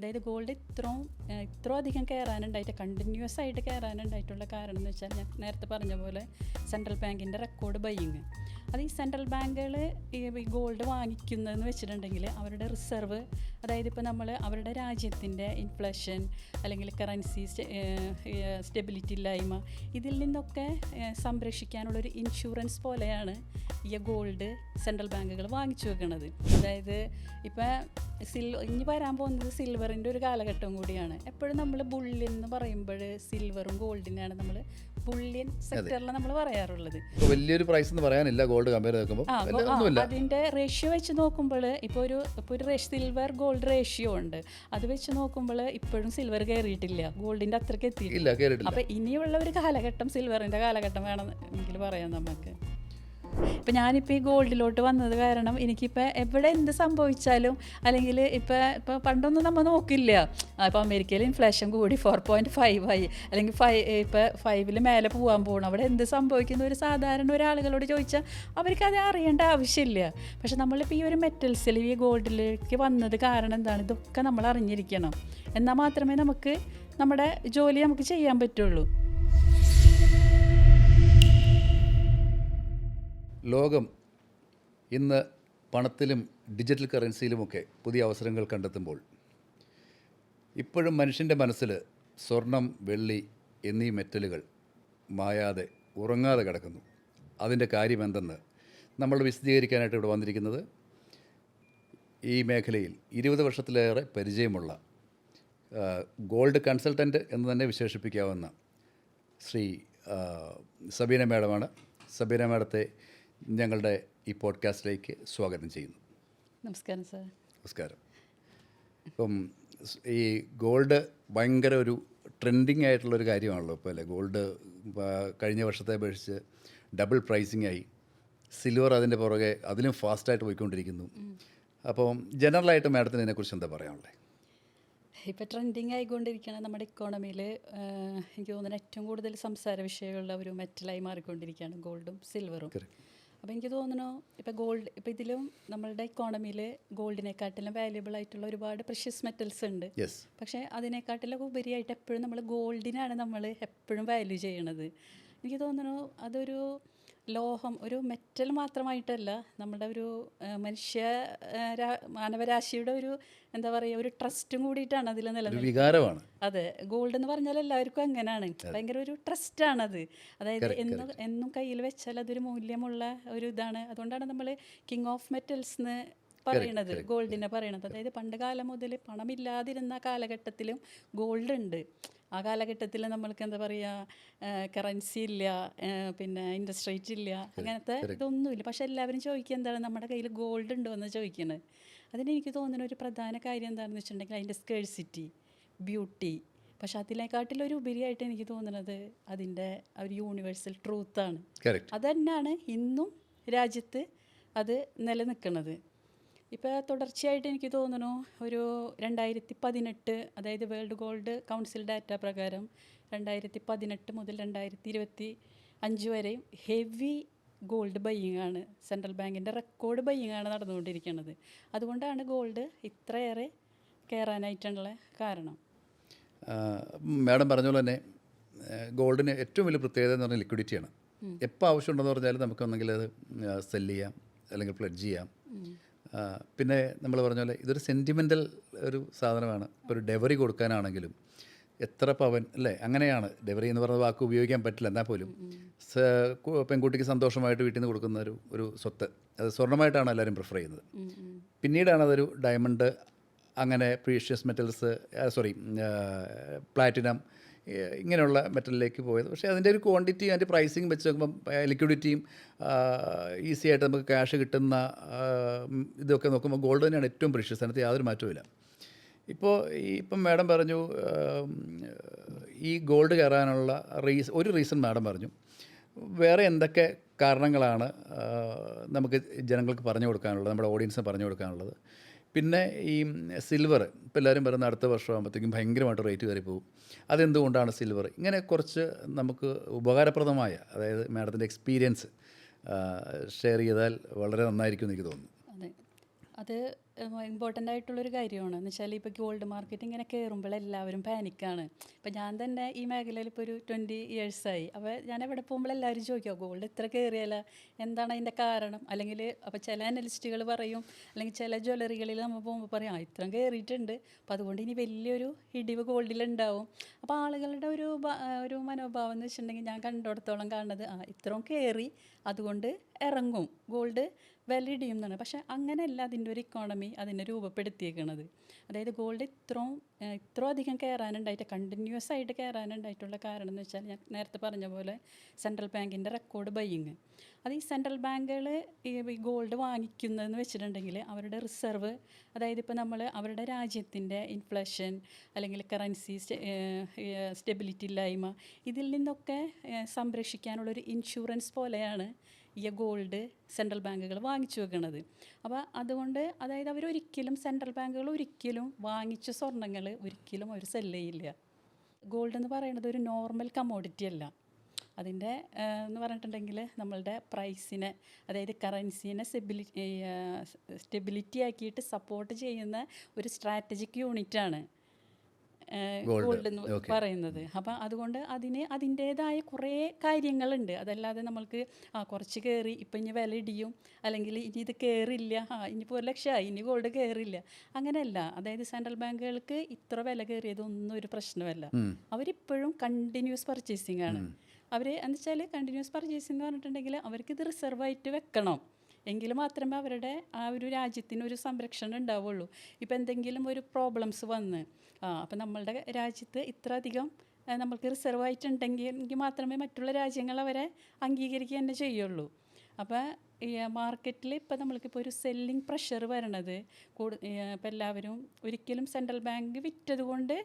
അതായത് ഗോൾഡ് ഇത്ര അധികം കയറാനുണ്ടായിട്ട് കണ്ടിന്യൂസ് ആയിട്ട് കയറാനുണ്ടായിട്ടുള്ള കാരണം എന്ന് വെച്ചാൽ ഞാൻ നേരത്തെ പറഞ്ഞ പോലെ സെൻട്രൽ ബാങ്കിൻ്റെ റെക്കോർഡ് ബൈയിങ്. അത് ഈ സെൻട്രൽ ബാങ്കുകൾ ഈ ഗോൾഡ് വാങ്ങിക്കുന്നതെന്ന് വെച്ചിട്ടുണ്ടെങ്കിൽ അവരുടെ റിസർവ്, അതായത് ഇപ്പോൾ നമ്മൾ അവരുടെ രാജ്യത്തിൻ്റെ ഇൻഫ്ലേഷൻ അല്ലെങ്കിൽ കറൻസി സ്റ്റെബിലിറ്റി ഇല്ലായ്മ ഇതിൽ നിന്നൊക്കെ സംരക്ഷിക്കാനുള്ളൊരു ഇൻഷുറൻസ് പോലെയാണ് ഈ ഗോൾഡ് സെൻട്രൽ ബാങ്കുകൾ വാങ്ങിച്ചു വെക്കുന്നത്. അതായത് ഇപ്പം ഇനി വരാൻ പോകുന്നത് സിൽവറിൻ്റെ ഒരു കാലഘട്ടം കൂടിയാണ്. എപ്പോഴും നമ്മൾ ബുള്ളിയൻ എന്ന് പറയുമ്പോൾ സിൽവറും ഗോൾഡിനാണ് നമ്മൾ ബുള്ളിയൻ സെക്ടറിൽ നമ്മൾ പറയാറുള്ളത്. വലിയൊരു പ്രൈസ് എന്ന് പറയാനില്ല ഗോൾഡ് കമ്പയർ ചെയ്യുമ്പോൾ. അതിൻ്റെ റേഷ്യോ വെച്ച് നോക്കുമ്പോൾ ഇപ്പോൾ ഒരു സിൽവർ ഗോൾഡ് റേഷ്യോ ഉണ്ട്. അത് വെച്ച് നോക്കുമ്പോൾ ഇപ്പോഴും സിൽവർ കയറിയിട്ടില്ല, ഗോൾഡിൻ്റെ അത്രയ്ക്ക് എത്തിയിട്ടില്ല. അപ്പം ഇനിയുള്ള ഒരു കാലഘട്ടം സിൽവറിൻ്റെ കാലഘട്ടം വേണമെങ്കിൽ പറയാം നമുക്ക്. ഇപ്പം ഞാനിപ്പോൾ ഈ ഗോൾഡിലോട്ട് വന്നത് കാരണം എനിക്കിപ്പോൾ എവിടെ എന്ത് സംഭവിച്ചാലും, അല്ലെങ്കിൽ ഇപ്പോൾ പണ്ടൊന്നും നമ്മൾ നോക്കില്ല, ഇപ്പോൾ അമേരിക്കയിൽ ഇൻഫ്ലേഷൻ കൂടി 4.5 ആയി, അല്ലെങ്കിൽ 5 മേലെ പോകാൻ പോകണം, അവിടെ എന്ത് സംഭവിക്കുന്ന ഒരു സാധാരണ ഒരാളുകളോട് ചോദിച്ചാൽ അവർക്കത് അറിയേണ്ട ആവശ്യമില്ല. പക്ഷെ നമ്മളിപ്പോൾ ഈ ഒരു മെറ്റൽസിൽ ഈ ഗോൾഡിലേക്ക് വന്നത് കാരണം എന്താണ്, ഇതൊക്കെ നമ്മൾ അറിഞ്ഞിരിക്കണം. എന്നാൽ മാത്രമേ നമുക്ക് നമ്മുടെ ജോലി നമുക്ക് ചെയ്യാൻ പറ്റുള്ളൂ. ലോകം ഇന്ന് പണത്തിലും ഡിജിറ്റൽ കറൻസിയിലുമൊക്കെ പുതിയ അവസരങ്ങൾ കണ്ടെത്തുമ്പോൾ ഇപ്പോഴും മനുഷ്യൻ്റെ മനസ്സിൽ സ്വർണം, വെള്ളി എന്നീ മെറ്റലുകൾ മായാതെ ഉറങ്ങാതെ കിടക്കുന്നു. അതിൻ്റെ കാര്യം എന്തെന്ന് നമ്മൾ വിശദീകരിക്കാനായിട്ട് ഇവിടെ വന്നിരിക്കുന്നത് ഈ മേഖലയിൽ 20 വർഷത്തിലേറെ പരിചയമുള്ള ഗോൾഡ് കൺസൾട്ടൻ്റ് എന്ന് തന്നെ വിശേഷിപ്പിക്കാവുന്ന ശ്രീ സബീന മാഡമാണ്. സബീന മാഡത്തെ ഞങ്ങളുടെ ഈ പോഡ്കാസ്റ്റിലേക്ക് സ്വാഗതം ചെയ്യുന്നു. നമസ്കാരം സാർ. നമസ്കാരം. ഇപ്പം ഈ ഗോൾഡ് ഭയങ്കര ഒരു ട്രെൻഡിങ് ആയിട്ടുള്ളൊരു കാര്യമാണല്ലോ ഇപ്പോൾ അല്ലേ. ഗോൾഡ് കഴിഞ്ഞ വർഷത്തെ അപേക്ഷിച്ച് ഡബിൾ പ്രൈസിങ് ആയി. സിൽവർ അതിൻ്റെ പുറകെ അതിലും ഫാസ്റ്റായിട്ട് പോയിക്കൊണ്ടിരിക്കുന്നു. അപ്പം ജനറലായിട്ട് മാഡത്തിന് ഇതിനെക്കുറിച്ച് എന്താ പറയാനുള്ളത്? ഇപ്പോൾ ട്രെൻഡിങ് ആയിക്കൊണ്ടിരിക്കുകയാണ് നമ്മുടെ ഇക്കോണമിയിൽ. എനിക്ക് തോന്നുന്നു ഏറ്റവും കൂടുതൽ സംസാര വിഷയമുള്ള ഒരു മെറ്റലായി മാറിക്കൊണ്ടിരിക്കുകയാണ് ഗോൾഡും സിൽവറും. അപ്പോൾ എനിക്ക് തോന്നുന്നു ഇപ്പോൾ ഇതിലും നമ്മളുടെ ഇക്കോണമിയിൽ ഗോൾഡിനെക്കാട്ടിലും വാല്യുബിൾ ആയിട്ടുള്ള ഒരുപാട് പ്രഷ്യസ് മെറ്റൽസ് ഉണ്ട്. പക്ഷേ അതിനെക്കാട്ടിലൊക്കെ ഉപരിയായിട്ട് എപ്പോഴും നമ്മൾ ഗോൾഡിനാണ് നമ്മൾ എപ്പോഴും വാല്യൂ ചെയ്യണത്. എനിക്ക് തോന്നുന്നു അതൊരു ലോഹം, ഒരു മെറ്റൽ മാത്രമായിട്ടല്ല, നമ്മുടെ ഒരു മാനവരാശിയുടെ ഒരു എന്താ പറയുക, ഒരു ട്രസ്റ്റും കൂടിയിട്ടാണ് അതിൽ നിലനിൽക്കുന്നത്. അതെ, ഗോൾഡ് എന്ന് പറഞ്ഞാൽ എല്ലാവർക്കും അങ്ങനെയാണ്, ഭയങ്കര ഒരു ട്രസ്റ്റാണത്. അതായത് എന്നും കയ്യിൽ വെച്ചാൽ അതൊരു മൂല്യമുള്ള ഒരു ഇതാണ്. അതുകൊണ്ടാണ് നമ്മൾ കിങ് ഓഫ് മെറ്റൽസ് എന്ന് പറയണത്, ഗോൾഡിനെ പറയണത്. അതായത് പണ്ട് കാലം മുതൽ പണമില്ലാതിരുന്ന കാലഘട്ടത്തിലും ഗോൾഡ് ഉണ്ട്. ആ കാലഘട്ടത്തിൽ നമ്മൾക്ക് എന്താ പറയുക, കറൻസി ഇല്ല, പിന്നെ ഇൻട്രസ്റ്റ് റേറ്റ് ഇല്ല, അങ്ങനത്തെ ഇതൊന്നുമില്ല. പക്ഷെ എല്ലാവരും ചോദിക്കുക എന്താണ്, നമ്മുടെ കയ്യിൽ ഗോൾഡ് ഉണ്ടോ എന്ന് ചോദിക്കുന്നത്. അതിനെനിക്ക് തോന്നുന്ന ഒരു പ്രധാന കാര്യം എന്താണെന്ന് വെച്ചിട്ടുണ്ടെങ്കിൽ അതിൻ്റെ സ്കേഴ്സിറ്റി, ബ്യൂട്ടി. പക്ഷെ അതിനെക്കാട്ടിലൊരു ഉപരിയായിട്ട് എനിക്ക് തോന്നുന്നത് അതിൻ്റെ ഒരു യൂണിവേഴ്സൽ ട്രൂത്താണ്. അത് തന്നെയാണ് ഇന്നും രാജ്യത്ത് അത് നിലനിൽക്കുന്നത്. ഇപ്പോൾ തുടർച്ചയായിട്ട് എനിക്ക് തോന്നുന്നു ഒരു 2018, അതായത് വേൾഡ് ഗോൾഡ് കൗൺസിൽ ഡാറ്റ പ്രകാരം 2018 മുതൽ 2025 വരെ ഹെവി ഗോൾഡ് ബൈയിങ് ആണ്, സെൻട്രൽ ബാങ്കിൻ്റെ റെക്കോർഡ് ബൈയിങ് ആണ് നടന്നുകൊണ്ടിരിക്കുന്നത്. അതുകൊണ്ടാണ് ഗോൾഡ് ഇത്രയേറെ കയറാനായിട്ടുള്ള കാരണം. മാഡം പറഞ്ഞ പോലെ തന്നെ ഗോൾഡിന് ഏറ്റവും വലിയ പ്രത്യേകത എന്ന് പറഞ്ഞാൽ ലിക്വിഡിറ്റിയാണ്. എപ്പോൾ ആവശ്യമുണ്ടെന്ന് പറഞ്ഞാൽ നമുക്കൊന്നെങ്കിൽ അത് സെല്ല് ചെയ്യാം, അല്ലെങ്കിൽ പ്ലെഡ്ജ് ചെയ്യാം. പിന്നെ നമ്മൾ പറഞ്ഞ പോലെ ഇതൊരു സെൻറ്റിമെൻ്റൽ ഒരു സാധനമാണ്. ഇപ്പോൾ ഒരു ഡെവറി കൊടുക്കാനാണെങ്കിലും എത്ര പവൻ അല്ലേ, അങ്ങനെയാണ്. ഡെവറി എന്ന് പറയുന്ന വാക്ക് ഉപയോഗിക്കാൻ പറ്റില്ല, എന്നാൽ പോലും പെൺകുട്ടിക്ക് സന്തോഷമായിട്ട് വീട്ടിൽ നിന്ന് കൊടുക്കുന്ന ഒരു സ്വത്ത്, അത് സ്വർണ്ണമായിട്ടാണ് എല്ലാവരും പ്രിഫർ ചെയ്യുന്നത്. പിന്നീടാണ് അതൊരു ഡയമണ്ട്, അങ്ങനെ പ്രീഷ്യസ് മെറ്റൽസ്, പ്ലാറ്റിനം, ഇങ്ങനെയുള്ള മെറ്റലിലേക്ക് പോയത്. പക്ഷേ അതിൻ്റെ ഒരു ക്വാണ്ടിറ്റി, അതിൻ്റെ പ്രൈസിങ് വെച്ച് നോക്കുമ്പം ലിക്വിഡിറ്റിയും ഈസി ആയിട്ട് നമുക്ക് ക്യാഷ് കിട്ടുന്ന ഇതൊക്കെ നോക്കുമ്പോൾ ഗോൾഡ് തന്നെയാണ് ഏറ്റവും പ്രീഷ്യസ്. അതിനകത്ത് യാതൊരു മാറ്റവുമില്ല. ഇപ്പം മാഡം പറഞ്ഞു ഈ ഗോൾഡ് കയറാനുള്ള ഒരു റീസൺ മാഡം പറഞ്ഞു. വേറെ എന്തൊക്കെ കാരണങ്ങളാണ് നമുക്ക് ജനങ്ങൾക്ക് പറഞ്ഞു കൊടുക്കാനുള്ളത്, നമ്മുടെ ഓഡിയൻസിന് പറഞ്ഞു കൊടുക്കാനുള്ളത്? പിന്നെ ഈ സിൽവർ ഇപ്പോൾ എല്ലാവരും പറയുന്ന അടുത്ത വർഷമാകുമ്പോഴത്തേക്കും ഭയങ്കരമായിട്ട് റേറ്റ് കയറി പോകും. അതെന്തുകൊണ്ടാണ് സിൽവർ? ഇങ്ങനെ കുറച്ച് നമുക്ക് ഉപകാരപ്രദമായ, അതായത് മാഡത്തിൻ്റെ എക്സ്പീരിയൻസ് ഷെയർ ചെയ്താൽ വളരെ നന്നായിരിക്കും എന്ന് എനിക്ക് തോന്നുന്നു. അതെ, അത് ഇമ്പോർട്ടൻ്റ് ആയിട്ടുള്ളൊരു കാര്യമാണ്. എന്ന് വെച്ചാൽ ഇപ്പോൾ ഗോൾഡ് മാർക്കറ്റ് ഇങ്ങനെ കയറുമ്പോൾ എല്ലാവരും പാനിക്കാണ്. ഇപ്പം ഞാൻ തന്നെ ഈ മേഖലയിൽ ഇപ്പോൾ ഒരു 20 ഇയേഴ്സായി. അപ്പോൾ ഞാൻ എവിടെ പോകുമ്പോൾ എല്ലാവരും ചോദിക്കുക ഗോൾഡ് ഇത്ര കയറിയാല, എന്താണ് അതിൻ്റെ കാരണം? അല്ലെങ്കിൽ അപ്പോൾ ചില അനലിസ്റ്റുകൾ പറയും, അല്ലെങ്കിൽ ചില ജ്വല്ലറികളിൽ നമ്മൾ പോകുമ്പോൾ പറയും ഇത്രയും കയറിയിട്ടുണ്ട്, അപ്പോൾ അതുകൊണ്ട് ഇനി വലിയൊരു ഇടിവ് ഗോൾഡിലുണ്ടാവും. അപ്പോൾ ആളുകളുടെ ഒരു മനോഭാവം എന്ന് വെച്ചിട്ടുണ്ടെങ്കിൽ ഞാൻ കണ്ടിടത്തോളം കാണുന്നത് ഇത്രയും കയറി അതുകൊണ്ട് ഇറങ്ങും, ഗോൾഡ് വില ഇടിയും എന്നാണ്. പക്ഷെ അങ്ങനെയല്ല അതിൻ്റെ ഒരു ഇക്കോണമി അതിനെ രൂപപ്പെടുത്തിയേക്കണത്. അതായത് ഗോൾഡ് ഇത്ര അധികം കയറാനുണ്ടായിട്ട്, കണ്ടിന്യൂസ് ആയിട്ട് കയറാനുണ്ടായിട്ടുള്ള കാരണം എന്ന് വെച്ചാൽ ഞാൻ നേരത്തെ പറഞ്ഞ പോലെ സെൻട്രൽ ബാങ്കിൻ്റെ റെക്കോർഡ് ബൈയിങ്. അത് ഈ സെൻട്രൽ ബാങ്കുകൾ ഈ ഗോൾഡ് വാങ്ങിക്കുന്നതെന്ന് വെച്ചിട്ടുണ്ടെങ്കിൽ അവരുടെ റിസർവ്, അതായത് ഇപ്പോൾ നമ്മൾ അവരുടെ രാജ്യത്തിൻ്റെ ഇൻഫ്ലേഷൻ അല്ലെങ്കിൽ കറൻസി സ്റ്റെബിലിറ്റി ഇല്ലായ്മ, ഇതിൽ നിന്നൊക്കെ സംരക്ഷിക്കാനുള്ളൊരു ഇൻഷുറൻസ് പോലെയാണ് ഈ ഗോൾഡ് സെൻട്രൽ ബാങ്കുകൾ വാങ്ങിച്ചു വെക്കുന്നത്. അപ്പോൾ അതുകൊണ്ട് അതായത് സെൻട്രൽ ബാങ്കുകൾ ഒരിക്കലും വാങ്ങിച്ച സ്വർണ്ണങ്ങൾ ഒരിക്കലും അവർ സെല്ല് ചെയ്യില്ല. ഗോൾഡ് എന്ന് പറയുന്നത് ഒരു നോർമൽ കമ്മോഡിറ്റി അല്ല. അതിൻ്റെ എന്ന് പറഞ്ഞിട്ടുണ്ടെങ്കിൽ നമ്മളുടെ പ്രൈസിനെ, അതായത് കറൻസീനെ സ്റ്റെബിലിറ്റി ആക്കിയിട്ട് സപ്പോർട്ട് ചെയ്യുന്ന ഒരു സ്ട്രാറ്റജിക് യൂണിറ്റാണ് ഗോൾഡ് എന്ന് പറയുന്നത്. അപ്പം അതുകൊണ്ട് അതിൻ്റേതായ കുറേ കാര്യങ്ങളുണ്ട്. അതല്ലാതെ നമ്മൾക്ക് കുറച്ച് കയറി ഇപ്പം ഇനി വില ഇടിയും, അല്ലെങ്കിൽ ഇനി ഇത് കയറില്ല, ഇനിയിപ്പോൾ 1 ലക്ഷമായി ഇനി ഗോൾഡ് കയറില്ല, അങ്ങനെയല്ല. അതായത് സെൻട്രൽ ബാങ്കുകൾക്ക് ഇത്ര വില കയറിയതൊന്നും ഒരു പ്രശ്നമല്ല. അവരിപ്പോഴും കണ്ടിന്യൂസ് പർച്ചേസിങ് ആണ്. അവർ എന്ന് വെച്ചാൽ കണ്ടിന്യൂസ് പർച്ചേസിങ് എന്ന് പറഞ്ഞിട്ടുണ്ടെങ്കിൽ അവർക്കിത് റിസർവായിട്ട് വെക്കണം, എങ്കിൽ മാത്രമേ അവരുടെ ആ ഒരു രാജ്യത്തിന് ഒരു സംരക്ഷണം ഉണ്ടാവുള്ളൂ. ഇപ്പോൾ എന്തെങ്കിലും ഒരു പ്രോബ്ലംസ് വന്ന് അപ്പം നമ്മളുടെ രാജ്യത്ത് ഇത്ര അധികം നമ്മൾക്ക് റിസർവ് ആയിട്ടുണ്ടെങ്കിൽ മാത്രമേ മറ്റുള്ള രാജ്യങ്ങൾ അവരെ അംഗീകരിക്കുക തന്നെ ചെയ്യുള്ളൂ. അപ്പോൾ ഈ മാർക്കറ്റിൽ ഇപ്പോൾ നമ്മൾക്കിപ്പോൾ ഒരു സെല്ലിങ് പ്രഷർ വരണത് ഇപ്പോൾ എല്ലാവരും ഒരിക്കലും സെൻട്രൽ ബാങ്ക് വിറ്റത് കൊണ്ട്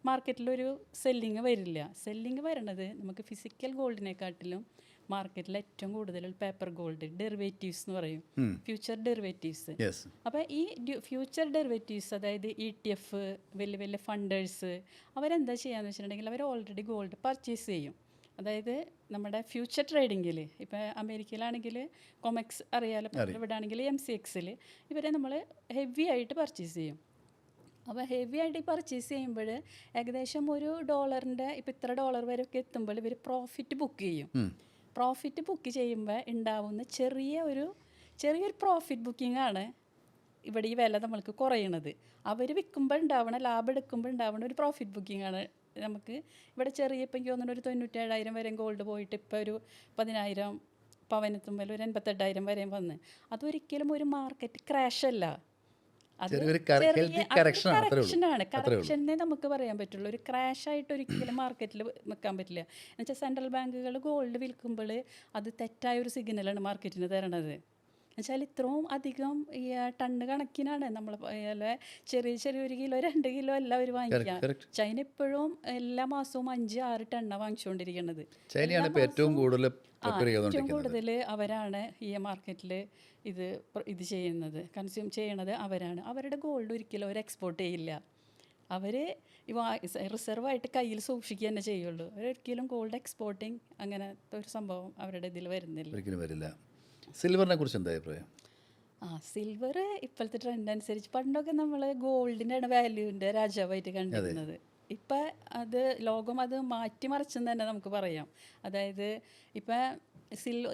മാർക്കറ്റിലൊരു സെല്ലിങ് വരില്ല. സെല്ലിങ് വരണത് നമുക്ക് ഫിസിക്കൽ ഗോൾഡിനെക്കാട്ടിലും മാർക്കറ്റിൽ ഏറ്റവും കൂടുതൽ പേപ്പർ ഗോൾഡ് ഡെറിവേറ്റീവ്സ് എന്ന് പറയും, ഫ്യൂച്ചർ ഡെറിവേറ്റീവ്സ്. അപ്പോൾ ഈ ഫ്യൂച്ചർ ഡെറിവേറ്റീവ്സ്, അതായത് ETF, വലിയ വലിയ ഫണ്ടേഴ്സ്, അവരെന്താ ചെയ്യാന്ന് വെച്ചിട്ടുണ്ടെങ്കിൽ അവർ ഓൾറെഡി ഗോൾഡ് പർച്ചേസ് ചെയ്യും. അതായത് നമ്മുടെ ഫ്യൂച്ചർ ട്രേഡിങ്ങിൽ ഇപ്പോൾ അമേരിക്കയിലാണെങ്കിൽ കൊമെക്സ് അറിയാലോ, ഇവിടെ ആണെങ്കിൽ MCXൽ ഇവരെ നമ്മൾ ഹെവി ആയിട്ട് പർച്ചേസ് ചെയ്യും. അപ്പോൾ ഹെവി ആയിട്ട് പർച്ചേസ് ചെയ്യുമ്പോൾ ഏകദേശം $1 ഇപ്പോൾ ഇത്ര $1 വരെയൊക്കെ എത്തുമ്പോൾ ഇവർ പ്രോഫിറ്റ് ബുക്ക് ചെയ്യും. പ്രോഫിറ്റ് ബുക്ക് ചെയ്യുമ്പോൾ ഉണ്ടാവുന്ന ചെറിയൊരു പ്രോഫിറ്റ് ബുക്കിംഗ് ആണ് ഇവിടെ ഈ വില നമ്മൾക്ക് കുറയണത്. അവർ വിൽക്കുമ്പോൾ ഉണ്ടാവണം, ലാഭം എടുക്കുമ്പോൾ ഉണ്ടാവണ ഒരു പ്രോഫിറ്റ് ബുക്കിംഗ് ആണ് നമുക്ക് ഇവിടെ ചെറിയ. ഇപ്പം എനിക്ക് തോന്നുന്നു ഒരു 97,000 വരെ ഗോൾഡ് പോയിട്ട് ഇപ്പോൾ ഒരു 10,000 പവനെത്തുമ്പോൾ ഒരു 88,000 വരെയും വന്ന്. അതൊരിക്കലും ഒരു മാർക്കറ്റ് ക്രാഷ് അല്ല, കറക്ഷനാണ്. കറക്ഷനെ നമുക്ക് പറയാൻ പറ്റുള്ളൂ, ഒരു ക്രാഷ് ആയിട്ട് ഒരിക്കലും മാർക്കറ്റിൽ നിൽക്കാൻ പറ്റില്ല. എന്നുവെച്ചാൽ സെൻട്രൽ ബാങ്കുകൾ ഗോൾഡ് വിൽക്കുമ്പോൾ അത് തെറ്റായ ഒരു സിഗ്നലാണ് മാർക്കറ്റിന് തരണത്. എന്നുവെച്ചാൽ ഇത്രയും അധികം ഈ ടണ്ണ് കണക്കിനാണ് നമ്മൾ ചെറിയ 1 കിലോ 2 കിലോ അല്ല അവർ വാങ്ങിക്കുക. ചൈന ഇപ്പോഴും എല്ലാ മാസവും 5-6 ടണ്ണാണ് വാങ്ങിച്ചുകൊണ്ടിരിക്കുന്നത്. ഏറ്റവും കൂടുതൽ അവരാണ് ഈ മാർക്കറ്റിൽ ഇത് ചെയ്യുന്നത്, കൺസ്യൂം ചെയ്യണത് അവരാണ്. അവരുടെ ഗോൾഡ് ഒരിക്കലും അവർ എക്സ്പോർട്ട് ചെയ്യില്ല. അവർ റിസർവായിട്ട് കയ്യിൽ സൂക്ഷിക്കുക തന്നെ ചെയ്യുള്ളൂ. അവരൊരിക്കലും ഗോൾഡ് എക്സ്പോർട്ടിങ് അങ്ങനത്തെ ഒരു സംഭവം അവരുടെ ഇതിൽ വരുന്നില്ല. സിൽവറിനെ കുറിച്ച് എന്താ അഭിപ്രായം? സിൽവർ ഇപ്പോഴത്തെ ട്രെൻഡ് അനുസരിച്ച് പണ്ടൊക്കെ നമ്മൾ ഗോൾഡിൻ്റെ വാല്യൂവിൻ്റെ രാജാവായിട്ട് കണ്ടിരുന്നത്. ഇപ്പം അത് ലോകം അത് മാറ്റിമറിച്ചെന്ന് തന്നെ നമുക്ക് പറയാം. അതായത് ഇപ്പം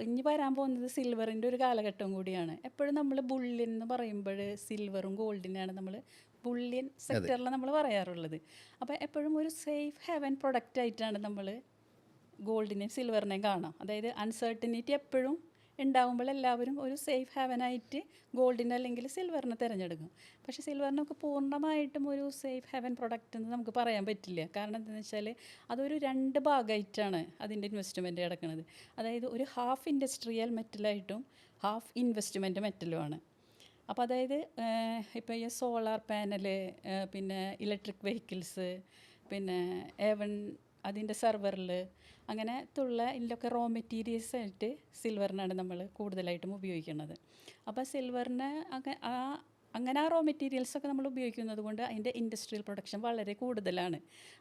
ഇനി വരാൻ പോകുന്നത് സിൽവറിൻ്റെ ഒരു കാലഘട്ടം കൂടിയാണ്. എപ്പോഴും നമ്മൾ ബുള്ളിയൻ എന്ന് പറയുമ്പോൾ സിൽവറും ഗോൾഡിനാണ് നമ്മൾ ബുള്ളിയൻ സെക്ടറിൽ നമ്മൾ പറയാറുള്ളത്. അപ്പോൾ എപ്പോഴും ഒരു സേഫ് ഹെവൻ പ്രൊഡക്റ്റ് ആയിട്ടാണ് നമ്മൾ ഗോൾഡിനെയും സിൽവറിനെയും കാണാം. അതായത് അൺസർട്ടനിറ്റി എപ്പോഴും ഉണ്ടാകുമ്പോൾ എല്ലാവരും ഒരു സേഫ് ഹെവനായിട്ട് ഗോൾഡിനെ അല്ലെങ്കിൽ സിൽവറിനെ തിരഞ്ഞെടുക്കും. പക്ഷേ സിൽവറിനൊക്കെ പൂർണ്ണമായിട്ടും ഒരു സേഫ് ഹെവൻ പ്രൊഡക്റ്റ് എന്ന് നമുക്ക് പറയാൻ പറ്റില്ല. കാരണം എന്താണെന്ന് വെച്ചാൽ അതൊരു 2 ഭാഗമായിട്ടാണ് അതിൻ്റെ ഇൻവെസ്റ്റ്മെൻറ്റ് കിടക്കുന്നത്. അതായത് ഒരു ഹാഫ് ഇൻഡസ്ട്രിയൽ മെറ്റലായിട്ടും ഹാഫ് ഇൻവെസ്റ്റ്മെൻറ്റ് മെറ്റലുമാണ്. അപ്പോൾ അതായത് ഇപ്പോൾ ഈ സോളാർ പാനൽ, പിന്നെ ഇലക്ട്രിക് വെഹിക്കിൾസ്, പിന്നെ അതിൻ്റെ സെർവറിൽ അങ്ങനെ ഇതിലൊക്കെ റോ മെറ്റീരിയൽസ് ആയിട്ട് സിൽവറിനാണ് നമ്മൾ കൂടുതലായിട്ടും ഉപയോഗിക്കുന്നത്. അപ്പോൾ സിൽവറിന് അങ്ങനെ ആ റോ മെറ്റീരിയൽസൊക്കെ നമ്മൾ ഉപയോഗിക്കുന്നത് കൊണ്ട് അതിൻ്റെ ഇൻഡസ്ട്രിയൽ പ്രൊഡക്ഷൻ വളരെ കൂടുതലാണ്.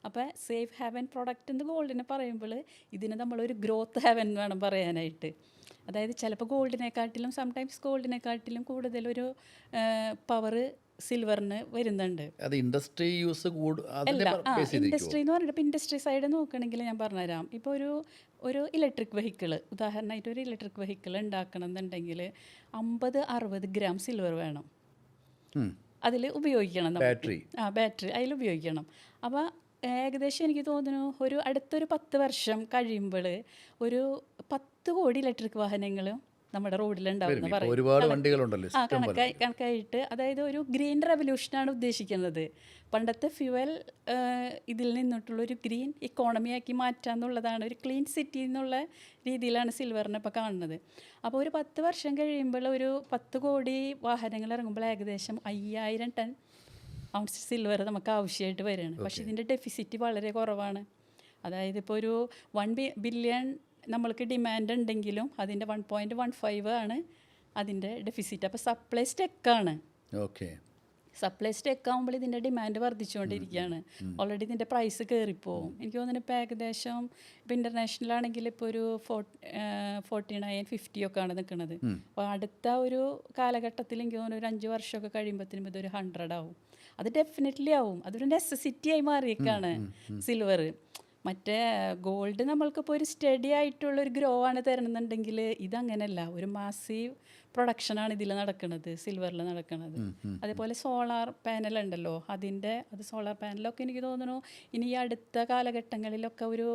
അപ്പോൾ സേഫ് ഹാവൻ പ്രൊഡക്റ്റ് എന്ന് ഗോൾഡിനെ പറയുമ്പോൾ ഇതിന് നമ്മളൊരു ഗ്രോത്ത് ഹാവൻ എന്ന് വേണം പറയാനായിട്ട്. അതായത് ചിലപ്പോൾ ഗോൾഡിനെക്കാട്ടിലും സംടൈംസ് ഗോൾഡിനെക്കാട്ടിലും കൂടുതലൊരു പവർ സിൽവറിന് വരുന്നുണ്ട്. അത് ഇൻഡസ്ട്രി യൂസ് ഇൻഡസ്ട്രി എന്ന് പറഞ്ഞിട്ട് ഇപ്പോൾ ഇൻഡസ്ട്രി സൈഡ് നോക്കുകയാണെങ്കിൽ ഞാൻ പറഞ്ഞുതരാം. ഇപ്പോൾ ഒരു ഇലക്ട്രിക് വെഹിക്കിൾ, ഉദാഹരണമായിട്ട് ഒരു ഇലക്ട്രിക് വെഹിക്കിൾ ഉണ്ടാക്കണം എന്നുണ്ടെങ്കിൽ 50-60 ഗ്രാം സിൽവർ വേണം അതിൽ ഉപയോഗിക്കണം. ബാറ്ററി അതിൽ ഉപയോഗിക്കണം. അപ്പോൾ ഏകദേശം എനിക്ക് തോന്നുന്നു അടുത്തൊരു 10 വർഷം കഴിയുമ്പോൾ ഒരു 10 കോടി ഇലക്ട്രിക് വാഹനങ്ങളും നമ്മുടെ റോഡിലുണ്ടാവുന്ന ഒരുപാട് വണ്ടികളുണ്ടല്ലോ. കണക്കായിട്ട് അതായത് ഒരു ഗ്രീൻ റെവല്യൂഷനാണ് ഉദ്ദേശിക്കുന്നത്. പണ്ടത്തെ ഫ്യുവൽ ഇതിൽ നിന്നിട്ടുള്ളൊരു ഗ്രീൻ ഇക്കോണമിയാക്കി മാറ്റുക എന്നുള്ളതാണ്, ഒരു ക്ലീൻ സിറ്റി എന്നുള്ള രീതിയിലാണ് സിൽവറിനെ ഇപ്പോൾ കാണുന്നത്. അപ്പോൾ ഒരു 10 വർഷം കഴിയുമ്പോൾ ഒരു 10 കോടി വാഹനങ്ങൾ ഇറങ്ങുമ്പോൾ ഏകദേശം 5000 ടൺ ഔൺസ് സിൽവർ നമുക്ക് ആവശ്യമായിട്ട് വരികയാണ്. പക്ഷേ ഇതിൻ്റെ ഡെഫിസിറ്റ് വളരെ കുറവാണ്. അതായത് ഇപ്പോൾ ഒരു 1 ബില്യൺ നമ്മൾക്ക് ഡിമാൻഡ് ഉണ്ടെങ്കിലും അതിൻ്റെ 1.15 ആണ് അതിൻ്റെ ഡെഫിസിറ്റ്. അപ്പോൾ സപ്ലൈ സ്റ്റെക്കാണ്. സപ്ലൈ സ്റ്റെക്ക് ആകുമ്പോൾ ഇതിൻ്റെ ഡിമാൻഡ് വർദ്ധിച്ചുകൊണ്ടിരിക്കുകയാണ്. ഓൾറെഡി ഇതിൻ്റെ പ്രൈസ് കയറിപ്പോവും. എനിക്ക് തോന്നുന്നു ഇപ്പോൾ ഏകദേശം ഇപ്പോൾ ഇൻ്റർനാഷണൽ ആണെങ്കിൽ ഇപ്പോൾ ഒരു 49-50 ഒക്കെയാണ് നിൽക്കുന്നത്. അപ്പോൾ അടുത്ത ഒരു കാലഘട്ടത്തിൽ എനിക്ക് തോന്നുന്നു ഒരു 5 വർഷമൊക്കെ കഴിയുമ്പോഴത്തേനും ഇതൊരു 100 ആവും. അത് ഡെഫിനറ്റ്ലി ആവും. അതൊരു നെസസിറ്റി ആയി മാറിയേക്കാണ് സിൽവർ. മറ്റേ ഗോൾഡ് നമ്മൾക്കിപ്പോൾ ഒരു സ്റ്റഡി ആയിട്ടുള്ളൊരു ഗ്രോ ആണ് തരണമെന്നുണ്ടെങ്കിൽ ഇതങ്ങനെയല്ല, ഒരു മാസീവ് പ്രൊഡക്ഷനാണ് ഇതിൽ നടക്കുന്നത്, സിൽവറിൽ നടക്കുന്നത്. അതേപോലെ സോളാർ പാനൽ ഉണ്ടല്ലോ, അത് സോളാർ പാനലൊക്കെ എനിക്ക് തോന്നുന്നു ഇനി ഈ അടുത്ത കാലഘട്ടങ്ങളിലൊക്കെ ഒരു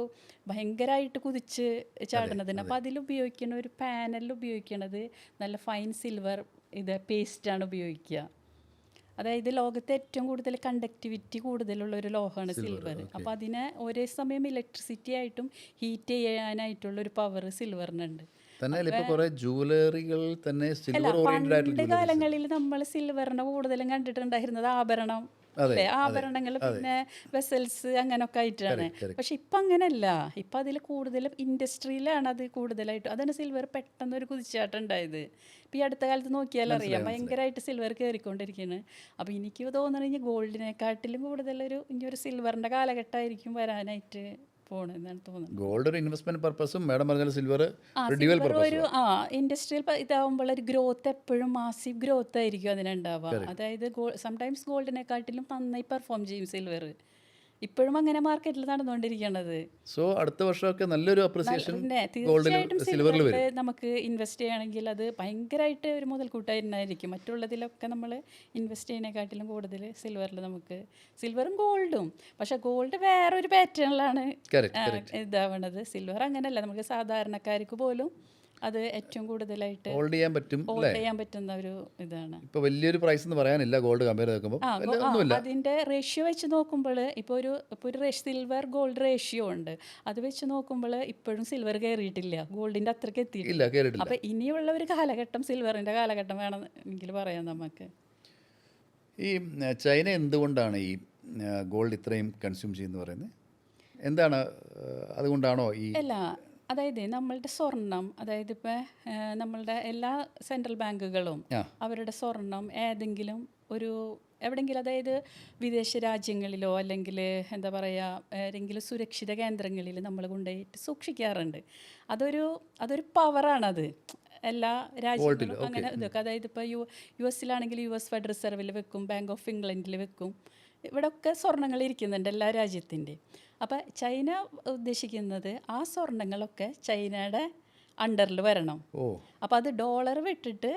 ഭയങ്കരമായിട്ട് കുതിച്ച് ചാടുന്നതിന്. അപ്പോൾ അതിലുപയോഗിക്കുന്ന ഒരു പാനലിൽ ഉപയോഗിക്കുന്നത് നല്ല ഫൈൻ സിൽവർ പേസ്റ്റാണ് ഉപയോഗിക്കുക. അതായത് ലോകത്തെ ഏറ്റവും കൂടുതൽ കണ്ടക്ടിവിറ്റി കൂടുതലുള്ള ഒരു ലോഹമാണ് സിൽവർ. അപ്പോൾ അതിനെ ഒരേ സമയം ഇലക്ട്രിസിറ്റി ആയിട്ടും ഹീറ്റ് ചെയ്യാനായിട്ടുള്ളൊരു പവർ സിൽവറിനുണ്ട്. ജൂവലറികൾ തന്നെ പണ്ട് കാലങ്ങളിൽ നമ്മൾ സിൽവറിനെ കൂടുതലും കണ്ടിട്ടുണ്ടായിരുന്നത് ആഭരണങ്ങൾ, പിന്നെ വെസൽസ് അങ്ങനെയൊക്കെ ആയിട്ടാണ്. പക്ഷെ ഇപ്പം അങ്ങനെയല്ല. ഇപ്പം അതിൽ കൂടുതലും ഇൻഡസ്ട്രിയിലാണ് അത് കൂടുതലായിട്ട്. അതാണ് സിൽവർ പെട്ടെന്ന് ഒരു കുതിച്ചാട്ടം ഉണ്ടായത്. ഇപ്പം ഈ അടുത്ത കാലത്ത് നോക്കിയാൽ അറിയാം, ഭയങ്കരമായിട്ട് സിൽവർ കയറിക്കൊണ്ടിരിക്കുകയാണ്. അപ്പോൾ എനിക്ക് തോന്നുന്നത് ഗോൾഡിനെക്കാട്ടിലും കൂടുതലൊരു ഇനിയൊരു സിൽവറിൻ്റെ കാലഘട്ടമായിരിക്കും വരാനായിട്ട് പോണെന്നാണ് തോന്നുന്നത്. ഗോൾഡ് ഒരു ഇൻവെസ്റ്റ്മെന്റ് പർപ്പസും മാഡം പറഞ്ഞ സിൽവർ ഒരു ഇൻഡസ്ട്രിയൽ ഇതാവുമ്പോൾ ഒരു ഗ്രോത്ത് എപ്പോഴും മാസീവ് ഗ്രോത്ത് ആയിരിക്കും അതിനുണ്ടാവുക. അതായത് സംടൈംസ് ഗോൾഡിനെക്കാട്ടിലും നന്നായി പെർഫോം ചെയ്യും സിൽവർ. ഇപ്പോഴും അങ്ങനെ മാർക്കറ്റിൽ നടന്നുകൊണ്ടിരിക്കുന്നത്. സോ അടുത്ത വർഷമൊക്കെ നല്ലൊരു അപ്രിസിയേഷൻ തീർച്ചയായിട്ടും സിൽവറിൽ നമുക്ക് ഇൻവെസ്റ്റ് ചെയ്യണമെങ്കിൽ അത് ഭയങ്കരമായിട്ട് ഒരു മുതൽക്കൂട്ടായിരുന്നായിരിക്കും. മറ്റുള്ളതിലൊക്കെ നമ്മൾ ഇൻവെസ്റ്റ് ചെയ്യുന്നതിനെക്കാട്ടിലും കൂടുതൽ സിൽവറിൽ നമുക്ക്, സിൽവറും ഗോൾഡും, പക്ഷേ ഗോൾഡ് വേറൊരു പാറ്റേണിലാണ് ഇതാവണത്. സിൽവർ അങ്ങനെയല്ല, നമുക്ക് സാധാരണക്കാർക്ക് പോലും അത് ഏറ്റവും കൂടുതലായിട്ട് ഹോൾഡ് ചെയ്യാൻ പറ്റുന്ന ഒരു ഇതാണ്. ഇപ്പോൾ വലിയൊരു പ്രൈസ് എന്ന് പറയാനില്ല ഗോൾഡ് കമ്പയർ ചെയ്യുമ്പോൾ. അതിൻ്റെ റേഷ്യോ വെച്ച് നോക്കുമ്പോൾ ഇപ്പോൾ ഒരു സിൽവർ ഗോൾഡ് റേഷ്യോ ഉണ്ട്. അത് വെച്ച് നോക്കുമ്പോൾ ഇപ്പോഴും സിൽവർ കയറിയിട്ടില്ല, ഗോൾഡിൻ്റെ അത്രയ്ക്ക് എത്തിയിട്ടില്ല. അപ്പോൾ ഇനിയുള്ള ഒരു കാലഘട്ടം സിൽവറിൻ്റെ കാലഘട്ടം വേണമെങ്കിൽ പറയാം നമുക്ക്. ഈ ചൈന എന്തുകൊണ്ടാണ് ഈ ഗോൾഡ് ഇത്രയും കൺസ്യൂം ചെയ്യുന്നത് പറയുന്നത്? എന്താണ് അതുകൊണ്ടാണോ ഈ അതായത് നമ്മളുടെ സ്വർണം, അതായത് ഇപ്പോൾ നമ്മളുടെ എല്ലാ സെൻട്രൽ ബാങ്കുകളും അവരുടെ സ്വർണം എവിടെയെങ്കിലും അതായത് വിദേശ രാജ്യങ്ങളിലോ അല്ലെങ്കിൽ എന്താ പറയുക ഏതെങ്കിലും സുരക്ഷിത കേന്ദ്രങ്ങളിൽ നമ്മൾ കൊണ്ടുപോയിട്ട് സൂക്ഷിക്കാറുണ്ട്. അതൊരു പവറാണത്. എല്ലാ രാജ്യങ്ങളും അങ്ങനെ ഇതൊക്കെ, അതായത് ഇപ്പോൾ US ഫെഡറൽ റിസർവിൽ വെക്കും, ബാങ്ക് ഓഫ് ഇംഗ്ലണ്ടിൽ വെക്കും. ഇവിടെയൊക്കെ സ്വർണ്ണങ്ങൾ ഇരിക്കുന്നുണ്ട് എല്ലാ രാജ്യത്തിൻ്റെയും. അപ്പോൾ ചൈന ഉദ്ദേശിക്കുന്നത് ആ സ്വർണ്ണങ്ങളൊക്കെ ചൈനയുടെ അണ്ടറിൽ വരണം. അപ്പോൾ അത് ഡോളർ വിട്ടിട്ട്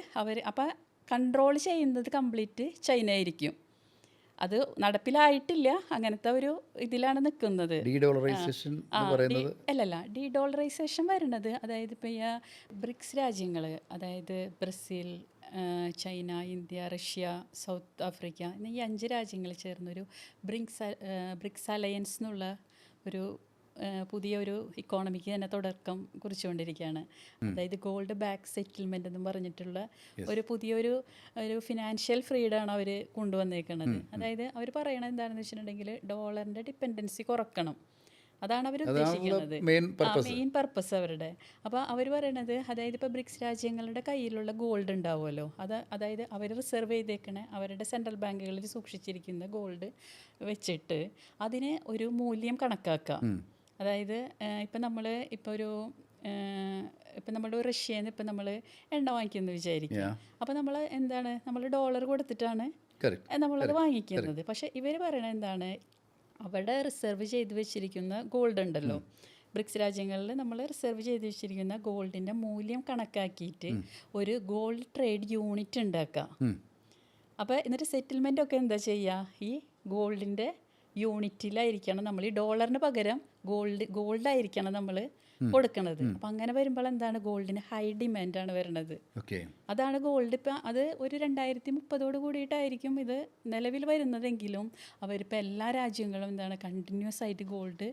അപ്പോൾ കൺട്രോൾ ചെയ്യുന്നത് കംപ്ലീറ്റ് ചൈന ആയിരിക്കും. അത് നടപ്പിലായിട്ടില്ല, അങ്ങനത്തെ ഒരു ഇതിലാണ് നിൽക്കുന്നത്. ഡീഡോളറൈസേഷൻ വരുന്നത് അതായത് ഇപ്പോൾ ഈ ബ്രിക്സ് രാജ്യങ്ങൾ, അതായത് Brazil, China, India, Russia, south Africa എന്നീ 5 രാജ്യങ്ങൾ ചേർന്നൊരു ബ്രിക്സ് അലയൻസ് എന്നുള്ള ഒരു പുതിയൊരു ഇക്കോണമിക്ക് തന്നെ തുടക്കം കുറിച്ചുകൊണ്ടിരിക്കുകയാണ്. അതായത് ഗോൾഡ് ബാക്ക് സെറ്റിൽമെൻ്റ് എന്നും പറഞ്ഞിട്ടുള്ള ഒരു പുതിയൊരു ഫിനാൻഷ്യൽ ഫ്രീഡമാണ് അവർ കൊണ്ടുവന്നേക്കുന്നത്. അതായത് അവർ പറയണത് എന്താണെന്ന് വെച്ചിട്ടുണ്ടെങ്കിൽ ഡോളറിൻ്റെ ഡിപ്പെൻഡൻസി കുറക്കണം. അതാണ് അവർ ഉദ്ദേശിക്കുന്നത്. Main purpose. മെയിൻ പർപ്പസ് അവരുടെ. അപ്പോൾ അവർ പറയണത്, അതായത് ഇപ്പോൾ ബ്രിക്സ് രാജ്യങ്ങളുടെ കയ്യിലുള്ള ഗോൾഡ് ഉണ്ടാവുമല്ലോ, അതായത് അവർ റിസർവ് ചെയ്തേക്കണ അവരുടെ സെൻട്രൽ ബാങ്കുകളിൽ സൂക്ഷിച്ചിരിക്കുന്ന ഗോൾഡ് വെച്ചിട്ട് അതിന് ഒരു മൂല്യം കണക്കാക്കാം. അതായത് ഇപ്പം നമ്മൾ ഇപ്പോൾ ഒരു ഇപ്പം നമ്മുടെ റഷ്യയിൽ നിന്ന് ഇപ്പം നമ്മൾ എണ്ണ വാങ്ങിക്കുന്നത് വിചാരിക്കുക. അപ്പോൾ നമ്മൾ എന്താണ്, നമ്മൾ ഡോളർ കൊടുത്തിട്ടാണ് നമ്മളത് വാങ്ങിക്കുന്നത്. പക്ഷേ ഇവർ പറയണത് എന്താണ്, അവിടെ റിസർവ് ചെയ്ത് വെച്ചിരിക്കുന്ന ഗോൾഡ് ഉണ്ടല്ലോ, ബ്രിക്സ് രാജ്യങ്ങളിൽ നമ്മൾ റിസർവ് ചെയ്ത് വെച്ചിരിക്കുന്ന ഗോൾഡിൻ്റെ മൂല്യം കണക്കാക്കിയിട്ട് ഒരു ഗോൾഡ് ട്രേഡ് യൂണിറ്റ് ഉണ്ടാക്കാം. അപ്പോൾ എന്നിട്ട് സെറ്റിൽമെൻ്റ് ഒക്കെ എന്താ ചെയ്യുക, ഈ ഗോൾഡിൻ്റെ യൂണിറ്റിലായിരിക്കണം നമ്മൾ, ഈ ഡോളറിന് പകരം ഗോൾഡായിരിക്കണം നമ്മൾ കൊടുക്കണത്. അപ്പം അങ്ങനെ വരുമ്പോൾ എന്താണ്, ഗോൾഡിന് ഹൈ ഡിമാൻഡാണ് വരുന്നത്. അതാണ് ഗോൾഡ് ഇപ്പം അത് ഒരു 2030 കൂടിയിട്ടായിരിക്കും ഇത് നിലവിൽ വരുന്നതെങ്കിലും അവരിപ്പോൾ എല്ലാ രാജ്യങ്ങളും എന്താണ് കണ്ടിന്യൂസ് ആയിട്ട് ഗോൾഡ്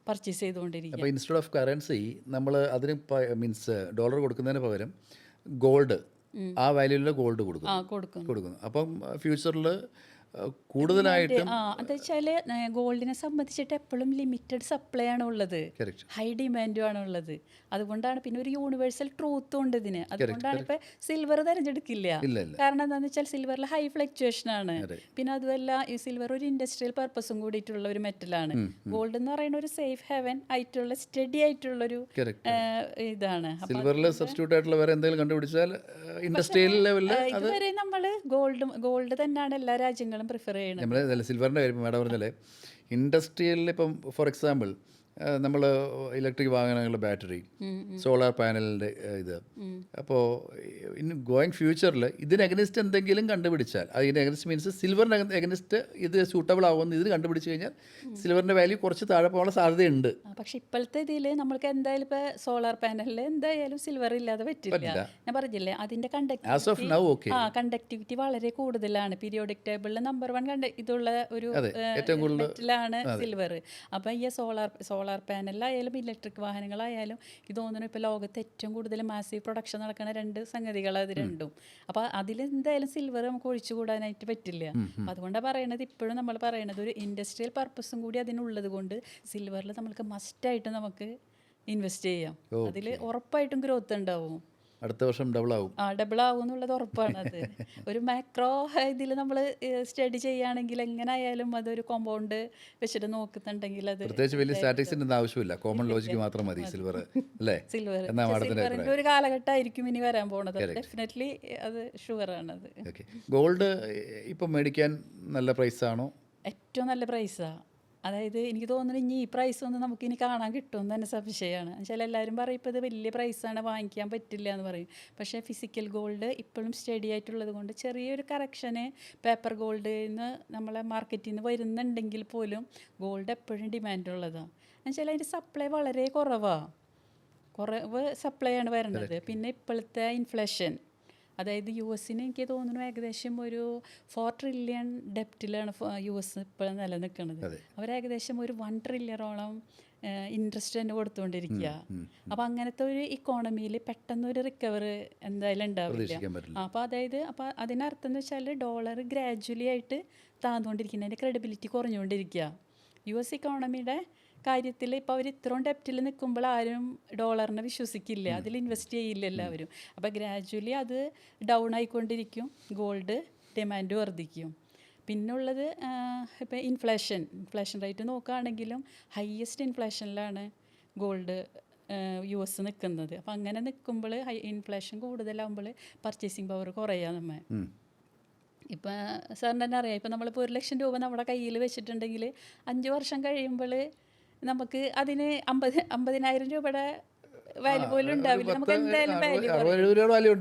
പർച്ചേസ് ചെയ്തുകൊണ്ടിരിക്കുക. അപ്പോൾ ഇൻസ്റ്റെഡ് ഓഫ് കറൻസി നമ്മൾ അതിന് മീൻസ് ഡോളർ കൊടുക്കുന്നതിന് പകരം ഗോൾഡ്, ആ വാല്യൂലുള്ള ഗോൾഡ് കൊടുക്കുന്നു. അപ്പം ഫ്യൂച്ചറിൽ കൂടുതലായിട്ടും എന്താ വെച്ചാൽ ഗോൾഡിനെ സംബന്ധിച്ചിട്ട് എപ്പോഴും ലിമിറ്റഡ് സപ്ലൈ ആണ് ഉള്ളത്, ഹൈ ഡിമാൻഡും ആണ് ഉള്ളത്. അതുകൊണ്ടാണ് പിന്നെ ഒരു യൂണിവേഴ്സൽ ട്രൂത്തും ഉണ്ട് ഇതിന്. അതുകൊണ്ടാണ് ഇപ്പം സിൽവർ തിരഞ്ഞെടുക്കില്ല. കാരണം എന്താണെന്ന് വെച്ചാൽ സിൽവറിൽ ഹൈ ഫ്ലക്ച്വേഷൻ ആണ്. പിന്നെ അതുമല്ല ഈ സിൽവർ ഒരു ഇൻഡസ്ട്രിയൽ പർപ്പസും കൂടിയിട്ടുള്ള ഒരു മെറ്റലാണ്. ഗോൾഡ് എന്ന് പറയുന്ന ഒരു സേഫ് ഹെവൻ ആയിട്ടുള്ള സ്റ്റഡി ആയിട്ടുള്ളൊരു ഇതാണ്. സിൽവറിൽ സബ്സ്റ്റിറ്റ്യൂട്ട് ആയിട്ടുള്ള വേറെ എന്തെങ്കിലും കണ്ടുപിടിച്ചാൽ ഇൻഡസ്ട്രിയൽ ലെവലിൽ ഇതുവരെ നമ്മൾ ഗോൾഡ് തന്നെയാണ് എല്ലാ രാജ്യങ്ങളും പ്രിഫർ ചെയ്യണം. നമ്മൾ സിൽവറിൻ്റെ കാര്യം മാഡം പറഞ്ഞാൽ ഇൻഡസ്ട്രിയലിൽ ഇപ്പം ഫോർ എക്സാമ്പിൾ നമ്മൾ ഇലക്ട്രിക് വാഹനങ്ങളുടെ ബാറ്ററി, സോളാർ പാനലിൻ്റെ ഇത്, അപ്പോൾ ഇൻ ഗോയിങ് ഫ്യൂച്ചറിൽ ഇതിന് അഗനിസ്റ്റ് എന്തെങ്കിലും കണ്ടുപിടിച്ചാൽ, അതിന് അഗനിസ്റ്റ് മീൻസ് സിൽവറിന് അഗനിസ്റ്റ് ഇത് സൂട്ടബിൾ ആവുമെന്ന് ഇതിന് കണ്ടുപിടിച്ച് കഴിഞ്ഞാൽ സിൽവറിൻ്റെ വാല്യൂ കുറച്ച് താഴെ പോകാനുള്ള സാധ്യതയുണ്ട്. പക്ഷേ ഇപ്പോഴത്തെ ഇതിൽ നമ്മൾക്ക് എന്തായാലും ഇപ്പോൾ സോളാർ പാനലിൽ എന്തായാലും സിൽവർ ഇല്ലാതെ പറ്റില്ല. ഞാൻ പറഞ്ഞില്ലേ അതിൻ്റെ കണ്ടക്ടിവിറ്റി വളരെ കൂടുതലാണ്. പീരിയോഡിക് ടേബിളിൽ നമ്പർ 1 ഇതുള്ള ഒരു മെറ്റലാണ് സിൽവർ. അപ്പോൾ ഈ സോളാർ പാനലായാലും ഇലക്ട്രിക് വാഹനങ്ങളായാലും ഇത് തോന്നുന്നു ഇപ്പോൾ ലോകത്ത് ഏറ്റവും കൂടുതൽ മാസീവ് പ്രൊഡക്ഷൻ നടക്കുന്ന 2 സംഗതികൾ അത് രണ്ടും. അപ്പോൾ അതിലെന്തായാലും സിൽവർ നമുക്ക് ഒഴിച്ചുകൂടാനായിട്ട് പറ്റില്ല. അതുകൊണ്ടാണ് പറയണത്, ഇപ്പോഴും നമ്മൾ പറയണത് ഒരു ഇൻഡസ്ട്രിയൽ പർപ്പസും കൂടി അതിനുള്ളത് കൊണ്ട് സിൽവറിൽ നമുക്ക് മസ്റ്റായിട്ട് നമുക്ക് ഇൻവെസ്റ്റ് ചെയ്യാം. അതിൽ ഉറപ്പായിട്ടും ഗ്രോത്ത് ഉണ്ടാവും. അടുത്ത വർഷം ഡബിൾ ആവും എന്നുള്ളത് ഉറപ്പാണ്. അത് ഒരു മാക്രോ ഇതിൽ നമ്മൾ സ്റ്റഡി ചെയ്യുകയാണെങ്കിൽ എങ്ങനെയായാലും അതൊരു കോമ്പൗണ്ട് വെച്ചിട്ട് നോക്കുന്നുണ്ടെങ്കിൽ അത് പ്രത്യേകിച്ച് വലിയ സ്റ്റാറ്റിക്സിൻ്റെ ആവശ്യമില്ല, കോമൺ ലോജിക്ക് മാത്രം മതി സിൽവർ അല്ലേ? സിൽവറിൻ്റെ ഒരു കാലഘട്ടമായിരിക്കും ഇനി വരാൻ പോണത്. ഡെഫിനറ്റ്ലി അത് ഷുവറാണത്. ഗോൾഡ് ഇപ്പം മേടിക്കാൻ നല്ല പ്രൈസാണോ? ഏറ്റവും നല്ല പ്രൈസാണ്. അതായത് എനിക്ക് തോന്നുന്നു ഇനി ഈ പ്രൈസ് ഒന്നും നമുക്കിനി കാണാൻ കിട്ടുമെന്ന് തന്നെ സംശയമാണ്. എന്നുവെച്ചാൽ എല്ലാവരും പറയും ഇപ്പോൾ ഇത് വലിയ പ്രൈസാണ്, വാങ്ങിക്കാൻ പറ്റില്ല എന്ന് പറയും. പക്ഷേ ഫിസിക്കൽ ഗോൾഡ് ഇപ്പോഴും സ്റ്റഡി ആയിട്ടുള്ളത് കൊണ്ട് ചെറിയൊരു കറക്ഷന് പേപ്പർ ഗോൾഡിൽ നിന്ന് നമ്മളെ മാർക്കറ്റിൽ നിന്ന് വരുന്നുണ്ടെങ്കിൽ പോലും ഗോൾഡ് എപ്പോഴും ഡിമാൻഡുള്ളതാണ്. എന്നുവെച്ചാൽ അതിൻ്റെ സപ്ലൈ വളരെ കുറവ് സപ്ലൈ ആണ് വരുന്നത്. പിന്നെ ഇപ്പോഴത്തെ ഇൻഫ്ലേഷൻ, അതായത് US-ന് എനിക്ക് തോന്നുന്നു ഏകദേശം ഒരു 4 ട്രില്യൺ ഡെപ്റ്റിലാണ് US ഇപ്പോൾ നിലനിൽക്കുന്നത്. അവരേകദേശം ഒരു 1 ട്രില്യണോളം ഇൻട്രസ്റ്റ് തന്നെ കൊടുത്തുകൊണ്ടിരിക്കുക. അപ്പോൾ അങ്ങനത്തെ ഒരു ഇക്കോണമിയിൽ പെട്ടെന്നൊരു റിക്കവർ എന്തായാലും ഉണ്ടാവില്ല. അപ്പോൾ അപ്പോൾ അതിനർത്ഥം എന്ന് വെച്ചാൽ ഡോളർ ഗ്രാജുവലി ആയിട്ട് താഴ്ന്നുകൊണ്ടിരിക്കുന്നത്, അതിൻ്റെ ക്രെഡിബിലിറ്റി കുറഞ്ഞുകൊണ്ടിരിക്കുക. US ഇക്കോണമിയുടെ കാര്യത്തിൽ ഇപ്പോൾ അവർ ഇത്രയും ഡെപ്റ്റിൽ നിൽക്കുമ്പോൾ ആരും ഡോളറിനെ വിശ്വസിക്കില്ല, അതിൽ ഇൻവെസ്റ്റ് ചെയ്യില്ല എല്ലാവരും. അപ്പോൾ ഗ്രാജുവലി അത് ഡൗൺ ആയിക്കൊണ്ടിരിക്കും, ഗോൾഡ് ഡിമാൻഡ് വർദ്ധിക്കും. പിന്നുള്ളത് ഇപ്പോൾ ഇൻഫ്ലേഷൻ റേറ്റ് നോക്കുകയാണെങ്കിലും ഹയസ്റ്റ് ഇൻഫ്ലേഷനിലാണ് ഗോൾഡ് US നിൽക്കുന്നത്. അപ്പോൾ അങ്ങനെ നിൽക്കുമ്പോൾ ഇൻഫ്ലേഷൻ കൂടുതലാകുമ്പോൾ പർച്ചേസിങ് പവർ കുറയുക. നമ്മൾ ഇപ്പം സാറിന് തന്നെ അറിയാം, ഇപ്പം നമ്മളിപ്പോൾ 1 ലക്ഷം രൂപ നമ്മുടെ കയ്യിൽ വെച്ചിട്ടുണ്ടെങ്കിൽ 5 വർഷം കഴിയുമ്പോൾ നമുക്ക് അതിന് 50,000 രൂപയുടെ വാല്യൂ പോലും ഉണ്ടാവില്ല. നമുക്ക് എന്തായാലും വാല്യൂ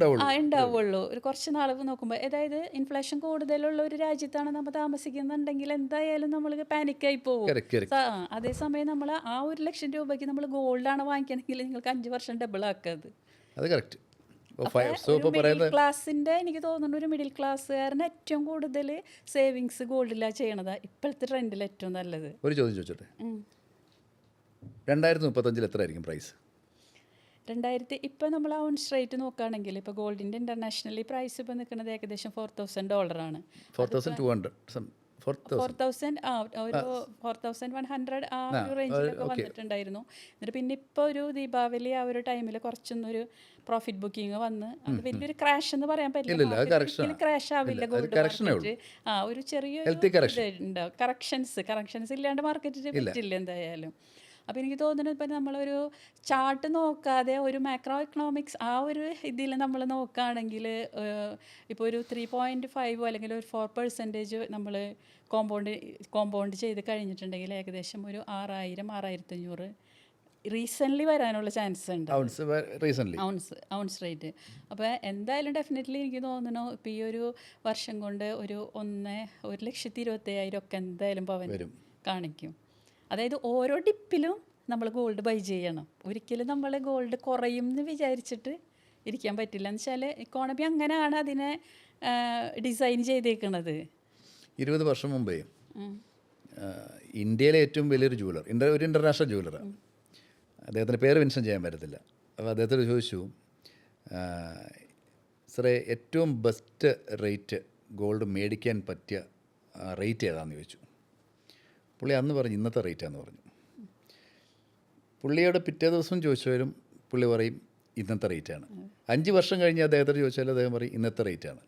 ഉണ്ടാവുള്ളൂ ഒരു കുറച്ച് നാൾ നോക്കുമ്പോൾ. അതായത് ഇൻഫ്ലേഷൻ കൂടുതലുള്ള ഒരു രാജ്യത്താണ് നമ്മൾ താമസിക്കുന്നുണ്ടെങ്കിൽ എന്തായാലും നമ്മൾ പാനിക്കായി പോകും. അതേസമയം നമ്മൾ ആ 1 ലക്ഷം രൂപയ്ക്ക് നമ്മൾ ഗോൾഡാണ് വാങ്ങിക്കണമെങ്കിൽ നിങ്ങൾക്ക് 5 വർഷം ഡബിൾ ആക്കാത്. മിഡിൽ ക്ലാസിൻ്റെ എനിക്ക് തോന്നുന്നു ഒരു മിഡിൽ ക്ലാസ്സുകാരന് ഏറ്റവും കൂടുതൽ സേവിങ്സ് ഗോൾഡിലാണ് ചെയ്യണത്. ഇപ്പോഴത്തെ ട്രെൻഡിൽ ഏറ്റവും നല്ലത്. ഒരു ചോദ്യം ചോദിച്ചോട്ടെ, 2035 എത്ര ആയിരിക്കും പ്രൈസ്? ഇപ്പോൾ നമ്മൾ ഔൺസ് റേറ്റ് നോക്കുകയാണെങ്കിൽ ഇപ്പോൾ ഗോൾഡിൻ്റെ ഇൻ്റർനാഷണലി പ്രൈസ് ഇപ്പോൾ നിൽക്കുന്നത് ഏകദേശം $4,000 ആണ്. 4,200 4,000 ഒരു 4,100 ആ ഒരു റേഞ്ചിലൊക്കെ വന്നിട്ടുണ്ടായിരുന്നു. എന്നിട്ട് പിന്നെ ഇപ്പോൾ ഒരു ദീപാവലി ആ ഒരു ടൈമിൽ കുറച്ചൊന്നൊരു പ്രോഫിറ്റ് ബുക്കിംഗ് വന്ന് അത് വലിയൊരു ക്രാഷ് എന്ന് പറയാൻ പറ്റില്ല, ക്രാഷ് ആവില്ല ഗോൾഡ് മാർക്കറ്റ്. ഒരു ചെറിയൊരു കറക്ഷൻസ് ഇല്ലാണ്ട് മാർക്കറ്റിൽ പറ്റില്ല എന്തായാലും. അപ്പോൾ എനിക്ക് തോന്നുന്നത് ഇപ്പം നമ്മളൊരു ചാർട്ട് നോക്കാതെ ഒരു മാക്രോ എക്കണോമിക്സ് ആ ഒരു ഇതിൽ നമ്മൾ നോക്കുകയാണെങ്കിൽ ഇപ്പോൾ ഒരു 3.5 അല്ലെങ്കിൽ ഒരു 4% നമ്മൾ കോമ്പൗണ്ട് ചെയ്ത് കഴിഞ്ഞിട്ടുണ്ടെങ്കിൽ ഏകദേശം ഒരു 6,000-6,500 റീസെൻ്റ്ലി വരാനുള്ള ചാൻസ് ഉണ്ട്, ഔൺസ് റേറ്റ്. അപ്പോൾ എന്തായാലും ഡെഫിനറ്റ്ലി എനിക്ക് തോന്നുന്നു ഇപ്പോൾ ഈ ഒരു വർഷം കൊണ്ട് ഒരു 1,25,000 ഒക്കെ എന്തായാലും പവൻ കാണിക്കും. അതായത് ഓരോ ഡിപ്പിലും നമ്മൾ ഗോൾഡ് ബൈ ചെയ്യണം. ഒരിക്കലും നമ്മൾ ഗോൾഡ് കുറയും എന്ന് വിചാരിച്ചിട്ട് ഇരിക്കാൻ പറ്റില്ല. എന്ന് വെച്ചാൽ ഇക്കോണമി അങ്ങനെയാണ് അതിനെ ഡിസൈൻ ചെയ്തേക്കുന്നത്. 20 വർഷം മുമ്പേ ഇന്ത്യയിലെ ഏറ്റവും വലിയൊരു ജൂവലർ, ഒരു ഇൻ്റർനാഷണൽ ജൂവലറാണ്, അദ്ദേഹത്തിൻ്റെ പേര് മെൻഷൻ ചെയ്യാൻ പറ്റത്തില്ല. അപ്പോൾ അദ്ദേഹത്തോട് ചോദിച്ചു, സാറേ ഏറ്റവും ബെസ്റ്റ് റേറ്റ് ഗോൾഡ് മേടിക്കാൻ പറ്റിയ റേറ്റ് ഏതാണെന്ന് ചോദിച്ചു. പുള്ളി അന്ന് പറഞ്ഞു ഇന്നത്തെ റേറ്റാന്ന് പറഞ്ഞു. പുള്ളിയോട് പിറ്റേ ദിവസം ചോദിച്ചാലും പുള്ളി പറയും ഇന്നത്തെ റേറ്റാണ്. 5 വർഷം കഴിഞ്ഞ് അദ്ദേഹത്തോട് ചോദിച്ചാലും അദ്ദേഹം പറയും ഇന്നത്തെ റേറ്റാണ്.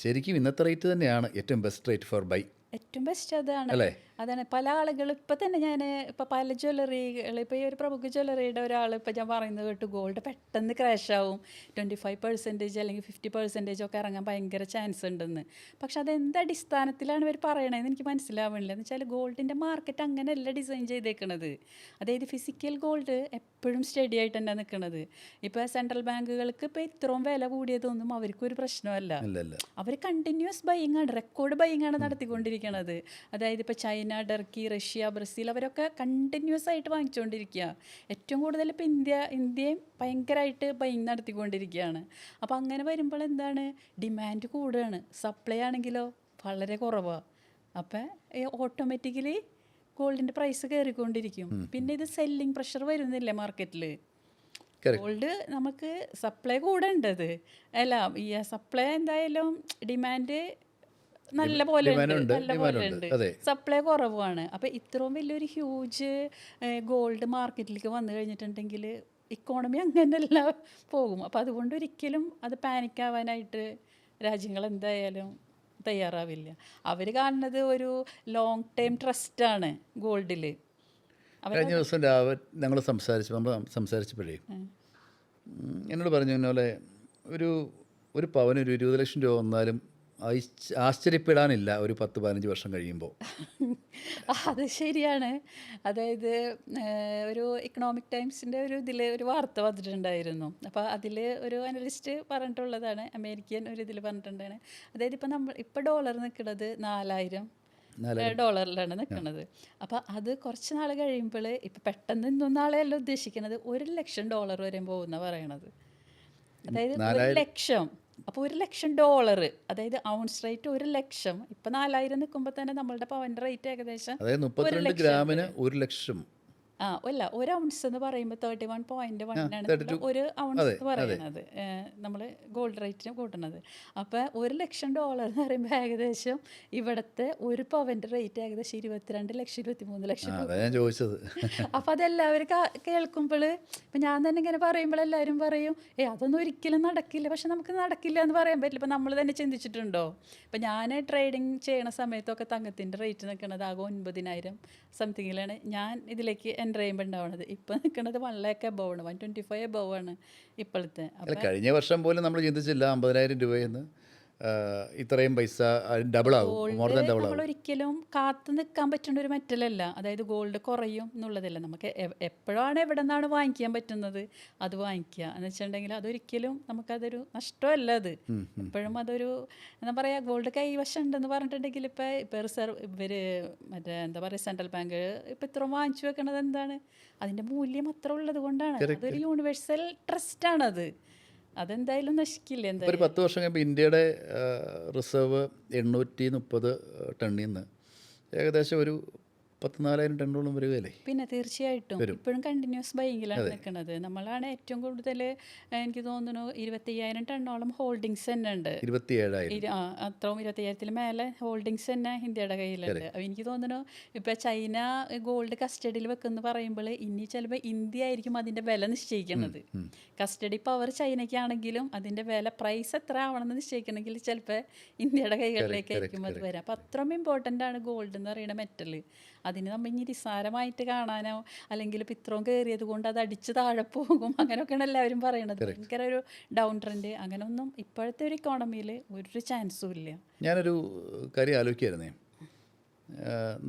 ശരിക്കും ഇന്നത്തെ റേറ്റ് തന്നെയാണ് ഏറ്റവും ബെസ്റ്റ് റേറ്റ് ഫോർ ബൈ. ഏറ്റവും ബെസ്റ്റ് അതാണ് പല ആളുകൾ ഇപ്പം തന്നെ ഞാൻ ഇപ്പം പല ജ്വല്ലറികൾ ഇപ്പോൾ ഈ ഒരു പ്രമുഖ ജ്വല്ലറിയുടെ ഒരാൾ ഇപ്പം ഞാൻ പറയുന്നത് കേട്ടു ഗോൾഡ് പെട്ടെന്ന് ക്രാഷ് ആവും, 25% അല്ലെങ്കിൽ 50% ഒക്കെ ഇറങ്ങാൻ ഭയങ്കര ചാൻസ് ഉണ്ടെന്ന്. പക്ഷെ അതെന്ത് അടിസ്ഥാനത്തിലാണ് ഇവർ പറയണതെന്ന് എനിക്ക് മനസ്സിലാവണില്ല. എന്ന് വെച്ചാൽ ഗോൾഡിൻ്റെ മാർക്കറ്റ് അങ്ങനെയല്ല ഡിസൈൻ ചെയ്തേക്കണത്. അതായത് ഫിസിക്കൽ ഗോൾഡ് എപ്പോഴും സ്റ്റഡി ആയിട്ട് തന്നെ നിൽക്കുന്നത്. ഇപ്പോൾ സെൻട്രൽ ബാങ്കുകൾക്ക് ഇപ്പോൾ ഇത്രയും വില കൂടിയതൊന്നും അവർക്കൊരു പ്രശ്നമല്ല. അവർ കണ്ടിന്യൂസ് ബൈയിങ് ആണ്, റെക്കോർഡ് ബൈയിങ് ആണ് നടത്തിക്കൊണ്ടിരിക്കുന്നത്. അതായത് ഇപ്പോൾ ചൈന, ടർക്കി, റഷ്യ, ബ്രസീൽ അവരൊക്കെ കണ്ടിന്യൂസ് ആയിട്ട് വാങ്ങിച്ചുകൊണ്ടിരിക്കുക. ഏറ്റവും കൂടുതൽ ഇപ്പോൾ ഇന്ത്യയും ഭയങ്കരമായിട്ട് ബൈങ് നടത്തിക്കൊണ്ടിരിക്കുകയാണ്. അപ്പോൾ അങ്ങനെ വരുമ്പോൾ എന്താണ്, ഡിമാൻഡ് കൂടുകയാണ്, സപ്ലൈ ആണെങ്കിലോ വളരെ കുറവാണ്. അപ്പം ഓട്ടോമാറ്റിക്കലി ഗോൾഡിൻ്റെ പ്രൈസ് കയറിക്കൊണ്ടിരിക്കും. പിന്നെ ഇത് സെല്ലിങ് പ്രഷർ വരുന്നില്ലേ മാർക്കറ്റിൽ. ഗോൾഡ് നമുക്ക് സപ്ലൈ കൂടേണ്ടത് അല്ല, ഈ സപ്ലൈ എന്തായാലും ഡിമാൻഡ് നല്ല പോലെ ഉണ്ട്, സപ്ലൈ കുറവാണ്. അപ്പോൾ ഇത്രയും വലിയൊരു ഹ്യൂജ് ഗോൾഡ് മാർക്കറ്റിലേക്ക് വന്നു കഴിഞ്ഞിട്ടുണ്ടെങ്കിൽ ഇക്കോണമി അങ്ങനെയല്ല പോകും. അപ്പോൾ അതുകൊണ്ട് ഒരിക്കലും അത് പാനിക്കാവാനായിട്ട് രാജ്യങ്ങൾ എന്തായാലും തയ്യാറാവില്ല. അവർ കാണുന്നത് ഒരു ലോങ് ടൈം ട്രസ്റ്റാണ് ഗോൾഡിൽ. കഴിഞ്ഞ ദിവസം നമ്മൾ സംസാരിച്ചപ്പോഴേ എന്നോട് പറഞ്ഞു പോലെ ഒരു പവന് ഒരു 20 ലക്ഷം രൂപ വന്നാലും ആശ്ചര്യപ്പെടാനില്ല ഒരു 10-15 വർഷം കഴിയുമ്പോൾ. അത് ശരിയാണ്. അതായത് ഒരു ഇക്കണോമിക് ടൈംസിൻ്റെ ഒരു ഇതിൽ ഒരു വാർത്ത വന്നിട്ടുണ്ടായിരുന്നു. അപ്പോൾ അതിൽ ഒരു അനലിസ്റ്റ് പറഞ്ഞിട്ടുള്ളതാണ്, അമേരിക്കൻ ഒരു ഇതിൽ പറഞ്ഞിട്ടുണ്ടാണ്. അതായത് ഇപ്പോൾ ഡോളർ നിൽക്കുന്നത് $4,000 നിൽക്കുന്നത്. അപ്പോൾ അത് കുറച്ച് നാൾ കഴിയുമ്പോൾ ഇപ്പം പെട്ടെന്ന് ഇന്നും നാളെയല്ല ഉദ്ദേശിക്കുന്നത്, $1,00,000 വരെ പോകുന്ന പറയണത്. അതായത് 1 ലക്ഷം. അപ്പോൾ $1,00,000, അതായത് ഔൺസ് റേറ്റ് 1,00,000. ഇപ്പം 4,000 നിൽക്കുമ്പോൾ തന്നെ നമ്മളുടെ പവൻ്റെ റേറ്റ് ഏകദേശം 32 ഗ്രാമിന് 1,00,000. അല്ല, ഒരു ഔൺസ് എന്ന് പറയുമ്പോൾ 31.1 ആണ് ഒരു ഔൺസ് എന്ന് പറയുന്നത്, നമ്മൾ ഗോൾഡ് റേറ്റിന് കൂട്ടുന്നത്. അപ്പോൾ $1,00,000 എന്ന് പറയുമ്പോൾ ഏകദേശം ഇവിടുത്തെ ഒരു പവൻ്റെ റേറ്റ് ഏകദേശം 22 ലക്ഷം 23 ലക്ഷം. അപ്പോൾ അതെല്ലാവരും കേൾക്കുമ്പോൾ ഇപ്പം ഞാൻ തന്നെ ഇങ്ങനെ പറയുമ്പോൾ എല്ലാവരും പറയും അതൊന്നും ഒരിക്കലും നടക്കില്ല. പക്ഷെ നമുക്ക് നടക്കില്ല എന്ന് പറയാൻ പറ്റില്ല. ഇപ്പം നമ്മൾ തന്നെ ചിന്തിച്ചിട്ടുണ്ടോ? ഇപ്പം ഞാൻ ട്രേഡിങ് ചെയ്യണ സമയത്തൊക്കെ തങ്കത്തിൻ്റെ റേറ്റ് നിൽക്കുന്നത് ആകെ 9,000 സംതിങ്ങിലാണ് ഞാൻ ഇതിലേക്ക് എൻ്റർ ചെയ്യുമ്പോൾ ഉണ്ടാവുന്നത്. ഇപ്പം നിൽക്കുന്നത് 1 lakh above ആണ്, 125 above ആണ് ഇപ്പോഴത്തെ. കഴിഞ്ഞ വർഷം പോലും നമ്മൾ ചിന്തിച്ചില്ല 50,000 രൂപയെന്ന് ഇത്രയും പൈസ ഡബിൾ ആവും, മോർ ദാൻ ഡബിൾ ആവും. നമ്മൾ ഒരിക്കലും കാത്തു നിൽക്കാൻ പറ്റുന്ന ഒരു മെറ്റലല്ല. അതായത് ഗോൾഡ് കുറയും എന്നുള്ളതല്ല. നമുക്ക് എപ്പോഴാണ് എവിടെ നിന്നാണ് വാങ്ങിക്കാൻ പറ്റുന്നത് അത് വാങ്ങിക്കുക എന്ന് വെച്ചിട്ടുണ്ടെങ്കിൽ അതൊരിക്കലും നമുക്കതൊരു നഷ്ടമല്ല. അത് എപ്പോഴും അതൊരു എന്താ പറയുക, ഗോൾഡ് കൈവശം ഉണ്ടെന്ന് പറഞ്ഞിട്ടുണ്ടെങ്കിൽ ഇപ്പോൾ ഇവർ എന്താ പറയുക സെൻട്രൽ ബാങ്ക് ഇപ്പം ഇത്ര വാങ്ങിച്ചു വെക്കണത് എന്താണ്, അതിൻ്റെ മൂല്യം അത്ര ഉള്ളത് കൊണ്ടാണ്. അതൊരു യൂണിവേഴ്സൽ ട്രസ്റ്റാണത്. അതെന്തായാലും നശിക്കില്ല. ഒരു 10 വർഷം കഴിയുമ്പോൾ ഇന്ത്യയുടെ റിസർവ് 830 ടണ്ണിൽ നിന്ന് ഏകദേശം ഒരു 34,000 ടണ്ണോളം വരികയല്ലേ? പിന്നെ തീർച്ചയായിട്ടും ഇപ്പോഴും കണ്ടിന്യൂസ് ബൈങ്ങിലാണ് നിൽക്കുന്നത്. നമ്മളാണ് ഏറ്റവും കൂടുതൽ, എനിക്ക് തോന്നുന്നു 25,000 ടണ്ണോളം ഹോൾഡിങ്സ് തന്നെ ഉണ്ട്. 27,000. അത്രയും 25,000 മേലെ ഹോൾഡിങ്സ് തന്നെ ഇന്ത്യയുടെ കയ്യിലുണ്ട്. അപ്പോൾ എനിക്ക് തോന്നുന്നു ഇപ്പോൾ ചൈന ഗോൾഡ് കസ്റ്റഡിയിൽ വെക്കുമെന്ന് പറയുമ്പോൾ ഇനി ചിലപ്പോൾ ഇന്ത്യ ആയിരിക്കും അതിൻ്റെ വില നിശ്ചയിക്കുന്നത്. കസ്റ്റഡി പവർ ചൈനയ്ക്കാണെങ്കിലും അതിൻ്റെ വില പ്രൈസ് എത്ര ആവണമെന്ന് നിശ്ചയിക്കണമെങ്കിൽ ചിലപ്പോൾ ഇന്ത്യയുടെ കൈകളിലേക്കായിരിക്കും അത് വരാം. അപ്പോൾ അത്രയും ഇമ്പോർട്ടൻ്റ് ആണ് ഗോൾഡ് എന്ന് പറയുന്ന മെറ്റൽ. അതിന് നമ്മൾ ഇനി നിസ്സാരമായിട്ട് കാണാനോ അല്ലെങ്കിൽ ഇപ്പം ഇത്രയും കയറിയത് കൊണ്ട് അത് അടിച്ച് താഴെ പോകും അങ്ങനെയൊക്കെയാണ് എല്ലാവരും പറയണത്. ഭയങ്കര ഒരു ഡൗൺ ട്രെൻഡ്, അങ്ങനെയൊന്നും ഇപ്പോഴത്തെ ഒരു ഇക്കോണമിയിൽ ഒരു ചാൻസും ഇല്ല. ഞാനൊരു കാര്യം ആലോചിക്കായിരുന്നേ,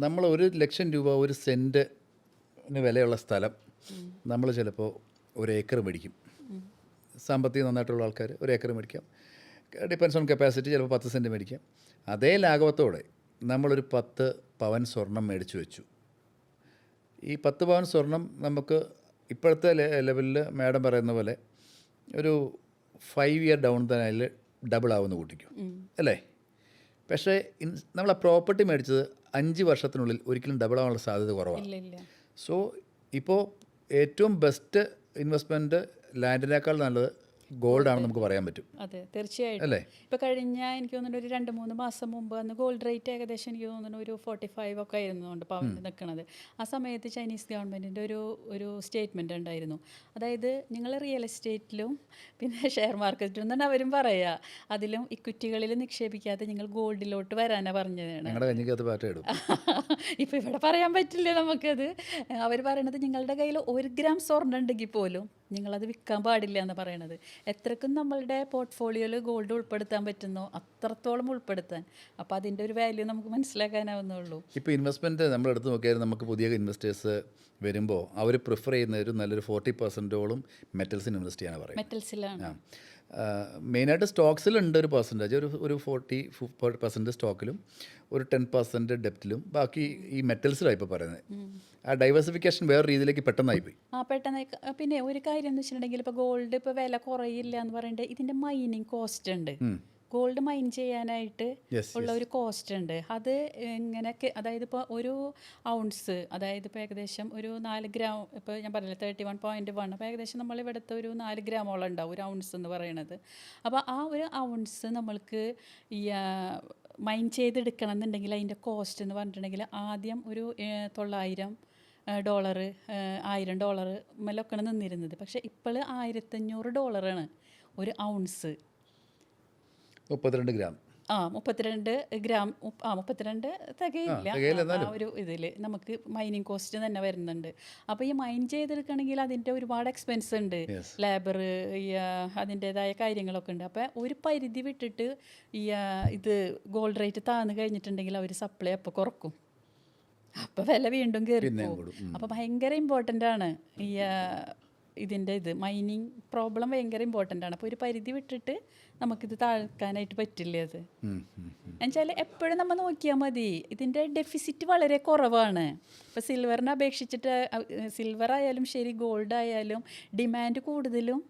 നമ്മൾ 1,00,000 രൂപ ഒരു സെൻറ്റിന് വിലയുള്ള സ്ഥലം നമ്മൾ ചിലപ്പോൾ 1 ഏക്കർ മേടിക്കും. സാമ്പത്തികം നന്നായിട്ടുള്ള ആൾക്കാർ 1 ഏക്കർ മേടിക്കാം. ഡിപ്പെൻസ് ഓൺ കപ്പാസിറ്റി, ചിലപ്പോൾ 10 സെൻറ്റ് മേടിക്കാം. അതേ ലാഘവത്തോടെ നമ്മളൊരു 10 പവൻ സ്വർണം മേടിച്ചു വെച്ചു. ഈ 10 പവൻ സ്വർണം നമുക്ക് ഇപ്പോഴത്തെ ലെവലിൽ മാഡം പറയുന്ന പോലെ ഒരു 5 ഇയർ ഡൗൺ തന്നെ ഡബിൾ ആവുമെന്ന് കൂട്ടിക്കും അല്ലേ? പക്ഷേ നമ്മൾ ആ പ്രോപ്പർട്ടി മേടിച്ചത് 5 വർഷത്തിനുള്ളിൽ ഒരിക്കലും ഡബിൾ ആവാനുള്ള സാധ്യത കുറവാണ്. സോ ഇപ്പോൾ ഏറ്റവും ബെസ്റ്റ് ഇൻവെസ്റ്റ്മെൻറ്റ് ലാൻഡിനേക്കാൾ നല്ലത് ഗോൾഡാണെന്ന് നമുക്ക് പറയാൻ പറ്റും. അതെ, തീർച്ചയായിട്ടും അല്ലേ? ഇപ്പോൾ കഴിഞ്ഞ എനിക്ക് തോന്നുന്നു ഒരു 2-3 മാസം മുമ്പ് അന്ന് ഗോൾഡ് റേറ്റ് ഏകദേശം എനിക്ക് തോന്നുന്നു ഒരു 45 ഒക്കെ ആയിരുന്നുകൊണ്ട് പവന് നിൽക്കുന്നത്. ആ സമയത്ത് ചൈനീസ് ഗവൺമെൻറ്റിൻ്റെ ഒരു സ്റ്റേറ്റ്മെൻറ്റ് ഉണ്ടായിരുന്നു. അതായത് നിങ്ങൾ റിയൽ എസ്റ്റേറ്റിലും പിന്നെ ഷെയർ മാർക്കറ്റിലും എന്നാണ് അവരും പറയുക, അതിലും ഇക്വിറ്റികളിൽ നിക്ഷേപിക്കാതെ നിങ്ങൾ ഗോൾഡിലോട്ട് വരാനാണ് പറഞ്ഞതാണ്. ഇപ്പോൾ ഇവിടെ പറയാൻ പറ്റില്ല നമുക്കത്. അവർ പറയണത് നിങ്ങളുടെ കയ്യിൽ 1 ഗ്രാം സ്വർണ്ണം ഉണ്ടെങ്കിൽ പോലും നിങ്ങളത് വിൽക്കാൻ പാടില്ല എന്ന് പറയണത്. എത്രക്കും നമ്മളുടെ പോർട്ട്ഫോളിയോയിൽ ഗോൾഡ് ഉൾപ്പെടുത്താൻ പറ്റുന്നോ അത്രത്തോളം ഉൾപ്പെടുത്താൻ. അപ്പോൾ അതിൻ്റെ ഒരു വാല്യൂ നമുക്ക് മനസ്സിലാക്കാനാവുന്നുള്ളൂ. ഇപ്പോൾ ഇൻവെസ്റ്റ്മെൻറ്റ് നമ്മൾ എടുത്ത് നോക്കിയാൽ നമുക്ക് പുതിയ ഇൻവെസ്റ്റേഴ്സ് വരുമ്പോൾ അവർ പ്രിഫർ ചെയ്യുന്ന ഒരു നല്ലൊരു 40%ഓളം മെറ്റൽസിന് ഇൻവെസ്റ്റ് ചെയ്യാനാണ് പറയുന്നത്. മെറ്റൽസിലാണ് മെയിനായിട്ട് സ്റ്റോക്സിലുണ്ട് ഒരു പെർസെൻറ്റേജ്, ഒരു 40% സ്റ്റോക്കിലും ഒരു 10% ഡെപ്റ്റിലും, ബാക്കി ഈ മെറ്റൽസിലാണ് ഇപ്പോൾ പറയുന്നത്. ആ ഡൈവേഴ്സിഫിക്കേഷൻ വേറെ രീതിയിലേക്ക് പെട്ടെന്നായിപ്പോയി. പെട്ടെന്ന്. പിന്നെ ഒരു കാര്യം എന്ന് വെച്ചിട്ടുണ്ടെങ്കിൽ ഇപ്പോൾ ഗോൾഡ് ഇപ്പോൾ വില കുറയില്ല എന്ന് പറയുന്നത് ഇതിൻ്റെ മൈനിങ് കോസ്റ്റ് ഉണ്ട്. ഗോൾഡ് മൈൻ ചെയ്യാനായിട്ട് ഉള്ള ഒരു കോസ്റ്റ് ഉണ്ട്. അത് എങ്ങനെയൊക്കെ, അതായത് ഇപ്പോൾ ഒരു ഔൺസ്, അതായത് ഇപ്പോൾ ഏകദേശം ഒരു 4 ഗ്രാം, ഇപ്പോൾ ഞാൻ പറഞ്ഞില്ല 31.1, അപ്പോൾ ഏകദേശം നമ്മൾ ഇവിടുത്തെ ഒരു 4 ഗ്രാമോളം ഉണ്ടാവും ഒരു ഔൺസ് എന്ന് പറയുന്നത്. അപ്പോൾ ആ ഒരു ഔൺസ് നമ്മൾക്ക് ഈ മൈൻ ചെയ്തെടുക്കണം എന്നുണ്ടെങ്കിൽ അതിൻ്റെ കോസ്റ്റ് എന്ന് പറഞ്ഞിട്ടുണ്ടെങ്കിൽ ആദ്യം ഒരു $900, $1,000 മേലൊക്കെയാണ് നിന്നിരുന്നത്. പക്ഷേ ഇപ്പോൾ $1,500 ഒരു ഔൺസ്. 32 ഗ്രാം. 32 ഗ്രാം. 32 തികയില്ല ആ ഒരു ഇതിൽ നമുക്ക് മൈനിങ് കോസ്റ്റ് തന്നെ വരുന്നുണ്ട്. അപ്പോൾ ഈ മൈൻ ചെയ്തെടുക്കണമെങ്കിൽ അതിൻ്റെ ഒരുപാട് എക്സ്പെൻസ് ഉണ്ട്, ലേബർ, അതിൻ്റേതായ കാര്യങ്ങളൊക്കെ ഉണ്ട്. അപ്പോൾ ഒരു പരിധി വിട്ടിട്ട് ഇത് ഗോൾഡ് റേറ്റ് താഴ്ന്നു കഴിഞ്ഞിട്ടുണ്ടെങ്കിൽ അവർ സപ്ലൈ അപ്പോൾ കുറക്കും, അപ്പോൾ വില വീണ്ടും കയറി പോകും. അപ്പോൾ ഭയങ്കര ഇമ്പോർട്ടൻ്റ് ആണ് ഇതിൻ്റെ മൈനിങ് പ്രോബ്ലം ഭയങ്കര ഇമ്പോർട്ടൻ്റ് ആണ്. അപ്പോൾ ഒരു പരിധി വിട്ടിട്ട് നമുക്കിത് താഴ്ക്കാനായിട്ട് പറ്റില്ല. അത് എന്നുവെച്ചാൽ എപ്പോഴും നമ്മൾ നോക്കിയാൽ മതി, ഇതിൻ്റെ ഡെഫിസിറ്റ് വളരെ കുറവാണ്. ഇപ്പോൾ സിൽവറിനെ അപേക്ഷിച്ചിട്ട്, സിൽവർ ആയാലും ശരി ഗോൾഡ് ആയാലും ഡിമാൻഡ് കൂടുതലും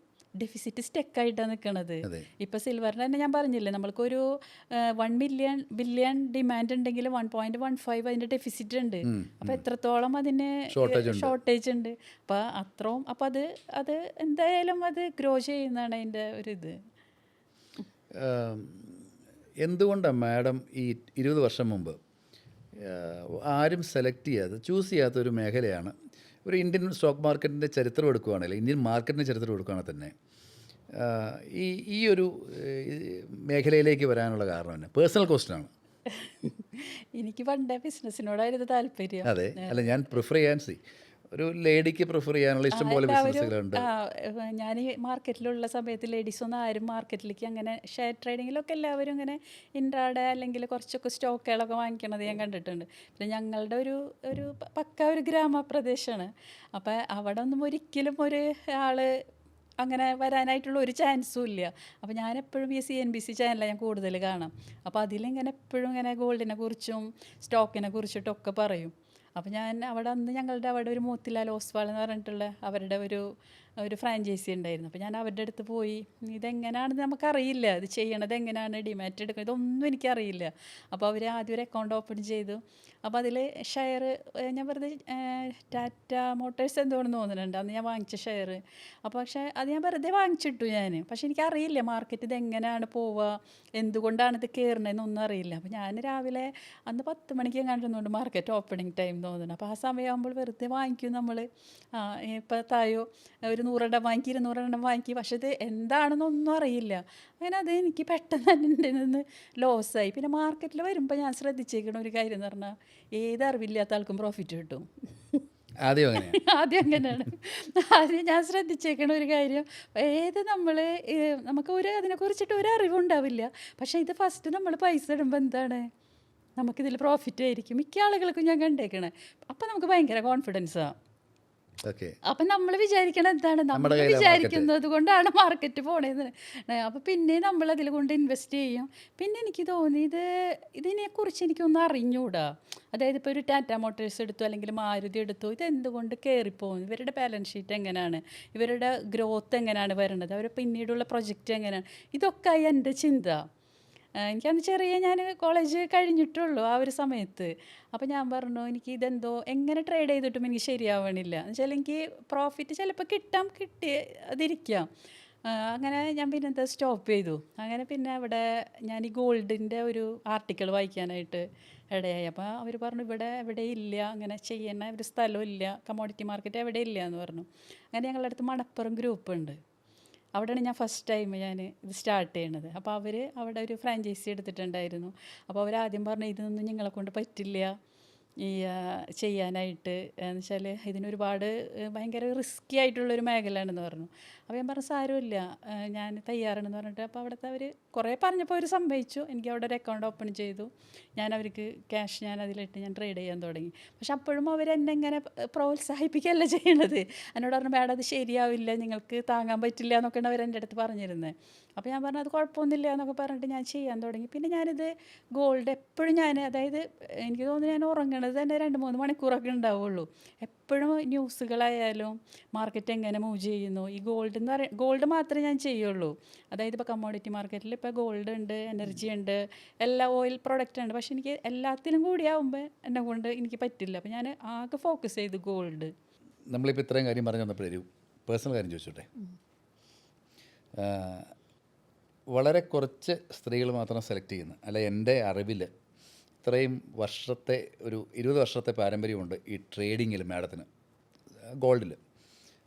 ഡെഫിസിറ്റ് സ്റ്റെക്കായിട്ടാണ് നിൽക്കുന്നത്. ഇപ്പോൾ സിൽവറിന് തന്നെ ഞാൻ പറഞ്ഞില്ലേ, നമ്മൾക്കൊരു 1 ബില്യൺ ഡിമാൻഡ് ഉണ്ടെങ്കിൽ 1.15 അതിൻ്റെ ഡെഫിസിറ്റ് ഉണ്ട്. അപ്പോൾ എത്രത്തോളം അതിന് ഷോർട്ടേജ് ഉണ്ട്. അപ്പോൾ അത്രയും, അപ്പോൾ അത് എന്തായാലും അത് ഗ്രോ ചെയ്യുന്നതാണ് അതിൻ്റെ ഒരു ഇത്. എന്തുകൊണ്ടാണ് മാഡം ഈ 20 വർഷം മുമ്പ് ആരും ചൂസ് ചെയ്യാത്തൊരു മേഖലയാണ് ഒരു ഇന്ത്യൻ സ്റ്റോക്ക് മാർക്കറ്റിൻ്റെ ചരിത്രം എടുക്കുകയാണെങ്കിൽ, ഇന്ത്യൻ മാർക്കറ്റിൻ്റെ ചരിത്രം എടുക്കുകയാണെങ്കിൽ തന്നെ ഈ ഒരു മേഖലയിലേക്ക് വരാനുള്ള കാരണം തന്നെ പേഴ്സണൽ ക്വസ്റ്റ്യനാണ്. എനിക്ക് പണ്ടേ ബിസിനസ്സിനോടായിരുന്നു താല്പര്യം. അതെ, അല്ല ഞാൻ പ്രിഫർ ചെയ്യാൻ ഒരു ലേഡിക്ക് പ്രിഫർ ചെയ്യാനുള്ള ഇഷ്ടംപോലെ ബിസിനസ്സുകളുണ്ട്. ഞാൻ ഈ മാർക്കറ്റിലുള്ള സമയത്ത് ലേഡീസൊന്നും ആരും മാർക്കറ്റിലേക്ക് അങ്ങനെ ഷെയർ ട്രേഡിങ്ങിലൊക്കെ എല്ലാവരും ഇങ്ങനെ ഇൻട്രാഡേ അല്ലെങ്കിൽ കുറച്ചൊക്കെ സ്റ്റോക്കുകളൊക്കെ വാങ്ങിക്കണത് ഞാൻ കണ്ടിട്ടുണ്ട്. പിന്നെ ഞങ്ങളുടെ ഒരു പക്ക ഒരു ഗ്രാമപ്രദേശമാണ്. അപ്പോൾ അവിടെ ഒന്നും ഒരിക്കലും ഒരു ആൾ അങ്ങനെ വരാനായിട്ടുള്ള ഒരു ചാൻസും ഇല്ല. അപ്പോൾ ഞാനെപ്പോഴും ഈ CNBC ചാനലാണ് ഞാൻ കൂടുതൽ കാണാം. അപ്പോൾ അതിലിങ്ങനെ എപ്പോഴും ഇങ്ങനെ ഗോൾഡിനെ കുറിച്ചും സ്റ്റോക്കിനെ കുറിച്ചിട്ടൊക്കെ പറയും. അപ്പോൾ ഞാൻ അന്ന് ഞങ്ങളുടെ അവിടെ ഒരു മോത്തിലാൽ ഓസ്വാൾ എന്ന് പറഞ്ഞിട്ടുള്ള അവരുടെ ഒരു ഒരു ഫ്രാഞ്ചൈസി ഉണ്ടായിരുന്നു. അപ്പോൾ ഞാൻ അവരുടെ അടുത്ത് പോയി, ഇതെങ്ങനെയാണെന്ന് നമുക്കറിയില്ല, ഇത് ചെയ്യണത് എങ്ങനെയാണ്, ഡിമാറ്റ് എടുക്കുന്നത്, ഇതൊന്നും എനിക്കറിയില്ല. അപ്പോൾ അവർ ആദ്യം ഒരു അക്കൗണ്ട് ഓപ്പൺ ചെയ്തു. അപ്പോൾ അതിൽ ഷെയർ ഞാൻ വെറുതെ ടാറ്റ മോട്ടോഴ്സ് എന്തുകൊണ്ടെന്ന് തോന്നുന്നുണ്ട് അന്ന് ഞാൻ വാങ്ങിച്ച ഷെയർ. അപ്പോൾ പക്ഷേ അത് ഞാൻ വെറുതെ വാങ്ങിച്ചിട്ടു ഞാൻ. പക്ഷേ എനിക്കറിയില്ല മാർക്കറ്റ് ഇത് എങ്ങനെയാണ് പോവുക, എന്തുകൊണ്ടാണ് ഇത് കയറണതെന്നൊന്നും അറിയില്ല. അപ്പോൾ ഞാൻ രാവിലെ അന്ന് 10 മണിക്ക് കണ്ടുന്നുണ്ട് മാർക്കറ്റ് ഓപ്പണിംഗ് ടൈം തോന്നുന്നു. അപ്പോൾ ആ സമയമാകുമ്പോൾ വെറുതെ വാങ്ങിക്കും നമ്മൾ. ഇപ്പോൾ തായോ ഒരു 100 എണ്ണം വാങ്ങിക്കി 200 എണ്ണം വാങ്ങിക്കി, പക്ഷേ ഇത് എന്താണെന്നൊന്നും അറിയില്ല. അങ്ങനെ അത് എനിക്ക് പെട്ടെന്ന് തന്നെ എൻ്റെ നിന്ന് ലോസായി. പിന്നെ മാർക്കറ്റിൽ വരുമ്പോൾ ഞാൻ ശ്രദ്ധിച്ചേക്കണ ഒരു കാര്യം എന്ന് പറഞ്ഞാൽ ഏത് അറിവില്ലാത്ത ആൾക്കും പ്രോഫിറ്റ് കിട്ടും. ആദ്യം ആദ്യം അങ്ങനെയാണ്. ആദ്യം ഞാൻ ശ്രദ്ധിച്ചേക്കണ ഒരു കാര്യം, ഏത് നമ്മൾ നമുക്ക് അതിനെക്കുറിച്ചിട്ട് ഒരു അറിവുണ്ടാവില്ല. പക്ഷേ ഇത് ഫസ്റ്റ് നമ്മൾ പൈസ ഇടുമ്പോൾ എന്താണ്, നമുക്കിതിൽ പ്രോഫിറ്റ് ആയിരിക്കും. മിക്ക ആളുകൾക്കും ഞാൻ കണ്ടേക്കണേ. അപ്പം നമുക്ക് ഭയങ്കര കോൺഫിഡൻസാണ്. അപ്പം നമ്മൾ വിചാരിക്കണം എന്താണ്, നമ്മൾ വിചാരിക്കുന്നത് കൊണ്ടാണ് മാർക്കറ്റ് പോണേന്ന്. അപ്പോൾ പിന്നെ നമ്മൾ അതിൽ കൊണ്ട് ഇൻവെസ്റ്റ് ചെയ്യും. പിന്നെ എനിക്ക് തോന്നി ഇതിനെക്കുറിച്ച് എനിക്കൊന്നും അറിഞ്ഞൂടാ. അതായത് ഇപ്പോൾ ഒരു ടാറ്റ മോട്ടോഴ്സ് എടുത്തു അല്ലെങ്കിൽ മാരുതി എടുത്തു, ഇതെന്തുകൊണ്ട് കയറിപ്പോകും, ഇവരുടെ ബാലൻസ് ഷീറ്റ് എങ്ങനെയാണ്, ഇവരുടെ ഗ്രോത്ത് എങ്ങനെയാണ് വരണത്, അവർ പിന്നീടുള്ള പ്രൊജക്റ്റ് എങ്ങനെയാണ്, ഇതൊക്കെ എൻ്റെ ചിന്ത. എനിക്കന്ന് ഞാൻ കോളേജ് കഴിഞ്ഞിട്ടുള്ളൂ ആ ഒരു സമയത്ത്. അപ്പോൾ ഞാൻ പറഞ്ഞു എനിക്ക് ഇതെന്തോ എങ്ങനെ ട്രേഡ് ചെയ്തിട്ടും എനിക്ക് ശരിയാവണില്ല. എന്നുവെച്ചാൽ എനിക്ക് പ്രോഫിറ്റ് ചിലപ്പോൾ അതിരിക്കാം. അങ്ങനെ ഞാൻ പിന്നെ സ്റ്റോപ്പ് ചെയ്തു. അങ്ങനെ പിന്നെ അവിടെ ഞാൻ ഈ ഗോൾഡിൻ്റെ ഒരു ആർട്ടിക്കിൾ വായിക്കാനായിട്ട് ഇടയായി. അപ്പോൾ അവർ പറഞ്ഞു ഇവിടെ എവിടെ ഇല്ല, അങ്ങനെ ചെയ്യുന്ന ഒരു സ്ഥലമില്ല, കമ്മോഡിറ്റി മാർക്കറ്റ് എവിടെ ഇല്ല എന്ന് പറഞ്ഞു. അങ്ങനെ ഞങ്ങളുടെ അടുത്ത് മണപ്പുറം ഗ്രൂപ്പ് ഉണ്ട്. അവിടെയാണ് ഞാൻ ഫസ്റ്റ് ടൈം ഇത് സ്റ്റാർട്ട് ചെയ്യണത്. അപ്പോൾ അവർ അവിടെ ഒരു ഫ്രാഞ്ചൈസി എടുത്തിട്ടുണ്ടായിരുന്നു. അപ്പോൾ അവരാദ്യം പറഞ്ഞു ഇതൊന്നും ഞങ്ങളെ കൊണ്ട് പറ്റില്ല ചെയ്യാനായിട്ട്, എന്ന് വെച്ചാൽ ഇതിനൊരുപാട് ഭയങ്കര റിസ്ക്കി ആയിട്ടുള്ളൊരു മേഖലയാണെന്ന് പറഞ്ഞു. അപ്പോൾ ഞാൻ പറഞ്ഞു സാരമില്ല, ഞാൻ തയ്യാറാണെന്ന് പറഞ്ഞിട്ട് അപ്പോൾ അവിടുത്തെ അവർ കുറേ പറഞ്ഞപ്പോൾ അവർ സമ്മതിച്ചു. എനിക്ക് അവിടെ ഒരു അക്കൗണ്ട് ഓപ്പൺ ചെയ്തു. ഞാൻ അവർക്ക് ക്യാഷ് ഞാൻ അതിലിട്ട് ഞാൻ ട്രേഡ് ചെയ്യാൻ തുടങ്ങി. പക്ഷെ അപ്പോഴും അവരെന്നെ ഇങ്ങനെ പ്രോത്സാഹിപ്പിക്കുകയല്ല ചെയ്യണത്. എന്നോട് പറഞ്ഞു മേഡം അത് ശരിയാവില്ല, നിങ്ങൾക്ക് താങ്ങാൻ പറ്റില്ല എന്നൊക്കെയാണ് അവർ എൻ്റെ അടുത്ത് പറഞ്ഞിരുന്നത്. അപ്പോൾ ഞാൻ പറഞ്ഞു അത് കുഴപ്പമൊന്നുമില്ല എന്നൊക്കെ പറഞ്ഞിട്ട് ഞാൻ ചെയ്യാൻ തുടങ്ങി. പിന്നെ ഞാനിത് ഗോൾഡ് എപ്പോഴും അതായത് എനിക്ക് തോന്നുന്നു ഞാൻ ഉറങ്ങണത് തന്നെ 2-3 മണിക്കൂറൊക്കെ ഉണ്ടാവുള്ളൂ. എപ്പോഴും ന്യൂസുകളായാലും മാർക്കറ്റ് എങ്ങനെ മൂവ് ചെയ്യുന്നു, ഈ ഗോൾഡ് മാത്രമേ ഞാൻ ചെയ്യുള്ളൂ. അതായത് ഇപ്പോൾ കമ്മോഡിറ്റി മാർക്കറ്റിൽ ഇപ്പോൾ ഗോൾഡ് ഉണ്ട്, എനർജി ഉണ്ട്, എല്ലാ ഓയിൽ പ്രൊഡക്റ്റ് ഉണ്ട്. പക്ഷെ എനിക്ക് എല്ലാത്തിലും കൂടി ആകുമ്പോൾ എന്നെ കൊണ്ട് എനിക്ക് പറ്റില്ല. അപ്പോൾ ഞാൻ ആകെ ഫോക്കസ് ചെയ്തു ഗോൾഡ്. നമ്മളിപ്പോൾ ഇത്രയും കാര്യം പറഞ്ഞു വന്നപ്പോഴൊരു പേഴ്സണൽ കാര്യം ചോദിച്ചോട്ടെ. വളരെ കുറച്ച് സ്ത്രീകൾ മാത്രം സെലക്ട് ചെയ്യുന്ന, അല്ല എൻ്റെ അറിവിൽ ഇത്രയും വർഷത്തെ ഒരു 20 വർഷത്തെ പാരമ്പര്യമുണ്ട് ഈ ട്രേഡിങ്ങിൽ മാഡത്തിന്, ഗോൾഡിൽ.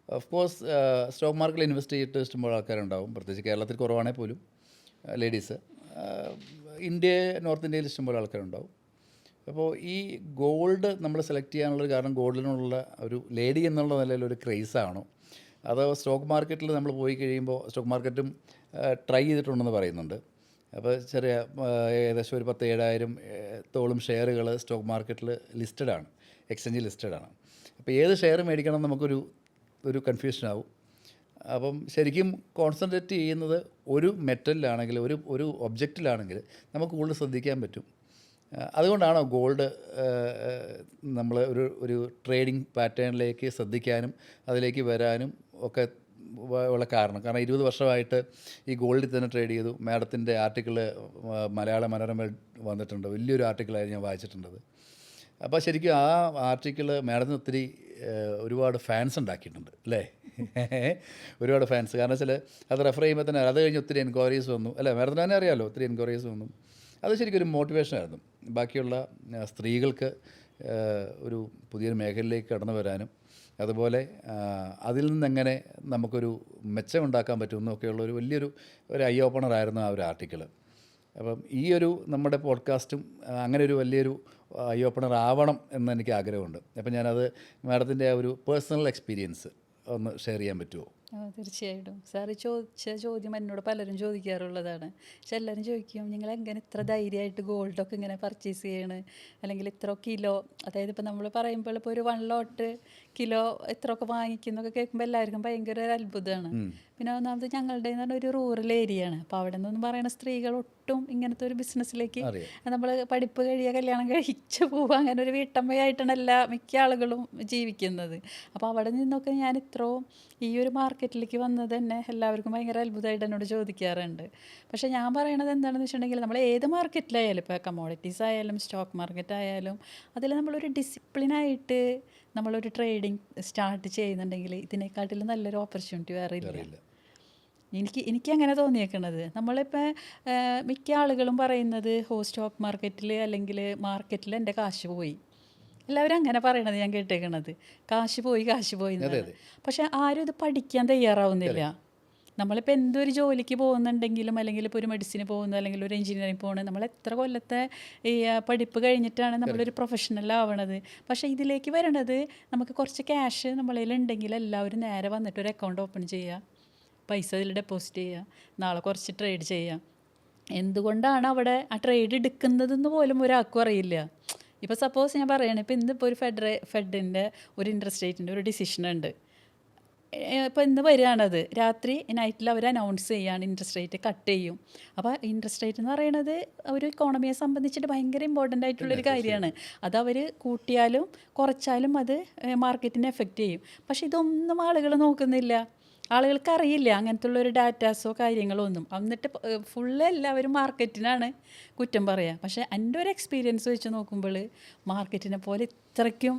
ഓഫ് കോഴ്സ് സ്റ്റോക്ക് മാർക്കറ്റിൽ ഇൻവെസ്റ്റ് ചെയ്തിട്ട് ഇഷ്ടംപോലെ ആൾക്കാരുണ്ടാവും, പ്രത്യേകിച്ച് കേരളത്തിൽ കുറവാണെങ്കിൽ പോലും ലേഡീസ്. നോർത്ത് ഇന്ത്യയിൽ ഇഷ്ടംപോലെ ആൾക്കാരുണ്ടാവും. അപ്പോൾ ഈ ഗോൾഡ് നമ്മൾ സെലക്ട് ചെയ്യാനുള്ളൊരു കാരണം ഗോൾഡിനുള്ള ഒരു ലേഡി എന്നുള്ള നിലയിലൊരു ക്രേസാണോ, അതോ സ്റ്റോക്ക് മാർക്കറ്റിൽ നമ്മൾ പോയി കഴിയുമ്പോൾ സ്റ്റോക്ക് മാർക്കറ്റും ട്രൈ ചെയ്തിട്ടുണ്ടെന്ന് പറയുന്നുണ്ട്. അപ്പോൾ ഏകദേശം ഒരു 10,000-7,000 ഷെയറുകൾ സ്റ്റോക്ക് മാർക്കറ്റിൽ ലിസ്റ്റഡാണ്, എക്സ്ചേഞ്ചിൽ ലിസ്റ്റഡാണ്. അപ്പോൾ ഏത് ഷെയർ മേടിക്കണം നമുക്കൊരു കൺഫ്യൂഷനാവും. അപ്പം ശരിക്കും കോൺസെൻട്രേറ്റ് ചെയ്യുന്നത് ഒരു മെറ്റലിലാണെങ്കിൽ, ഒരു ഒബ്ജക്റ്റിലാണെങ്കിൽ നമുക്ക് കൂടുതൽ ശ്രദ്ധിക്കാൻ പറ്റും. അതുകൊണ്ടാണോ ഗോൾഡ് നമ്മൾ ഒരു ട്രേഡിംഗ് പാറ്റേണിലേക്ക് ശ്രദ്ധിക്കാനും അതിലേക്ക് വരാനും ഒക്കെ ഉള്ള കാരണം? കാരണം 20 വർഷമായിട്ട് ഈ ഗോൾഡിൽ തന്നെ ട്രേഡ് ചെയ്തു. മാഡത്തിൻ്റെ ആർട്ടിക്കിൾ മലയാള മനോരമയിൽ വന്നിട്ടുണ്ട്, വലിയൊരു ആർട്ടിക്കിളായിരുന്നു, ഞാൻ വായിച്ചിട്ടുണ്ടത്. അപ്പോൾ ശരിക്കും ആ ആർട്ടിക്കിൾ മാഡത്തിന് ഒരുപാട് ഫാൻസ് ഉണ്ടാക്കിയിട്ടുണ്ട് അല്ലേ? ഒരുപാട് ഫാൻസ്. കാരണം വെച്ചാൽ അത് റെഫർ ചെയ്യുമ്പോൾ തന്നെ അത് കഴിഞ്ഞ് ഒത്തിരി എൻക്വയറീസ് വന്നു അല്ലേ? മാഡത്തിന് തന്നെ അറിയാമല്ലോ, ഒത്തിരി എൻക്വയറീസ് വന്നു. അത് ശരിക്കും ഒരു മോട്ടിവേഷനായിരുന്നു ബാക്കിയുള്ള സ്ത്രീകൾക്ക് ഒരു പുതിയൊരു മേഖലയിലേക്ക് കടന്നു വരാനും, അതുപോലെ അതിൽ നിന്നെങ്ങനെ നമുക്കൊരു മെച്ചമുണ്ടാക്കാൻ പറ്റുമെന്നൊക്കെയുള്ള വലിയൊരു ഐ ഓപ്പണറായിരുന്നു ആ ഒരു ആർട്ടിക്കിൾ. അപ്പം നമ്മുടെ പോഡ്കാസ്റ്റും അങ്ങനെ ഒരു വലിയൊരു ഐ ഓപ്പണർ ആവണം എന്ന് എനിക്ക് ആഗ്രഹമുണ്ട്. അപ്പം ഞാനത് മാഡത്തിൻ്റെ ആ ഒരു പേഴ്സണൽ എക്സ്പീരിയൻസ് ഒന്ന് ഷെയർ ചെയ്യാൻ പറ്റുമോ? തീർച്ചയായിട്ടും സാറ് ചോദിച്ച ചോദ്യം എന്നോട് പലരും ചോദിക്കാറുള്ളതാണ്. പക്ഷെ എല്ലാവരും ചോദിക്കും നിങ്ങൾ എങ്ങനെ ഇത്ര ധൈര്യമായിട്ട് ഗോൾഡൊക്കെ ഇങ്ങനെ പർച്ചേസ് ചെയ്യണ്, അല്ലെങ്കിൽ ഇത്ര കിലോ, അതായത് ഇപ്പോൾ നമ്മൾ പറയുമ്പോൾ ഇപ്പോൾ ഒരു 1 ലോട്ട് കിലോ ഇത്രയൊക്കെ വാങ്ങിക്കുന്നൊക്കെ കേൾക്കുമ്പോൾ എല്ലാവർക്കും ഭയങ്കര ഒരു അത്ഭുതമാണ്. പിന്നെ ഒന്നാമത് ഞങ്ങളുടെ എന്ന് പറഞ്ഞാൽ ഒരു റൂറൽ ഏരിയ ആണ്. അപ്പോൾ അവിടെ നിന്നൊന്നും പറയുന്ന സ്ത്രീകൾ ഒട്ടും ഇങ്ങനത്തെ ഒരു ബിസിനസ്സിലേക്ക് നമ്മൾ പഠിപ്പ് കഴിയുക, കല്യാണം കഴിച്ച് പോവുക, അങ്ങനെ ഒരു വീട്ടമ്മയായിട്ടാണ് മിക്ക ആളുകളും ജീവിക്കുന്നത്. അപ്പോൾ അവിടെ നിന്നൊക്കെ ഞാൻ ഇത്രയും ഈ ഒരു മാർക്കറ്റിലേക്ക് വന്നത് തന്നെ എല്ലാവർക്കും ഭയങ്കര അത്ഭുതമായിട്ട് എന്നോട് ചോദിക്കാറുണ്ട്. പക്ഷേ ഞാൻ പറയണത് എന്താണെന്ന് വെച്ചിട്ടുണ്ടെങ്കിൽ നമ്മൾ ഏത് മാർക്കറ്റിലായാലും, ഇപ്പോൾ കമ്മോഡിറ്റീസ് ആയാലും സ്റ്റോക്ക് മാർക്കറ്റ് ആയാലും, അതിൽ നമ്മളൊരു ഡിസിപ്ലിനായിട്ട് നമ്മളൊരു ട്രേഡിങ് സ്റ്റാർട്ട് ചെയ്യുന്നുണ്ടെങ്കിൽ ഇതിനെക്കാട്ടിലും നല്ലൊരു ഓപ്പർച്യൂണിറ്റി വേറെ ഇല്ല. എനിക്ക് അങ്ങനെ തോന്നിയേക്കണത്. നമ്മളിപ്പോൾ മിക്ക ആളുകളും പറയുന്നത് സ്റ്റോക്ക് മാർക്കറ്റിൽ അല്ലെങ്കിൽ മാർക്കറ്റിൽ എൻ്റെ കാശ് പോയി, എല്ലാവരും അങ്ങനെ പറയണത് ഞാൻ കേട്ടേക്കണത്. കാശ് പോയി എന്നുള്ളത്. പക്ഷെ ആരും ഇത് പഠിക്കാൻ തയ്യാറാവുന്നില്ല. നമ്മളിപ്പോൾ എന്തൊരു ജോലിക്ക് പോകുന്നുണ്ടെങ്കിലും, അല്ലെങ്കിൽ ഇപ്പോൾ ഒരു മെഡിസിന് പോകുന്നു, അല്ലെങ്കിൽ ഒരു എഞ്ചിനീയറിംഗ് പോകുന്നത്, നമ്മൾ എത്ര കൊല്ലത്തെ ഈ പഠിപ്പ് കഴിഞ്ഞിട്ടാണ് നമ്മളൊരു പ്രൊഫഷണൽ ആവണത്. പക്ഷേ ഇതിലേക്ക് വരണത് നമുക്ക് കുറച്ച് ക്യാഷ് നമ്മളിലുണ്ടെങ്കിൽ എല്ലാവരും നേരെ വന്നിട്ട് ഒരു അക്കൗണ്ട് ഓപ്പൺ ചെയ്യുക, പൈസ ഇതിൽ ഡെപ്പോസിറ്റ് ചെയ്യുക, നാളെ കുറച്ച് ട്രേഡ് ചെയ്യുക. എന്തുകൊണ്ടാണ് അവിടെ ആ ട്രേഡ് എടുക്കുന്നതെന്ന് പോലും ഒരാൾക്കും അറിയില്ല. ഇപ്പോൾ സപ്പോസ് ഞാൻ പറയുകയാണ്, ഇപ്പോൾ ഇന്നിപ്പോൾ ഒരു ഫെഡിൻ്റെ ഒരു ഇൻട്രസ്റ്റ് റേറ്റിൻ്റെ ഒരു ഡിസിഷൻ ഉണ്ട്. ഇപ്പോൾ ഇന്ന് വരികയാണത്, രാത്രി നൈറ്റിൽ അവർ അനൗൺസ് ചെയ്യുകയാണ് ഇൻട്രസ്റ്റ് റേറ്റ് കട്ട് ചെയ്യും. അപ്പോൾ ഇൻട്രസ്റ്റ് റേറ്റ് എന്ന് പറയുന്നത് ഒരു ഇക്കോണമിയെ സംബന്ധിച്ചിട്ട് ഭയങ്കര ഇമ്പോർട്ടൻ്റ് ആയിട്ടുള്ളൊരു കാര്യമാണ്. അത് അവർ കൂട്ടിയാലും കുറച്ചാലും അത് മാർക്കറ്റിനെ എഫക്റ്റ് ചെയ്യും. പക്ഷേ ഇതൊന്നും ആളുകൾ നോക്കുന്നില്ല. ആളുകൾക്ക് അറിയില്ല അങ്ങനത്തെ ഉള്ളൊരു ഡാറ്റാസോ കാര്യങ്ങളോ ഒന്നും. എന്നിട്ട് ഫുള്ള് എല്ലാവരും മാർക്കറ്റിനാണ് കുറ്റം പറയുക. പക്ഷേ എൻ്റെ ഒരു എക്സ്പീരിയൻസ് വെച്ച് നോക്കുമ്പോൾ മാർക്കറ്റിനെ പോലെ ഇത്രയ്ക്കും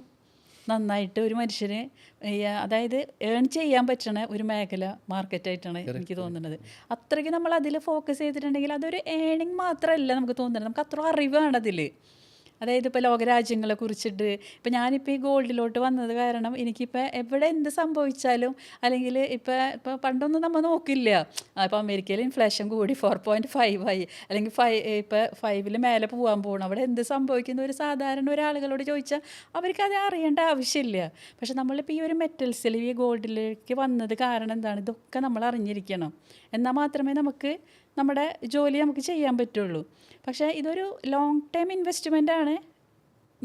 നന്നായിട്ട് ഒരു മനുഷ്യന് അതായത് ഏൺ ചെയ്യാൻ പറ്റണ ഒരു മേഖല മാർക്കറ്റായിട്ടാണ് എനിക്ക് തോന്നുന്നത്. അത്രയ്ക്ക് നമ്മൾ അതിൽ ഫോക്കസ് ചെയ്തിട്ടുണ്ടെങ്കിൽ അതൊരു ഏണിങ് മാത്രമല്ല നമുക്ക് തോന്നുന്നത്, നമുക്ക് അത്ര അറിവാണ് അതിൽ. അതായത് ഇപ്പോൾ ലോകരാജ്യങ്ങളെ കുറിച്ചിട്ട് ഇപ്പോൾ ഞാനിപ്പോൾ ഈ ഗോൾഡിലോട്ട് വന്നത് കാരണം എനിക്കിപ്പോൾ എവിടെ എന്ത് സംഭവിച്ചാലും, അല്ലെങ്കിൽ ഇപ്പോൾ പണ്ടൊന്നും നമ്മൾ നോക്കില്ല, ഇപ്പോൾ അമേരിക്കയിൽ ഇൻഫ്ലേഷൻ കൂടി 4.5 ആയി, അല്ലെങ്കിൽ 5 മേലെ പോകാൻ പോകണം, അവിടെ എന്ത് സംഭവിക്കുന്ന ഒരു സാധാരണ ഒരാളുകളോട് ചോദിച്ചാൽ അവർക്കത് അറിയേണ്ട ആവശ്യമില്ല. പക്ഷെ നമ്മളിപ്പോൾ ഈ ഒരു മെറ്റൽസിൽ ഈ ഗോൾഡിലേക്ക് വന്നത് കാരണം എന്താണ്, ഇതൊക്കെ നമ്മൾ അറിഞ്ഞിരിക്കണം. എന്നാൽ മാത്രമേ നമുക്ക് നമ്മുടെ ജോലി നമുക്ക് ചെയ്യാൻ പറ്റുള്ളൂ. പക്ഷേ ഇതൊരു ലോങ് ടൈം ഇൻവെസ്റ്റ്മെൻ്റാണ്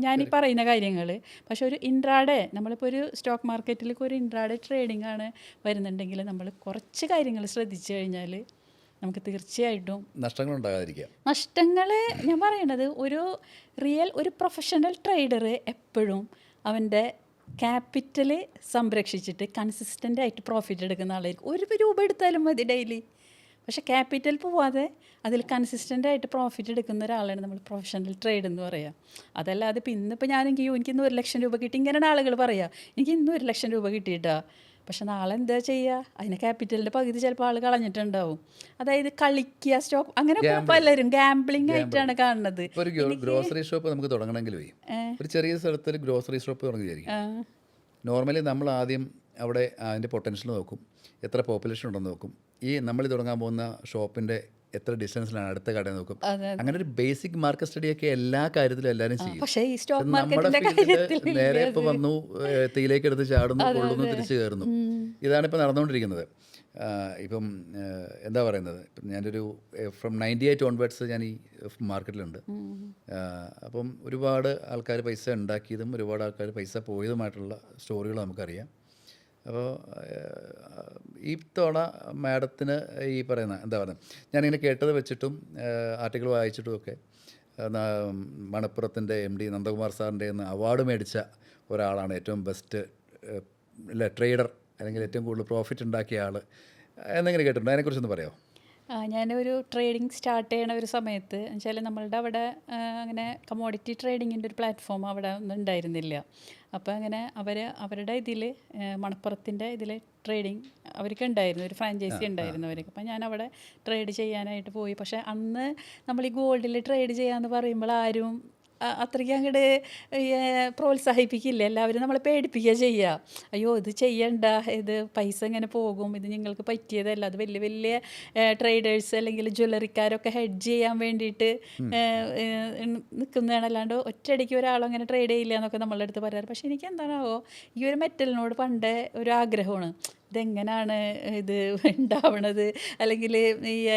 ഞാനീ പറയുന്ന കാര്യങ്ങൾ. പക്ഷെ ഒരു ഇൻട്രാഡേ, നമ്മളിപ്പോൾ ഒരു സ്റ്റോക്ക് മാർക്കറ്റിലേക്ക് ഒരു ഇൻട്രാഡേ ട്രേഡിംഗ് ആണ് വരുന്നുണ്ടെങ്കിൽ നമ്മൾ കുറച്ച് കാര്യങ്ങൾ ശ്രദ്ധിച്ചു കഴിഞ്ഞാൽ നമുക്ക് തീർച്ചയായിട്ടും നഷ്ടങ്ങളുണ്ടാകാതിരിക്കാം. നഷ്ടങ്ങൾ ഞാൻ പറയണത് ഒരു പ്രൊഫഷണൽ ട്രേഡർ എപ്പോഴും അവൻ്റെ ക്യാപിറ്റൽ സംരക്ഷിച്ചിട്ട് കൺസിസ്റ്റൻ്റായിട്ട് പ്രോഫിറ്റ് എടുക്കുന്ന ആളായിരിക്കും. 1 രൂപ എടുത്താലും മതി ഡെയിലി. പക്ഷേ ക്യാപിറ്റൽ പോവാതെ അതിൽ കൺസിസ്റ്റൻ്റായിട്ട് പ്രോഫിറ്റ് എടുക്കുന്ന ഒരാളാണ് നമ്മൾ പ്രൊഫഷണൽ ട്രേഡ് എന്ന് പറയുക. അതല്ലാതെ ഇപ്പോൾ ഇന്നിപ്പോൾ എനിക്കിന്ന് 1 ലക്ഷം രൂപ കിട്ടി, ഇങ്ങനെയാണ് ആളുകൾ പറയുക, എനിക്ക് ഇന്ന് 1 ലക്ഷം രൂപ കിട്ടിയിട്ടാ. പക്ഷെ നാളെ എന്താ ചെയ്യുക, അതിന് ക്യാപിറ്റലിൻ്റെ പകുതി ചിലപ്പോൾ ആൾ കളഞ്ഞിട്ടുണ്ടാവും. അതായത് കളിക്കുക, സ്റ്റോക്ക്, അങ്ങനെ പലരും ഗാംബ്ലിംഗ് ആയിട്ടാണ് കാണുന്നത്. ഒരു ഗ്രോസറി ഷോപ്പ് നമുക്ക് തുടങ്ങണമെങ്കിൽ ഒരു ചെറിയ സ്ഥലത്ത് ഒരു ഗ്രോസറി ഷോപ്പ് തുടങ്ങിയിരിക്കും. നോർമലി നമ്മൾ ആദ്യം അവിടെ അതിൻ്റെ പൊട്ടൻഷ്യൽ നോക്കും, എത്ര പോപ്പുലേഷൻ ഉണ്ടെന്ന് നോക്കും, ഈ നമ്മൾ തുടങ്ങാൻ പോകുന്ന ഷോപ്പിൻ്റെ എത്ര ഡിസ്റ്റൻസിലാണ് അടുത്ത കടയിൽ നോക്കും. അങ്ങനെ ഒരു ബേസിക് മാർക്കറ്റ് സ്റ്റഡിയൊക്കെ എല്ലാ കാര്യത്തിലും എല്ലാവരും ചെയ്യും. നമ്മുടെ ഫീൽഡിൽ നേരെ ഇപ്പോൾ വന്നു, തീയിലേക്ക് എടുത്ത് ചാടുന്നു, കൊള്ളുന്നു, തിരിച്ചു കയറുന്നു. ഇതാണിപ്പോൾ നടന്നുകൊണ്ടിരിക്കുന്നത്. ഇപ്പം എന്താ പറയുന്നത്, ഇപ്പം ഞാനൊരു ഫ്രം 98 ഓൺവേർഡ്സ് ഞാൻ ഈ മാർക്കറ്റിലുണ്ട്. അപ്പം ഒരുപാട് ആൾക്കാർ പൈസ ഉണ്ടാക്കിയതും ഒരുപാട് ആൾക്കാർ പൈസ പോയതുമായിട്ടുള്ള സ്റ്റോറികൾ നമുക്കറിയാം. അപ്പോൾ ഈ തവണ മാഡത്തിന് ഈ പറയുന്ന എന്താ പറയുക, ഞാനിങ്ങനെ കേട്ടത് വെച്ചിട്ടും ആർട്ടിക്കിൾ വായിച്ചിട്ടും ഒക്കെ മണപ്പുറത്തിൻ്റെ MD നന്ദകുമാർ സാറിൻ്റെ അവാർഡ് മേടിച്ച ഒരാളാണ് ഏറ്റവും ബെസ്റ്റ് ട്രേഡർ, അല്ലെങ്കിൽ ഏറ്റവും കൂടുതൽ പ്രോഫിറ്റ് ഉണ്ടാക്കിയ ആൾ എന്നിങ്ങനെ കേട്ടിട്ടുണ്ട്. അതിനെക്കുറിച്ചൊന്ന് പറയാമോ? ഞാനൊരു ട്രേഡിങ് സ്റ്റാർട്ട് ചെയ്യണ ഒരു സമയത്ത് വെച്ചാൽ നമ്മളുടെ അവിടെ അങ്ങനെ കമ്മോഡിറ്റി ട്രേഡിങ്ങിൻ്റെ ഒരു പ്ലാറ്റ്ഫോം അവിടെ ഒന്നും ഉണ്ടായിരുന്നില്ല. അപ്പോൾ അങ്ങനെ അവരുടെ ഇതിൽ മണപ്പുറത്തിൻ്റെ ഇതിൽ ട്രേഡിങ് അവർക്ക് ഉണ്ടായിരുന്നു, ഒരു ഫ്രാഞ്ചൈസി ഉണ്ടായിരുന്നു അവർക്ക്. അപ്പോൾ ഞാൻ അവിടെ ട്രേഡ് ചെയ്യാനായിട്ട് പോയി. പക്ഷേ അന്ന് നമ്മൾ ഈ ഗോൾഡിൽ ട്രേഡ് ചെയ്യാമെന്ന് പറയുമ്പോൾ ആരും അത്രയ്ക്ക് അങ്ങോട്ട് പ്രോത്സാഹിപ്പിക്കില്ല. എല്ലാവരും നമ്മളെ പേടിപ്പിക്കുക ചെയ്യുക, അയ്യോ ഇത് ചെയ്യണ്ട, ഇത് പൈസ ഇങ്ങനെ പോകും, ഇത് നിങ്ങൾക്ക് പറ്റിയതല്ല. അത് വലിയ വലിയ ട്രേഡേഴ്സ് അല്ലെങ്കിൽ ജ്വല്ലറിക്കാരൊക്കെ ഹെഡ്ജ് ചെയ്യാൻ വേണ്ടിയിട്ട് നിൽക്കുന്നതാണ്, അല്ലാണ്ട് ഒറ്റയടിക്ക് ഒരാളും അങ്ങനെ ട്രേഡ് ചെയ്യില്ല എന്നൊക്കെ നമ്മളുടെ അടുത്ത് പറയാറ്. പക്ഷേ എനിക്ക് എന്താണാവോ ഈ ഒരു മെറ്റലിനോട് പണ്ടേ ഒരു ആഗ്രഹമാണ്. ഇതെങ്ങനെയാണ് ഇത് ഉണ്ടാവണത്, അല്ലെങ്കിൽ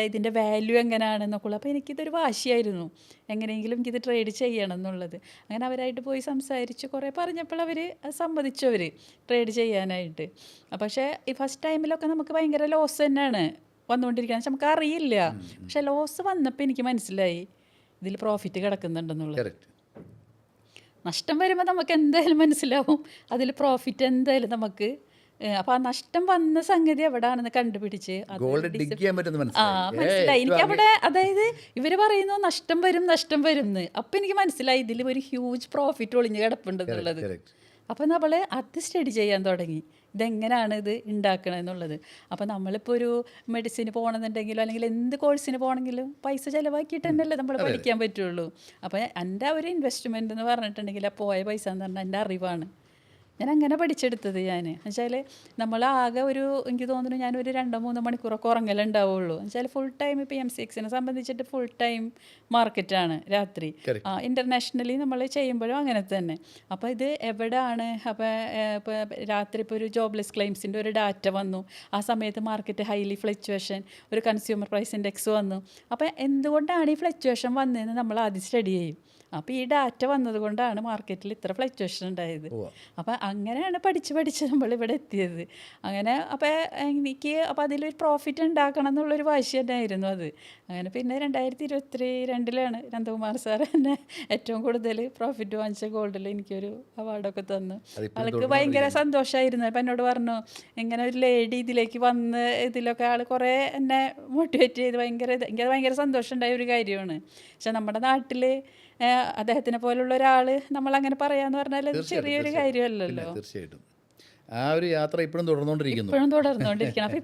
ഇതിൻ്റെ വാല്യൂ എങ്ങനെയാണെന്നൊക്കെ. അപ്പോൾ എനിക്കിതൊരു വാശിയായിരുന്നു, എങ്ങനെയെങ്കിലും എനിക്കിത് ട്രേഡ് ചെയ്യണം എന്നുള്ളത്. അങ്ങനെ അവരായിട്ട് പോയി സംസാരിച്ച് കുറേ പറഞ്ഞപ്പോൾ അവർ സമ്മതിച്ചു, അവർ ട്രേഡ് ചെയ്യാനായിട്ട്. പക്ഷേ ഈ ഫസ്റ്റ് ടൈമിലൊക്കെ നമുക്ക് ഭയങ്കര ലോസ് തന്നെയാണ് വന്നുകൊണ്ടിരിക്കുന്നത്. നമുക്ക് അറിയില്ല. പക്ഷേ ലോസ് വന്നപ്പോൾ എനിക്ക് മനസ്സിലായി ഇതിൽ പ്രോഫിറ്റ് കിടക്കുന്നുണ്ടെന്നുള്ളത്. നഷ്ടം വരുമ്പോൾ നമുക്ക് എന്തായാലും മനസ്സിലാവും അതിൽ പ്രോഫിറ്റ് എന്തായാലും നമുക്ക്. അപ്പോൾ ആ നഷ്ടം വന്ന സംഗതി എവിടെയാണെന്ന് കണ്ടുപിടിച്ച് മനസ്സിലായി എനിക്ക് അവിടെ. അതായത് ഇവർ പറയുന്നു നഷ്ടം വരും എന്ന്. അപ്പം എനിക്ക് മനസ്സിലായി ഇതിൽ ഒരു ഹ്യൂജ് പ്രോഫിറ്റ് ഒളിഞ്ഞ് കിടപ്പുണ്ടെന്നുള്ളത്. അപ്പോൾ നമ്മൾ അത് സ്റ്റഡി ചെയ്യാൻ തുടങ്ങി, ഇതെങ്ങനെയാണ് ഇത് ഉണ്ടാക്കണമെന്നുള്ളത്. അപ്പോൾ നമ്മളിപ്പോൾ ഒരു മെഡിസിന് പോകണമെന്നുണ്ടെങ്കിലോ അല്ലെങ്കിൽ എന്ത് കോഴ്സിന് പോകണമെങ്കിലും പൈസ ചിലവാക്കിയിട്ട് തന്നെയല്ലേ നമ്മൾ പഠിക്കാൻ പറ്റുള്ളൂ. അപ്പോൾ എൻ്റെ ഒരു ഇൻവെസ്റ്റ്മെൻറ്റ് എന്ന് പറഞ്ഞിട്ടുണ്ടെങ്കിൽ ആ പോയ പൈസ എന്ന് പറഞ്ഞാൽ എൻ്റെ അറിവാണ്. ഞാൻ അങ്ങനെ പഠിച്ചെടുത്തത്. എന്നുവെച്ചാൽ നമ്മളാകെ എനിക്ക് തോന്നുന്നു ഞാനൊരു 2-3 മണിക്കൂറൊക്കെ ഉറങ്ങലുണ്ടാവുള്ളൂ. എന്നുവെച്ചാൽ ഫുൾ ടൈം ഇപ്പോൾ MCXനെ സംബന്ധിച്ചിട്ട് ഫുൾ ടൈം മാർക്കറ്റാണ് രാത്രി. ഇൻ്റർനാഷണലി നമ്മൾ ചെയ്യുമ്പോഴും അങ്ങനെ തന്നെ. അപ്പോൾ ഇത് എവിടെയാണ്, ഇപ്പോൾ രാത്രി ഇപ്പോൾ ഒരു ജോബ്ലെസ് ക്ലെയിംസിൻ്റെ ഒരു ഡാറ്റ വന്നു, ആ സമയത്ത് മാർക്കറ്റ് ഹൈലി ഫ്ലക്ച്വേഷൻ, ഒരു കൺസ്യൂമർ പ്രൈസ് ഇൻഡെക്സ് വന്നു. അപ്പോൾ എന്തുകൊണ്ടാണ് ഈ ഫ്ലക്ച്വേഷൻ വന്നതെന്ന് നമ്മൾ ആദ്യം സ്റ്റഡി ചെയ്യും. അപ്പോൾ ഈ ഡാറ്റ വന്നതുകൊണ്ടാണ് മാർക്കറ്റിൽ ഇത്ര ഫ്ലക്ച്വേഷൻ ഉണ്ടായത്. അപ്പോൾ അങ്ങനെയാണ് പഠിച്ച് നമ്മളിവിടെ എത്തിയത്. അങ്ങനെ അപ്പോൾ അതിലൊരു പ്രോഫിറ്റ് ഉണ്ടാക്കണം എന്നുള്ളൊരു വാശി തന്നെയായിരുന്നു അത്. അങ്ങനെ പിന്നെ 2022 നന്ദകുമാർ സാർ എന്നെ ഏറ്റവും കൂടുതൽ പ്രോഫിറ്റ് വാങ്ങിച്ച ഗോൾഡിൽ എനിക്കൊരു അവാർഡൊക്കെ തന്നു. ആൾക്ക് ഭയങ്കര സന്തോഷമായിരുന്നു. അപ്പം എന്നോട് പറഞ്ഞു, ഇങ്ങനെ ഒരു ലേഡി ഇതിലേക്ക് വന്ന് ഇതിലൊക്കെ ആൾ കുറേ എന്നെ മോട്ടിവേറ്റ് ചെയ്ത് എനിക്ക് ഭയങ്കര സന്തോഷം ഉണ്ടായ ഒരു കാര്യമാണ്. പക്ഷെ നമ്മുടെ നാട്ടിൽ അദ്ദേഹത്തിനെ പോലുള്ള ഒരാൾ നമ്മളങ്ങനെ പറയാന്ന് പറഞ്ഞാൽ ചെറിയൊരു കാര്യമല്ലല്ലോ. തീർച്ചയായിട്ടും ആ ഒരു യാത്ര ഇപ്പോഴും തുടർന്നുകൊണ്ടിരിക്കണം. അപ്പോൾ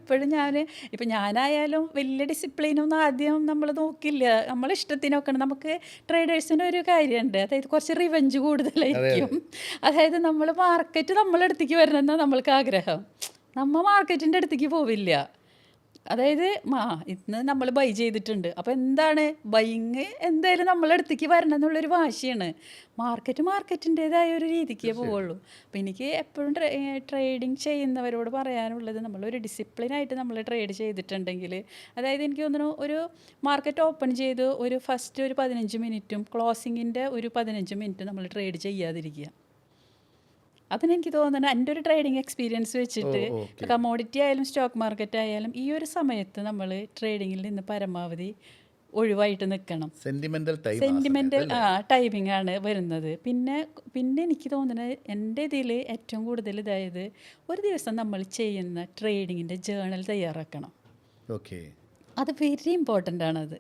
ഇപ്പം ഞാനായാലും വലിയ ഡിസിപ്ലിനൊന്നും ആദ്യം നമ്മൾ നോക്കില്ല, നമ്മൾ ഇഷ്ടത്തിനൊക്കെ. നമുക്ക് ട്രേഡേഴ്സിന് ഒരു കാര്യമുണ്ട്, അതായത് കുറച്ച് റിവെഞ്ച് കൂടുതലായിരിക്കും. അതായത് നമ്മൾ മാർക്കറ്റ് നമ്മളടുത്തേക്ക് വരണമെന്നാണ് നമ്മൾക്ക് ആഗ്രഹം, നമ്മൾ മാർക്കറ്റിൻ്റെ അടുത്തേക്ക് പോവില്ല. അതായത് ഇന്ന് നമ്മൾ ബൈ ചെയ്തിട്ടുണ്ട്, അപ്പോൾ എന്താണ് ബൈങ് എന്തായാലും നമ്മളടുത്തേക്ക് വരണം എന്നുള്ളൊരു വാശിയാണ്. മാർക്കറ്റിൻ്റേതായ ഒരു രീതിക്കേ പോവുള്ളൂ. അപ്പോൾ എനിക്ക് എപ്പോഴും ട്രേഡിങ് ചെയ്യുന്നവരോട് പറയാനുള്ളത്, നമ്മളൊരു ഡിസിപ്ലിനായിട്ട് നമ്മൾ ട്രേഡ് ചെയ്തിട്ടുണ്ടെങ്കിൽ, അതായത് എനിക്ക് തോന്നുന്നു ഒരു മാർക്കറ്റ് ഓപ്പൺ ചെയ്ത് ഒരു ഫസ്റ്റ് ഒരു 15 മിനിറ്റും ക്ലോസിങ്ങിൻ്റെ ഒരു 15 മിനിറ്റും നമ്മൾ ട്രേഡ് ചെയ്യാതിരിക്കുക. അതിനെനിക്ക് തോന്നുന്നത് എൻ്റെ ഒരു ട്രേഡിങ് എക്സ്പീരിയൻസ് വെച്ചിട്ട്, കമ്മോഡിറ്റി ആയാലും സ്റ്റോക്ക് മാർക്കറ്റ് ആയാലും ഈ ഒരു സമയത്ത് നമ്മൾ ട്രേഡിങ്ങിൽ നിന്ന് പരമാവധി ഒഴിവായിട്ട് നിൽക്കണം. സെൻറ്റിമെൻ്റൽ ടൈമിംഗ് ആണ് വരുന്നത്. പിന്നെ എനിക്ക് തോന്നുന്നത് എൻ്റെ ഇതിൽ ഏറ്റവും കൂടുതൽ ഇതായത് ഒരു ദിവസം നമ്മൾ ചെയ്യുന്ന ട്രേഡിങ്ങിൻ്റെ ജേണൽ തയ്യാറാക്കണം. അത് വെരി ഇമ്പോർട്ടൻ്റ് ആണത്.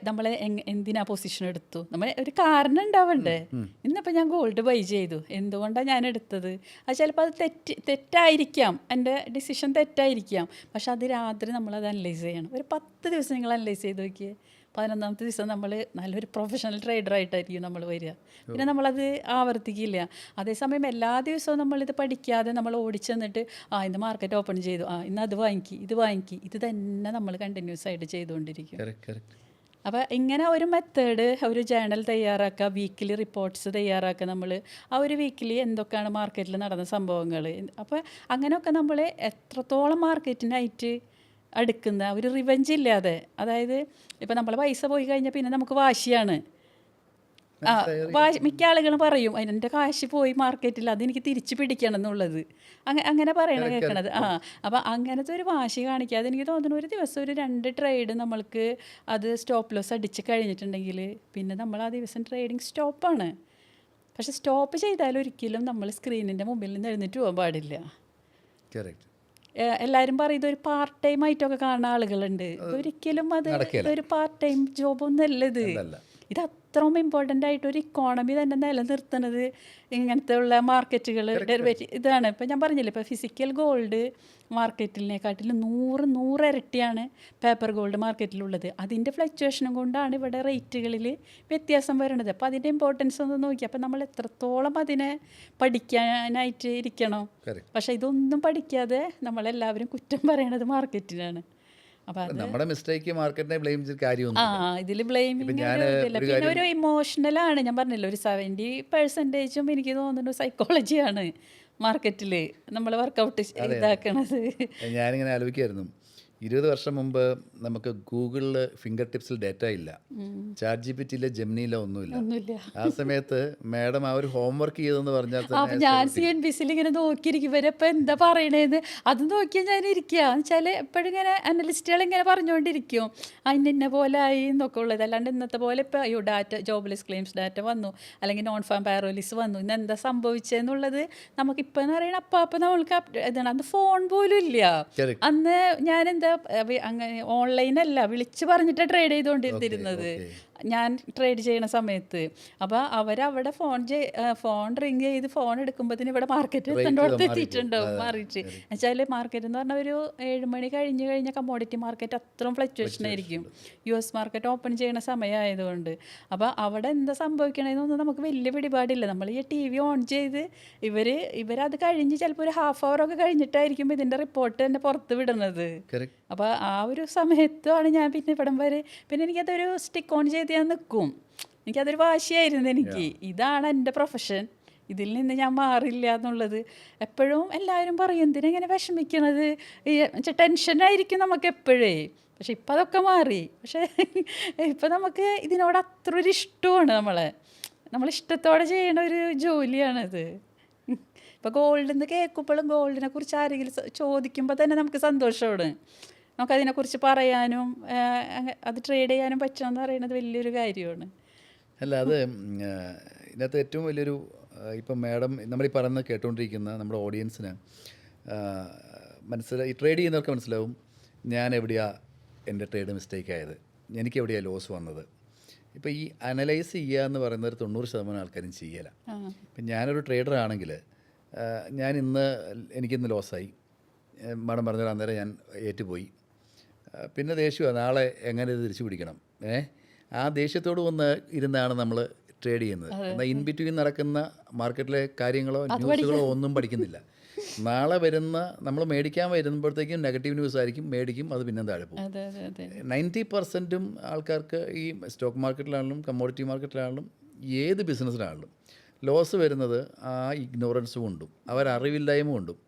നമ്മൾ എന്തിനാ പൊസിഷൻ എടുത്തു, നമ്മൾ ഒരു കാരണം ഉണ്ടാവണ്ടേ. ഇന്നിപ്പോൾ ഞാൻ ഗോൾഡ് ബൈ ചെയ്തു, എന്തുകൊണ്ടാണ് ഞാൻ എടുത്തത്? അത് ചിലപ്പോൾ അത് തെറ്റായിരിക്കാം, എൻ്റെ ഡിസിഷൻ തെറ്റായിരിക്കാം. പക്ഷെ അത് രാത്രി നമ്മളത് അനലൈസ് ചെയ്യണം. ഒരു 10 ദിവസം നിങ്ങൾ അനലൈസ് ചെയ്ത് നോക്കിയേ, 11ാമത്തെ ദിവസം നമ്മൾ നല്ലൊരു പ്രൊഫഷണൽ ട്രേഡറായിട്ടായിരിക്കും നമ്മൾ വരിക. പിന്നെ നമ്മളത് ആവർത്തിക്കില്ല. അതേസമയം എല്ലാ ദിവസവും നമ്മളിത് പഠിക്കാതെ നമ്മൾ ഓടിച്ചെന്നിട്ട് ഇന്ന് മാർക്കറ്റ് ഓപ്പൺ ചെയ്തു, ഇന്ന് അത് വാങ്ങിക്കി, ഇത് തന്നെ നമ്മൾ കണ്ടിന്യൂസ് ആയിട്ട് ചെയ്തുകൊണ്ടിരിക്കും. അപ്പോൾ ഇങ്ങനെ ഒരു മെത്തേഡ്, ഒരു ജേണൽ തയ്യാറാക്കുക, വീക്കിലി റിപ്പോർട്ട്സ് തയ്യാറാക്കുക. നമ്മൾ ആ ഒരു വീക്കിലി എന്തൊക്കെയാണ് മാർക്കറ്റിൽ നടന്ന സംഭവങ്ങൾ. അപ്പോൾ അങ്ങനെയൊക്കെ നമ്മൾ എത്രത്തോളം മാർക്കറ്റിനായിട്ട് അടുക്കുന്ന ഒരു റിവെഞ്ച് ഇല്ലാതെ, അതായത് ഇപ്പോൾ നമ്മൾ പൈസ പോയി കഴിഞ്ഞാൽ പിന്നെ നമുക്ക് വാശിയാണ്. മിക്ക ആളുകളും പറയും എൻ്റെ കാശ് പോയി മാർക്കറ്റിൽ, അതെനിക്ക് തിരിച്ചു പിടിക്കണം എന്നുള്ളത്. അങ്ങനെ പറയണ കേൾക്കണത്. അപ്പം അങ്ങനത്തെ ഒരു വാശി കാണിക്കാതെ എനിക്ക് തോന്നുന്നു ഒരു ദിവസം ഒരു 2 ട്രേഡ് നമ്മൾക്ക് അത് സ്റ്റോപ്പ് ലോസ് അടിച്ച് കഴിഞ്ഞിട്ടുണ്ടെങ്കിൽ പിന്നെ നമ്മൾ ആ ദിവസം ട്രേഡിങ് സ്റ്റോപ്പാണ്. പക്ഷെ സ്റ്റോപ്പ് ചെയ്താൽ ഒരിക്കലും നമ്മൾ സ്ക്രീനിൻ്റെ മുമ്പിൽ നിന്ന് എഴുന്നേറ്റ് പോകാൻ പാടില്ല. എല്ലാവരും പറയും ഇതൊരു പാർട്ട് ടൈം ആയിട്ടൊക്കെ കാണുന്ന ആളുകളുണ്ട്. ഒരിക്കലും ഇതൊരു പാർട്ട് ടൈം ജോബൊന്നുമല്ല ഇത് അത്രയും ഇമ്പോർട്ടൻ്റ് ആയിട്ട് ഒരു ഇക്കോണമി തന്നെ നിലനിർത്തുന്നത് ഇങ്ങനത്തെ ഉള്ള മാർക്കറ്റുകൾ, ഡെറിവേറ്റീവ് ഇതാണ്. ഇപ്പോൾ ഞാൻ പറഞ്ഞില്ലേ, ഇപ്പോൾ ഫിസിക്കൽ ഗോൾഡ് മാർക്കറ്റിനെക്കാട്ടിലും 100 ഇരട്ടിയാണ് പേപ്പർ ഗോൾഡ് മാർക്കറ്റിലുള്ളത്. അതിൻ്റെ ഫ്ലക്ച്വേഷനും കൊണ്ടാണ് ഇവിടെ റേറ്റുകളിൽ വ്യത്യാസം വരുന്നത്. അപ്പോൾ അതിൻ്റെ ഇമ്പോർട്ടൻസ് ഒന്ന് നോക്കി, അപ്പോൾ നമ്മൾ എത്രത്തോളം അതിനെ പഠിക്കാനായിട്ട് ഇരിക്കണം. പക്ഷേ ഇതൊന്നും പഠിക്കാതെ നമ്മളെല്ലാവരും കുറ്റം പറയണത് മാർക്കറ്റിനാണ്. നമ്മുടെ മിസ്റ്റേക്ക് മാർക്കറ്റിനെ ബ്ലെയിം ചെയ്ത കാര്യമൊന്നും ഇതിൽ ബ്ലെയിമിങ് പിന്നെ ഒരു ഇമോഷണലാണ്. ഞാൻ പറഞ്ഞില്ല, ഒരു 70% എനിക്ക് തോന്നുന്നു സൈക്കോളജിയാണ്. മാർക്കറ്റിൽ നമ്മൾ വർക്കൗട്ട് ഇതാക്കണത്. ഞാനിങ്ങനെ ആലോചിക്കായിരുന്നു, 20 വർഷം മുമ്പ് നമുക്ക് ഗൂഗിളിൽ ഫിംഗർ ടിപ്സിൽ ഡേറ്റ ഇല്ല, ചാറ്റ് GPT ഇല്ല, ജെമിനിയില്ല, ഒന്നുമില്ല. ആ സമയത്ത് മാഡം ആ ഒരു ഹോംവർക്ക് ചെയ്തെന്ന് പറഞ്ഞാൽ അപ്പം ഞാൻ CNBC ഇങ്ങനെ നോക്കിയിരിക്കും ഇവരപ്പം എന്താ പറയണേന്ന്. അത് നോക്കിയാൽ ഞാൻ ഇരിക്കുക വെച്ചാൽ എപ്പോഴും ഇങ്ങനെ അനലിസ്റ്റുകൾ ഇങ്ങനെ പറഞ്ഞുകൊണ്ടിരിക്കും ഇന്ന പോലെ ആയി എന്നൊക്കെ ഉള്ളത്. അല്ലാണ്ട് ഇന്നത്തെ പോലെ ഇപ്പോൾ അയ്യോ ഡാറ്റ ജോബ്ലെസ് ക്ലെയിംസ് ഡാറ്റ വന്നു, അല്ലെങ്കിൽ നോൺ ഫാം പാരോലിസ് വന്നു, ഇന്ന് എന്താ സംഭവിച്ചതെന്നുള്ളത് നമുക്കിപ്പോൾ എന്ന് പറയുന്നത് അപ്പം നമ്മൾക്ക് ഇതാണ്. അന്ന് ഫോൺ പോലും ഇല്ല. അന്ന് ഞാനെന്താ അങ്ങനെ ഓൺലൈനല്ല, വിളിച്ച് പറഞ്ഞിട്ട് ട്രേഡ് ചെയ്തുകൊണ്ടിരുന്നത് ഞാൻ ട്രേഡ് ചെയ്യണ സമയത്ത്. അപ്പോൾ അവരവിടെ ഫോൺ റിങ് ചെയ്ത് ഫോൺ എടുക്കുമ്പോഴത്തേന് ഇവിടെ മാർക്കറ്റ് എത്തേണ്ടോടത്ത് എത്തിയിട്ടുണ്ടാവും മാറിയിട്ട്. എന്നുവെച്ചാൽ മാർക്കറ്റ് എന്ന് പറഞ്ഞാൽ ഒരു 7 മണി കഴിഞ്ഞ കമ്മോഡിറ്റി മാർക്കറ്റ് അത്രയും ഫ്ലക്ച്വേഷൻ ആയിരിക്കും. US മാർക്കറ്റ് ഓപ്പൺ ചെയ്യണ സമയമായതുകൊണ്ട്. അപ്പോൾ അവിടെ എന്താ സംഭവിക്കണതെന്നൊന്നും നമുക്ക് വലിയ പിടിപാടില്ല. നമ്മൾ ഈ TV ഓൺ ചെയ്ത് ഇവരത് കഴിഞ്ഞ് ചിലപ്പോൾ ഒരു ഹാഫ് അവർ ഒക്കെ കഴിഞ്ഞിട്ടായിരിക്കും ഇതിൻ്റെ റിപ്പോർട്ട് തന്നെ പുറത്ത് വിടുന്നത്. അപ്പോൾ ആ ഒരു സമയത്താണ് ഞാൻ പിന്നെ ഇവിടം വരെ പിന്നെ എനിക്കതൊരു സ്റ്റിക്ക് ഓൺ ചെയ്ത് ഞാൻ നിൽക്കും. എനിക്കതൊരു വാശിയായിരുന്നു എനിക്ക്. ഇതാണ് എൻ്റെ പ്രൊഫഷൻ, ഇതിൽ നിന്ന് ഞാൻ മാറില്ല എന്നുള്ളത്. എപ്പോഴും എല്ലാവരും പറയും എന്തിനെങ്ങനെ വിഷമിക്കണത്, ടെൻഷനായിരിക്കും നമുക്ക് എപ്പോഴേ. പക്ഷെ ഇപ്പം അതൊക്കെ മാറി. പക്ഷേ ഇപ്പം നമുക്ക് ഇതിനോട് അത്ര ഒരു ഇഷ്ടമാണ്. നമ്മളിഷ്ടത്തോടെ ചെയ്യണ ഒരു ജോലിയാണത്. ഇപ്പോൾ ഗോൾഡിൽ നിന്ന് കേൾക്കുമ്പോഴും ഗോൾഡിനെ കുറിച്ച് ആരെങ്കിലും ചോദിക്കുമ്പോൾ തന്നെ നമുക്ക് സന്തോഷമാണ്. നമുക്കതിനെക്കുറിച്ച് പറയാനും അത് ട്രേഡ് ചെയ്യാനും പറ്റുമെന്ന് പറയുന്നത് വലിയൊരു കാര്യമാണ്. അല്ല, അത് ഇതിനകത്ത് ഏറ്റവും വലിയൊരു ഇപ്പം മാഡം നമ്മൾ ഈ പറയുന്നത് കേട്ടുകൊണ്ടിരിക്കുന്ന നമ്മുടെ ഓഡിയൻസിന് ഈ ട്രേഡ് ചെയ്യുന്നവർക്ക് മനസ്സിലാവും ഞാൻ എവിടെയാണ് എൻ്റെ ട്രേഡ് മിസ്റ്റേക്ക് ആയത്, എനിക്ക് എവിടെയാണ് ലോസ് വന്നത്. ഇപ്പോൾ ഈ അനലൈസ് ചെയ്യുക എന്ന് പറയുന്നത് 90% ആൾക്കാരും ചെയ്യല. ഇപ്പം ഞാനൊരു ട്രേഡർ ആണെങ്കിൽ എനിക്കിന്ന് ലോസായി, മാഡം പറഞ്ഞാൽ അന്നേരം ഞാൻ ഏറ്റുപോയി. പിന്നെ ദേഷ്യമാണ്, നാളെ എങ്ങനെ ഇത് തിരിച്ചു പിടിക്കണം. ആ ദേഷ്യത്തോട് വന്ന് ഇരുന്നാണ് നമ്മൾ ട്രേഡ് ചെയ്യുന്നത്. എന്നാൽ ഇൻ ബിറ്റ്വീൻ നടക്കുന്ന മാർക്കറ്റിലെ കാര്യങ്ങളോ ന്യൂസുകളോ ഒന്നും പഠിക്കുന്നില്ല. നാളെ നമ്മൾ മേടിക്കാൻ വരുമ്പോഴത്തേക്കും നെഗറ്റീവ് ന്യൂസ് ആയിരിക്കും, മേടിക്കും, അത് പിന്നെ താഴെ പോകും. 90% ആൾക്കാർക്ക് ഈ സ്റ്റോക്ക് മാർക്കറ്റിലാണെങ്കിലും കമ്മോഡിറ്റി മാർക്കറ്റിലാണെങ്കിലും ഏത് ബിസിനസ്സിലാണെങ്കിലും ലോസ് വരുന്നത് ആ ഇഗ്നോറൻസ് കൊണ്ടും അവരറിവില്ലായ്മ കൊണ്ടും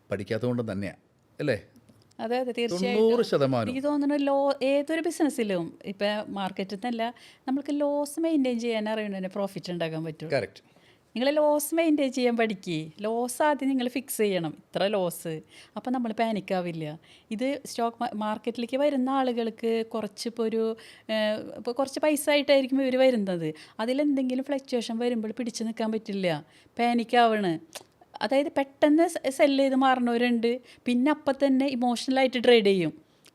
പഠിക്കാത്തത് കൊണ്ടും തന്നെയാണ്, അല്ലേ? അതെ തീർച്ചയായിട്ടും. എനിക്ക് തോന്നുന്നു ഏതൊരു ബിസിനസ്സിലും ഇപ്പം മാർക്കറ്റിൽ നിന്നല്ല, നമുക്ക് ലോസ് മെയിൻറ്റെയിൻ ചെയ്യാൻ അറിയണതിന് പ്രോഫിറ്റ് ഉണ്ടാക്കാൻ പറ്റും. കറക്റ്റ്. നിങ്ങൾ ലോസ് മെയിൻറ്റെയിൻ ചെയ്യാൻ പഠിക്കുക. ലോസ് ആദ്യം നിങ്ങൾ ഫിക്സ് ചെയ്യണം, ഇത്ര ലോസ്. അപ്പം നമ്മൾ പാനിക്കാവില്ല. ഇത് സ്റ്റോക്ക് മാർക്കറ്റിലേക്ക് വരുന്ന ആളുകൾക്ക് ഇപ്പോൾ കുറച്ച് പൈസ ആയിട്ടായിരിക്കും ഇവർ വരുന്നത്. അതിലെന്തെങ്കിലും ഫ്ലക്ച്വേഷൻ വരുമ്പോൾ പിടിച്ചു നിൽക്കാൻ പറ്റില്ല, പാനിക്കാവണ്. അതായത് പെട്ടെന്ന് സെല്ല് ചെയ്ത് മാറണവരുണ്ട്, പിന്നെ അപ്പം തന്നെ ഇമോഷണലായിട്ട് ട്രേഡ് ചെയ്യും.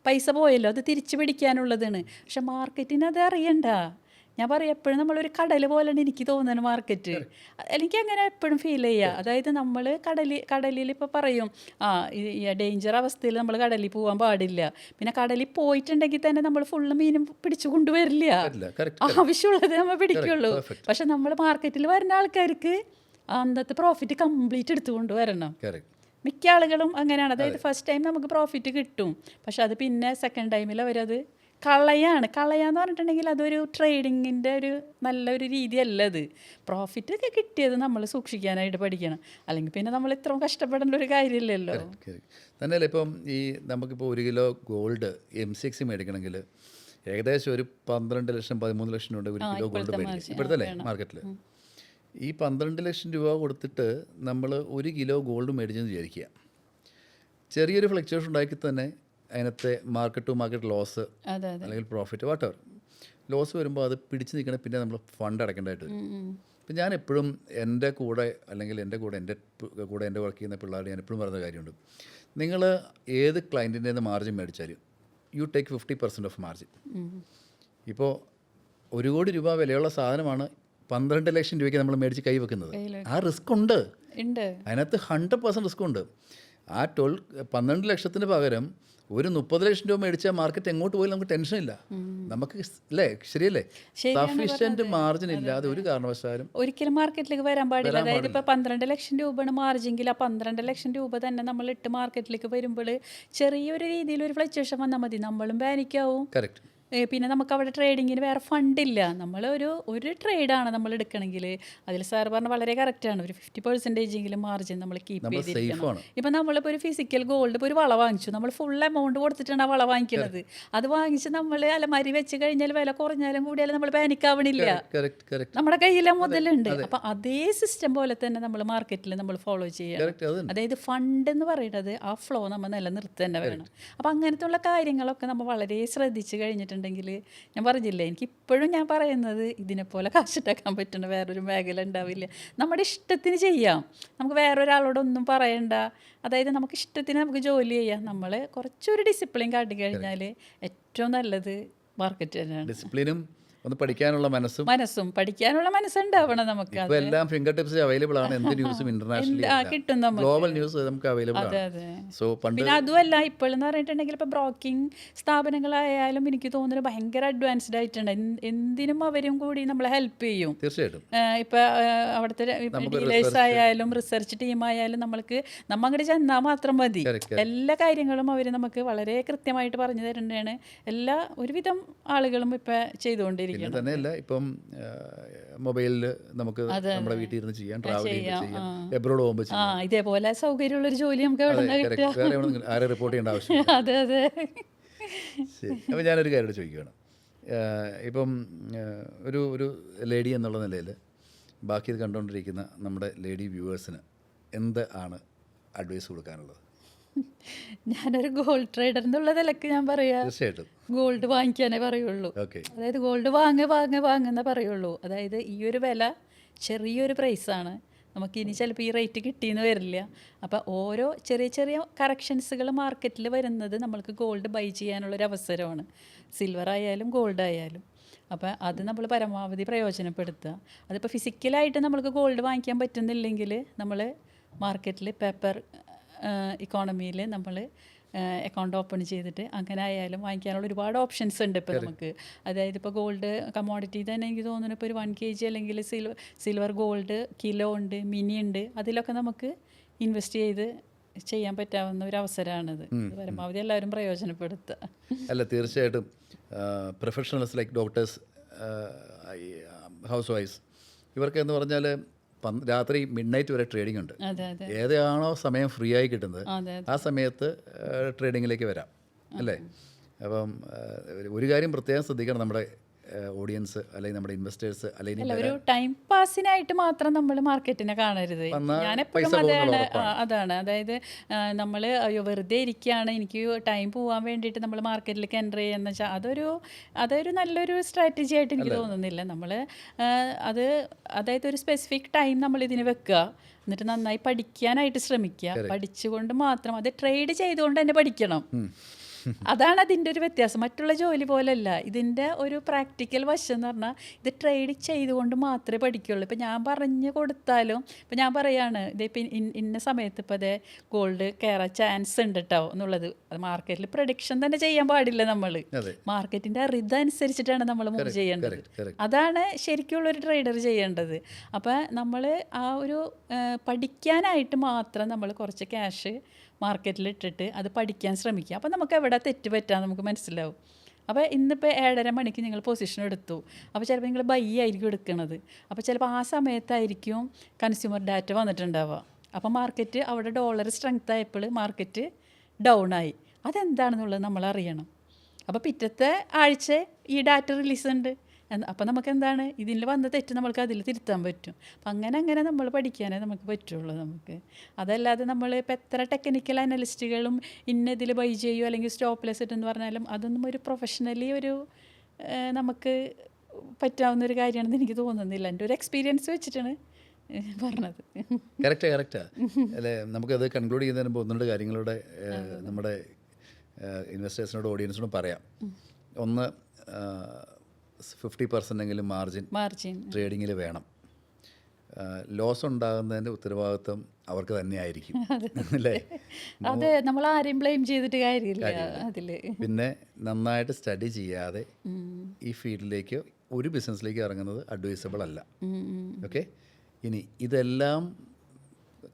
പൈസ പോയല്ലോ, അത് തിരിച്ചു പിടിക്കാനുള്ളതാണ്. പക്ഷെ മാർക്കറ്റിന് അത് അറിയണ്ട. ഞാൻ പറയും എപ്പോഴും നമ്മളൊരു കടൽ പോലെയാണ് എനിക്ക് തോന്നുന്നത് മാർക്കറ്റ്. എനിക്കങ്ങനെ എപ്പോഴും ഫീൽ ചെയ്യുക. അതായത് നമ്മൾ കടലിൽ ഇപ്പോൾ പറയും ഈ ഡേഞ്ചർ അവസ്ഥയിൽ നമ്മൾ കടലിൽ പോകാൻ പാടില്ല. പിന്നെ കടലിൽ പോയിട്ടുണ്ടെങ്കിൽ തന്നെ നമ്മൾ ഫുള്ള് മീനും പിടിച്ചു കൊണ്ടുവരില്ല, ആവശ്യമുള്ളത് നമ്മൾ പിടിക്കുള്ളൂ. പക്ഷെ നമ്മൾ മാർക്കറ്റിൽ വരുന്ന ആൾക്കാർക്ക് അന്നത്തെ പ്രോഫിറ്റ് കംപ്ലീറ്റ് എടുത്തുകൊണ്ട് വരണം. മിക്ക ആളുകളും അങ്ങനെയാണ്. അതായത് ഫസ്റ്റ് ടൈം നമുക്ക് പ്രോഫിറ്റ് കിട്ടും, പക്ഷെ അത് പിന്നെ സെക്കൻഡ് ടൈമിൽ അവരത് കളയാന്ന് പറഞ്ഞിട്ടുണ്ടെങ്കിൽ അതൊരു ട്രേഡിങ്ങിൻ്റെ ഒരു നല്ലൊരു രീതിയല്ല. അത് പ്രോഫിറ്റ് ഒക്കെ കിട്ടിയത് നമ്മൾ സൂക്ഷിക്കാനായിട്ട് പഠിക്കണം, അല്ലെങ്കിൽ പിന്നെ നമ്മൾ ഇത്രയും കഷ്ടപ്പെടേണ്ട ഒരു കാര്യമില്ലല്ലോ. തന്നെയല്ല, ഇപ്പം നമുക്കിപ്പോൾ 1 കിലോ ഗോൾഡ് MCX മേടിക്കണമെങ്കിൽ ഏകദേശം ഒരു 12 ലക്ഷം 13 ലക്ഷം രൂപ 1 കിലോ ഗോൾഡ് മേടിക്കും ഇപ്പോഴത്തെ മാർക്കറ്റിൽ. ഈ 12 ലക്ഷം രൂപ കൊടുത്തിട്ട് നമ്മൾ 1 കിലോ ഗോൾഡ് മേടിച്ചെന്ന് വിചാരിക്കുക, ചെറിയൊരു ഫ്ലക്ച്വേഷൻ ഉണ്ടാക്കി തന്നെ അതിനകത്തെ മാർക്കറ്റ് ടു മാർക്കറ്റ് ലോസ് അല്ലെങ്കിൽ പ്രോഫിറ്റ് വാട്ടെവർ ലോസ് വരുമ്പോൾ അത് പിടിച്ച് നിൽക്കണ പിന്നെ നമ്മൾ ഫണ്ട് അടയ്ക്കേണ്ടതായിട്ട് വരും. ഇപ്പം ഞാൻ എപ്പോഴും എൻ്റെ കൂടെ വർക്ക് ചെയ്യുന്ന പിള്ളേരോട് ഞാൻ എപ്പോഴും പറയുന്ന കാര്യമുണ്ട്, നിങ്ങൾ ഏത് ക്ലയൻറ്റിൻ്റെ നിന്ന് മാർജിൻ മേടിച്ചാലും യു ടേക്ക് 50% ഓഫ് മാർജിൻ. ഇപ്പോൾ 1 കോടി രൂപ വിലയുള്ള സാധനമാണ് 12 ലക്ഷം രൂപയ്ക്ക് നമ്മൾ മേടിച്ച് കൈവെക്കുന്നത്. ആ റിസ്ക് ഉണ്ട്, അതിനകത്ത് 100% റിസ്ക് ഉണ്ട്. ആ 12 ലക്ഷത്തിന് പകരം ഒരു 30 ലക്ഷം രൂപ മേടിച്ചാൽ മാർക്കറ്റ് എങ്ങോട്ട് പോയാലും നമുക്ക് ടെൻഷനില്ല. നമുക്ക് അല്ലേ, ശരിയല്ലേ? സഫീഷ്യന്റ് മാർജിൻ ഇല്ലാതെ ഒരു കാരണവശാലും ഒരിക്കലും മാർക്കറ്റിലേക്ക് വരാൻ പാടില്ല. അതായത് ഇപ്പോൾ 12 ലക്ഷം രൂപയാണ് മാർജിനെങ്കിൽ ആ 12 ലക്ഷം രൂപ തന്നെ നമ്മൾ ഇട്ട് മാർക്കറ്റിലേക്ക് വരുമ്പോൾ ചെറിയൊരു രീതിയിൽ ഒരു ഫ്ലക്ച്വേഷൻ വന്നാൽ മതി, നമ്മളും പാനിക്കാവും. കറക്റ്റ്. പിന്നെ നമുക്ക് അവിടെ ട്രേഡിങ്ങിന് വേറെ ഫണ്ടില്ല. നമ്മൾ ഒരു ട്രേഡാണ് നമ്മൾ എടുക്കണമെങ്കിൽ അതിൽ സാർ പറഞ്ഞ വളരെ കറക്റ്റാണ്. ഒരു 50% മാർജിൻ നമ്മൾ കീപ്പ് നമ്മൾ ചെയ്തിരിക്കണം. സേഫാണ്. ഇപ്പം നമ്മളിപ്പോൾ ഒരു ഫിസിക്കൽ ഗോൾഡ് ഇപ്പോൾ ഒരു വള വാങ്ങിച്ചു, നമ്മൾ ഫുൾ എമൗണ്ട് കൊടുത്തിട്ടാണ് ആ വള വാങ്ങിക്കുന്നത്. അത് വാങ്ങിച്ച് നമ്മൾ അലമാരി വെച്ച് കഴിഞ്ഞാൽ വില കുറഞ്ഞാലും കൂടിയാലും നമ്മൾ പാനിക്കാവണില്ല. കറക്റ്റ് കറക്റ്റ് നമ്മുടെ കയ്യിലെ മുതലുണ്ട്. അപ്പം അതേ സിസ്റ്റം പോലെ തന്നെ നമ്മൾ മാർക്കറ്റിൽ നമ്മൾ ഫോളോ ചെയ്യണം. കറക്റ്റ് അത് അതായത് ഫണ്ട് എന്ന് പറയുന്നത് ആ ഫ്ലോ നമ്മൾ നിലനിർത്തുക തന്നെ വേണം. അപ്പം അങ്ങനത്തെ ഉള്ള കാര്യങ്ങളൊക്കെ നമ്മൾ വളരെ ശ്രദ്ധിച്ച് കഴിഞ്ഞിട്ടുണ്ടെങ്കിൽ ഞാൻ പറഞ്ഞില്ലേ, എനിക്ക് ഇപ്പോഴും ഞാൻ പറയുന്നത് ഇതിനെപ്പോലെ കാശുണ്ടാക്കാൻ പറ്റുന്ന വേറൊരു മേഖല ഉണ്ടാവില്ല. നമ്മുടെ ഇഷ്ടത്തിന് ചെയ്യാം, നമുക്ക് വേറൊരാളോടൊന്നും പറയണ്ട. അതായത് നമുക്ക് ഇഷ്ടത്തിന് നമുക്ക് ജോലി ചെയ്യാം. നമ്മൾ കുറച്ചൊരു ഡിസിപ്ലിൻ കാട്ടി കഴിഞ്ഞാൽ ഏറ്റവും നല്ലത് മാർക്കറ്റ് തന്നെയാണ്. ഡിസിപ്ലിനും ഒന്ന് പഠിക്കാനുള്ള മനസ്സും പഠിക്കാനുള്ള മനസ്സുണ്ടാവണം നമുക്ക്. ഇപ്പോൾ എല്ലാം ഫിംഗർ ടിപ്സ് അവൈലബിൾ ആണ്. എന്ത് ന്യൂസും ഇന്റർനാഷണലി കിട്ടും നമുക്ക്, ഗ്ലോബൽ ന്യൂസ് നമുക്ക് അവൈലബിൾ ആണ്. സോ പണ്ട് പിന്നെ അതുമല്ല ഇപ്പോഴെന്ന് പറഞ്ഞിട്ടുണ്ടെങ്കിൽ ഇപ്പോൾ ബ്രോക്കിംഗ് സ്ഥാപനങ്ങളായാലും എനിക്ക് തോന്നുന്നത് ഭയങ്കര അഡ്വാൻസ്ഡ് ആയിട്ടുണ്ട്. എന്തിനും അവരും കൂടി നമ്മളെ ഹെൽപ്പ് ചെയ്യും. തീർച്ചയായിട്ടും ഇപ്പം അവിടുത്തെ ഡീലേഴ്സ് ആയാലും റിസർച്ച് ടീമായാലും നമ്മൾക്ക് അങ്ങോട്ട് ചെന്നാൽ മാത്രം മതി. എല്ലാ കാര്യങ്ങളും അവർ നമുക്ക് വളരെ കൃത്യമായിട്ട് പറഞ്ഞു തരുന്നതാണ് എല്ലാ ഒരുവിധം ആളുകളും ഇപ്പം ചെയ്തുകൊണ്ടിരിക്കുന്നത്. പിന്നെ തന്നെയല്ല, ഇപ്പം മൊബൈലിൽ നമുക്ക് നമ്മുടെ വീട്ടിൽ ഇരുന്ന് ചെയ്യാം, ട്രാവൽ ചെയ്യാം, എബ്രോഡ് പോകുമ്പോൾ ചെയ്യാം. ഇതേപോലെ സൗകര്യമുള്ളൊരു ജോലി നമുക്ക് ആരെ റിപ്പോർട്ട് ചെയ്യേണ്ട ആവശ്യമില്ല. അതെ അതെ. ശരി, അപ്പോൾ ഞാനൊരു കാര്യം ചോദിക്കുകയാണ്. ഇപ്പം ഒരു ലേഡി എന്നുള്ള നിലയിൽ ബാക്കി ഇത് കണ്ടുകൊണ്ടിരിക്കുന്ന നമ്മുടെ ലേഡി വ്യൂവേഴ്സിന് എന്ത് ആണ് അഡ്വൈസ് കൊടുക്കാനുള്ളത്? ഞാനൊരു ഗോൾഡ് ട്രേഡർ എന്നുള്ള നിലക്ക് ഞാൻ പറയാ, തീർച്ചയായിട്ടും ഗോൾഡ് വാങ്ങിക്കാനേ പറയുള്ളൂ. അതായത് ഗോൾഡ് വാങ്ങുന്നേ പറയുള്ളൂ. അതായത് ഈ ഒരു വില ചെറിയൊരു പ്രൈസാണ്, നമുക്കിനി ചിലപ്പോൾ ഈ റേറ്റ് കിട്ടിയെന്ന് വരില്ല. അപ്പോൾ ഓരോ ചെറിയ ചെറിയ കറക്ഷൻസുകൾ മാർക്കറ്റിൽ വരുന്നത് നമ്മൾക്ക് ഗോൾഡ് ബൈ ചെയ്യാനുള്ളൊരു അവസരമാണ്, സിൽവർ ആയാലും ഗോൾഡ് ആയാലും. അപ്പോൾ അത് നമ്മൾ പരമാവധി പ്രയോജനപ്പെടുത്തുക. അതിപ്പോൾ ഫിസിക്കലായിട്ട് നമ്മൾക്ക് ഗോൾഡ് വാങ്ങിക്കാൻ പറ്റുന്നില്ലെങ്കിൽ നമ്മൾ മാർക്കറ്റിൽ പേപ്പർ ഇക്കോണമിയിൽ നമ്മൾ അക്കൗണ്ട് ഓപ്പൺ ചെയ്തിട്ട് അങ്ങനെ ആയാലും വാങ്ങിക്കാനുള്ള ഒരുപാട് ഓപ്ഷൻസ് ഉണ്ട് ഇപ്പോൾ നമുക്ക്. അതായത് ഇപ്പോൾ ഗോൾഡ് കമോഡിറ്റി തന്നെ എനിക്ക് തോന്നുന്നു ഇപ്പോൾ ഒരു 1 kg അല്ലെങ്കിൽ സിൽവർ ഗോൾഡ് കിലോ ഉണ്ട്, മിനി ഉണ്ട്. അതിലൊക്കെ നമുക്ക് ഇൻവെസ്റ്റ് ചെയ്ത് ചെയ്യാൻ പറ്റാവുന്ന ഒരു അവസരമാണിത്. പരമാവധി എല്ലാവരും പ്രയോജനപ്പെടുത്തുക. അല്ല, തീർച്ചയായിട്ടും പ്രൊഫഷണൽസ് ലൈക്ക് ഡോക്ടേഴ്സ്, ഹൗസ് വൈഫ്സ്, ഇവർക്ക് എന്ന് പറഞ്ഞാൽ രാത്രി മിഡ്നൈറ്റ് വരെ ട്രേഡിംഗ് ഉണ്ട്. ഏതാണോ സമയം ഫ്രീ ആയി കിട്ടുന്നത് ആ സമയത്ത് ട്രേഡിങ്ങിലേക്ക് വരാം, അല്ലേ? അപ്പം ഒരു കാര്യം പ്രത്യേകം ശ്രദ്ധിക്കണം, നമ്മുടെ ഓഡിയൻസ് അല്ലെങ്കിൽ നമ്മുടെ ഇൻവെസ്റ്റേഴ്സ് അല്ലെങ്കിൽ ഒരു ടൈം പാസിനായിട്ട് മാത്രം നമ്മൾ മാർക്കറ്റിനെ കാണരുത്. ഞാനെപ്പോഴും അതാണ് അതായത് നമ്മൾ വെറുതെ ഇരിക്കുകയാണ്, എനിക്ക് ടൈം പോകാൻ വേണ്ടിയിട്ട് നമ്മൾ മാർക്കറ്റിലേക്ക് എൻ്റർ ചെയ്യുന്ന വെച്ചാൽ അതൊരു നല്ലൊരു സ്ട്രാറ്റജി ആയിട്ട് എനിക്ക് തോന്നുന്നില്ല. നമ്മൾ അതായത് ഒരു സ്പെസിഫിക് ടൈം നമ്മൾ ഇതിന് വെക്കുക, എന്നിട്ട് നന്നായി പഠിക്കാനായിട്ട് ശ്രമിക്കുക. പഠിച്ചുകൊണ്ട് മാത്രം, അത് ട്രേഡ് ചെയ്തുകൊണ്ട് തന്നെ പഠിക്കണം. അതാണ് അതിൻ്റെ ഒരു വ്യത്യാസം. മറ്റുള്ള ജോലി പോലെയല്ല, ഇതിൻ്റെ ഒരു പ്രാക്ടിക്കൽ വശം എന്ന് പറഞ്ഞാൽ ഇത് ട്രേഡ് ചെയ്തുകൊണ്ട് മാത്രമേ പഠിക്കുള്ളൂ. ഇപ്പം ഞാൻ പറഞ്ഞു കൊടുത്താലും, ഇപ്പം ഞാൻ പറയാണ് ഇതിപ്പോൾ ഇന്ന സമയത്ത് ഇപ്പോൾ അതേ ഗോൾഡ് കയറാൻ ചാൻസ് ഉണ്ട് കേട്ടോ എന്നുള്ളത്, അത് മാർക്കറ്റിൽ പ്രഡിക്ഷൻ തന്നെ ചെയ്യാൻ പാടില്ല. നമ്മൾ മാർക്കറ്റിൻ്റെ റിതനുസരിച്ചിട്ടാണ് നമ്മൾ മൂവ് ചെയ്യേണ്ടത്. അതാണ് ശരിക്കുള്ളൊരു ട്രേഡർ ചെയ്യേണ്ടത്. അപ്പോൾ നമ്മൾ ആ ഒരു പഠിക്കാനായിട്ട് മാത്രം നമ്മൾ കുറച്ച് ക്യാഷ് മാർക്കറ്റിലിട്ടിട്ട് അത് പഠിക്കാൻ ശ്രമിക്കുക. അപ്പോൾ നമുക്ക് എവിടെ തെറ്റ് പറ്റാമെന്ന് നമുക്ക് മനസ്സിലാവും. അപ്പോൾ ഇന്നിപ്പോൾ 7:30 മണിക്ക് നിങ്ങൾ പൊസിഷൻ എടുത്തു, അപ്പോൾ ചിലപ്പോൾ നിങ്ങൾ ബൈ ആയിരിക്കും എടുക്കുന്നത്. അപ്പോൾ ചിലപ്പോൾ ആ സമയത്തായിരിക്കും കൺസ്യൂമർ ഡാറ്റ വന്നിട്ടുണ്ടാവുക. അപ്പോൾ മാർക്കറ്റ് അവിടെ ഡോളർ സ്ട്രെങ്ത് ആയപ്പോൾ മാർക്കറ്റ് ഡൗൺ ആയി. അതെന്താണെന്നുള്ളത് നമ്മൾ അറിയണം. അപ്പോൾ പിറ്റത്തെ ആഴ്ച ഈ ഡാറ്റ റിലീസ് ഉണ്ട്. അപ്പോൾ നമുക്ക് എന്താണ് ഇതിൽ വന്ന തെറ്റ് നമ്മൾക്ക് അതിൽ തിരുത്താൻ പറ്റും. അപ്പം അങ്ങനെ നമ്മൾ പഠിക്കാനേ നമുക്ക് പറ്റുള്ളൂ നമുക്ക്. അതല്ലാതെ നമ്മൾ ഇപ്പോൾ എത്ര ടെക്നിക്കൽ അനലിസ്റ്റുകളും ഇതിൽ ബൈ ചെയ്യുമോ അല്ലെങ്കിൽ സ്റ്റോപ്പ് ലെസ് ഇട്ടെന്ന് പറഞ്ഞാലും അതൊന്നും ഒരു പ്രൊഫഷണലി നമുക്ക് പറ്റാവുന്നൊരു കാര്യമാണെന്ന് എനിക്ക് തോന്നുന്നില്ല. എൻ്റെ ഒരു എക്സ്പീരിയൻസ് വെച്ചിട്ടാണ് പറഞ്ഞത്. കറക്റ്റാ അല്ലേ? നമുക്കത് കൺക്ലൂഡ് ചെയ്യുന്നതിന് മുമ്പ് 1-2 കാര്യങ്ങളുടെ നമ്മുടെ ഇൻവെസ്റ്റേഴ്സിനോട് ഓഡിയൻസിനോട് പറയാം. ഒന്ന്, 50% മാർജിൻ ട്രേഡിങ്ങിൽ വേണം. ലോസ് ഉണ്ടാകുന്നതിൻ്റെ ഉത്തരവാദിത്വം അവർക്ക് തന്നെ ആയിരിക്കും, അല്ലേ? അതെ, നമ്മൾ ആരെയും ബ്ലെയിം ചെയ്തിട്ട് കാര്യമില്ല അതിൽ. പിന്നെ നന്നായിട്ട് സ്റ്റഡി ചെയ്യാതെ ഈ ഫീൽഡിലേക്ക് ഒരു ബിസിനസ്സിലേക്ക് ഇറങ്ങുന്നത് അഡ്വൈസബിൾ അല്ല. ഓക്കെ, ഇനി ഇതെല്ലാം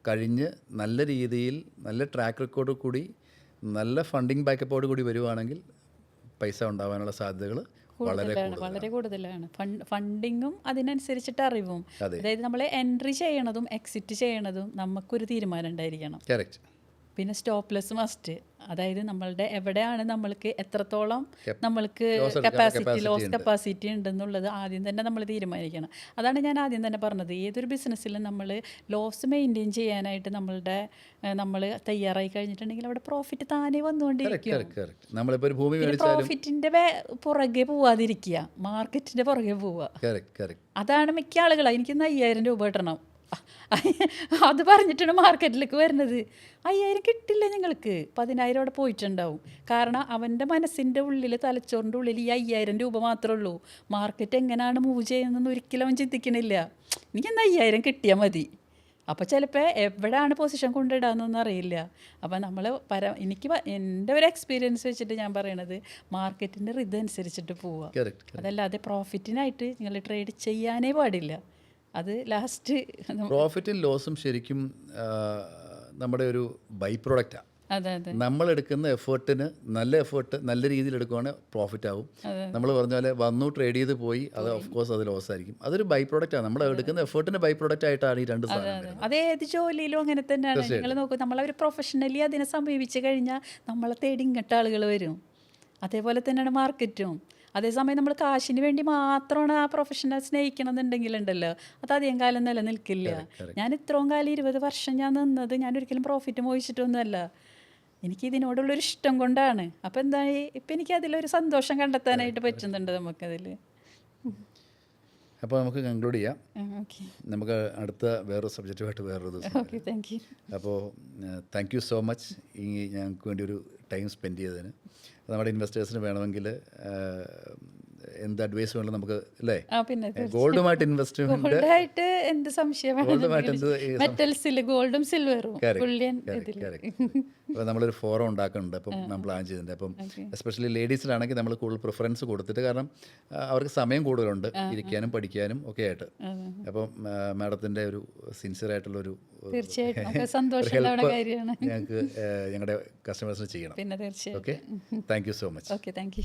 കഴിഞ്ഞ് നല്ല രീതിയിൽ നല്ല ട്രാക്ക് റെക്കോർഡ് കൂടി നല്ല ഫണ്ടിങ് ബാക്കപ്പോട് കൂടി വരുവാണെങ്കിൽ പൈസ ഉണ്ടാവാനുള്ള സാധ്യതകൾ വളരെ വളരെ കൂടുതലാണ്. ഫണ്ടിങ്ങും അതിനനുസരിച്ചിട്ട് അറിവും. അതായത് നമ്മൾ എൻട്രി ചെയ്യണതും എക്സിറ്റ് ചെയ്യണതും നമുക്കൊരു തീരുമാനം ഉണ്ടായിരിക്കണം. കറക്റ്റ്. പിന്നെ സ്റ്റോപ്ലെസ് മസ്റ്റ്. അതായത് നമ്മളുടെ എവിടെയാണ് നമ്മൾക്ക് എത്രത്തോളം നമ്മൾക്ക് ലോസ് കപ്പാസിറ്റി ഉണ്ടെന്നുള്ളത് ആദ്യം തന്നെ നമ്മൾ തീരുമാനിക്കണം. അതാണ് ഞാൻ ആദ്യം തന്നെ പറഞ്ഞത്, ഏതൊരു ബിസിനസ്സിലും നമ്മൾ ലോസ് മെയിൻറ്റെയിൻ ചെയ്യാനായിട്ട് നമ്മൾ തയ്യാറായി കഴിഞ്ഞിട്ടുണ്ടെങ്കിൽ അവിടെ പ്രോഫിറ്റ് താനേ വന്നുകൊണ്ടിരിക്കും. പ്രോഫിറ്റിന്റെ പുറകെ പോവാതിരിക്കുക, മാർക്കറ്റിന്റെ പുറകെ പോവുക. അതാണ് മിക്ക ആളുകളും എനിക്ക് 5,000 രൂപ കിട്ടണം അത് പറഞ്ഞിട്ടാണ് മാർക്കറ്റിലേക്ക് വരുന്നത്. 5,000 കിട്ടില്ല, നിങ്ങൾക്ക് 10,000 അവിടെ പോയിട്ടുണ്ടാവും. കാരണം അവൻ്റെ മനസ്സിൻ്റെ ഉള്ളിൽ, തലച്ചോറിൻ്റെ ഉള്ളിൽ ഈ 5,000 രൂപ മാത്രമേ ഉള്ളൂ. മാർക്കറ്റ് എങ്ങനെയാണ് മൂവ് ചെയ്യുന്നതെന്ന് ഒരിക്കലും അവൻ ചിന്തിക്കണില്ല. എനിക്കെന്താ 5,000 കിട്ടിയാൽ മതി. അപ്പോൾ ചിലപ്പോൾ എവിടെയാണ് പൊസിഷൻ കൊണ്ടിടാന്നൊന്നും അറിയില്ല. അപ്പോൾ നമ്മൾ എൻ്റെ ഒരു എക്സ്പീരിയൻസ് വെച്ചിട്ട് ഞാൻ പറയണത്, മാർക്കറ്റിൻ്റെ ഇതനുസരിച്ചിട്ട് പോവുക. അതല്ലാതെ പ്രോഫിറ്റിനായിട്ട് നിങ്ങൾ ട്രേഡ് ചെയ്യാനേ പാടില്ല. അത് ലാസ്റ്റ് പ്രോഫിറ്റും ലോസും ശരിക്കും നമ്മുടെ ഒരു ബൈ പ്രോഡക്റ്റാണ്. നമ്മളെടുക്കുന്ന എഫേർട്ടിന് നല്ല എഫേർട്ട് നല്ല രീതിയിൽ എടുക്കുവാണെങ്കിൽ പ്രോഫിറ്റ് ആവും. നമ്മൾ പറഞ്ഞ പോലെ വന്നു ട്രേഡ് ചെയ്ത് പോയി, അത് ഓഫ് കോഴ്സ് അത് ലോസ് ആയിരിക്കും. അതൊരു ബൈ പ്രോഡക്റ്റ് ആണ്. നമ്മൾ എടുക്കുന്ന എഫേർട്ടിന് ബൈ പ്രോഡക്റ്റ് ആയിട്ടാണ് ഈ രണ്ട് സാധനം. അത് ഏത് ജോലിയിലും അങ്ങനെ തന്നെയാണ്. നിങ്ങൾ നോക്കൂ, നമ്മളൊരു പ്രൊഫഷണലി അതിനെ സമീപിച്ച് കഴിഞ്ഞാൽ നമ്മളെ തേടി ഇങ്ങോട്ട് ആളുകൾ വരും. അതേപോലെ തന്നെയാണ് മാർക്കറ്റും. അതേസമയം നമ്മൾ കാശിന് വേണ്ടി മാത്രമാണ് ആ പ്രൊഫഷനെ സ്നേഹിക്കണമെന്നുണ്ടെങ്കിലുണ്ടല്ലോ, അത് അധികം കാലം നിലനിൽക്കില്ല. ഞാൻ ഇത്രയും കാലം 20 വർഷം ഞാൻ നിന്നത് ഞാനൊരിക്കലും പ്രോഫിറ്റ് മോഹിച്ചിട്ടൊന്നുമല്ല. എനിക്കിതിനോടുള്ളൊരു ഇഷ്ടം കൊണ്ടാണ്. അപ്പോൾ എന്തായി, ഇപ്പം എനിക്ക് അതിലൊരു സന്തോഷം കണ്ടെത്താനായിട്ട് പറ്റുന്നുണ്ട് നമുക്കതിൽ. അപ്പോൾ നമുക്ക് കൺക്ലൂഡ് ചെയ്യാം. നമുക്ക് അടുത്ത വേറൊരു സബ്ജക്റ്റുമായിട്ട് വേറൊരു ദിവസം. Thank you. അപ്പോൾ താങ്ക് യു സോ മച്ച് ഈ ഞങ്ങൾക്ക് വേണ്ടി ഒരു ടൈം സ്പെൻഡ് ചെയ്തതിന്. നമ്മുടെ ഇൻവെസ്റ്റേഴ്സിന് വേണമെങ്കിൽ എന്ത് അഡ്വൈസ് വേണം നമുക്ക്, അല്ലേ? ഗോൾഡുമായിട്ട് ഇൻവെസ്റ്റ്മെന്റ് എന്ത് സംശയമാണ്, ഗോൾഡും സിൽവറും. അപ്പോൾ നമ്മളൊരു ഫോറം ഉണ്ടാക്കുന്നുണ്ട്, അപ്പം നമ്മൾ പ്ലാൻ ചെയ്തിട്ടുണ്ട്. അപ്പം എസ്പെഷ്യലി ലേഡീസിലാണെങ്കിൽ നമ്മൾ കൂടുതൽ പ്രിഫറൻസ് കൊടുത്തിട്ട്, കാരണം അവർക്ക് സമയം കൂടുതലുണ്ട് ഇരിക്കാനും പഠിക്കാനും ഒക്കെ ആയിട്ട്. അപ്പം മാഡത്തിൻ്റെ ഒരു സിൻസിയർ ആയിട്ടുള്ളൊരു ഞങ്ങൾക്ക് ഞങ്ങളുടെ കസ്റ്റമേഴ്സിന് ചെയ്യണം. Okay, thank you so much. Okay, thank you.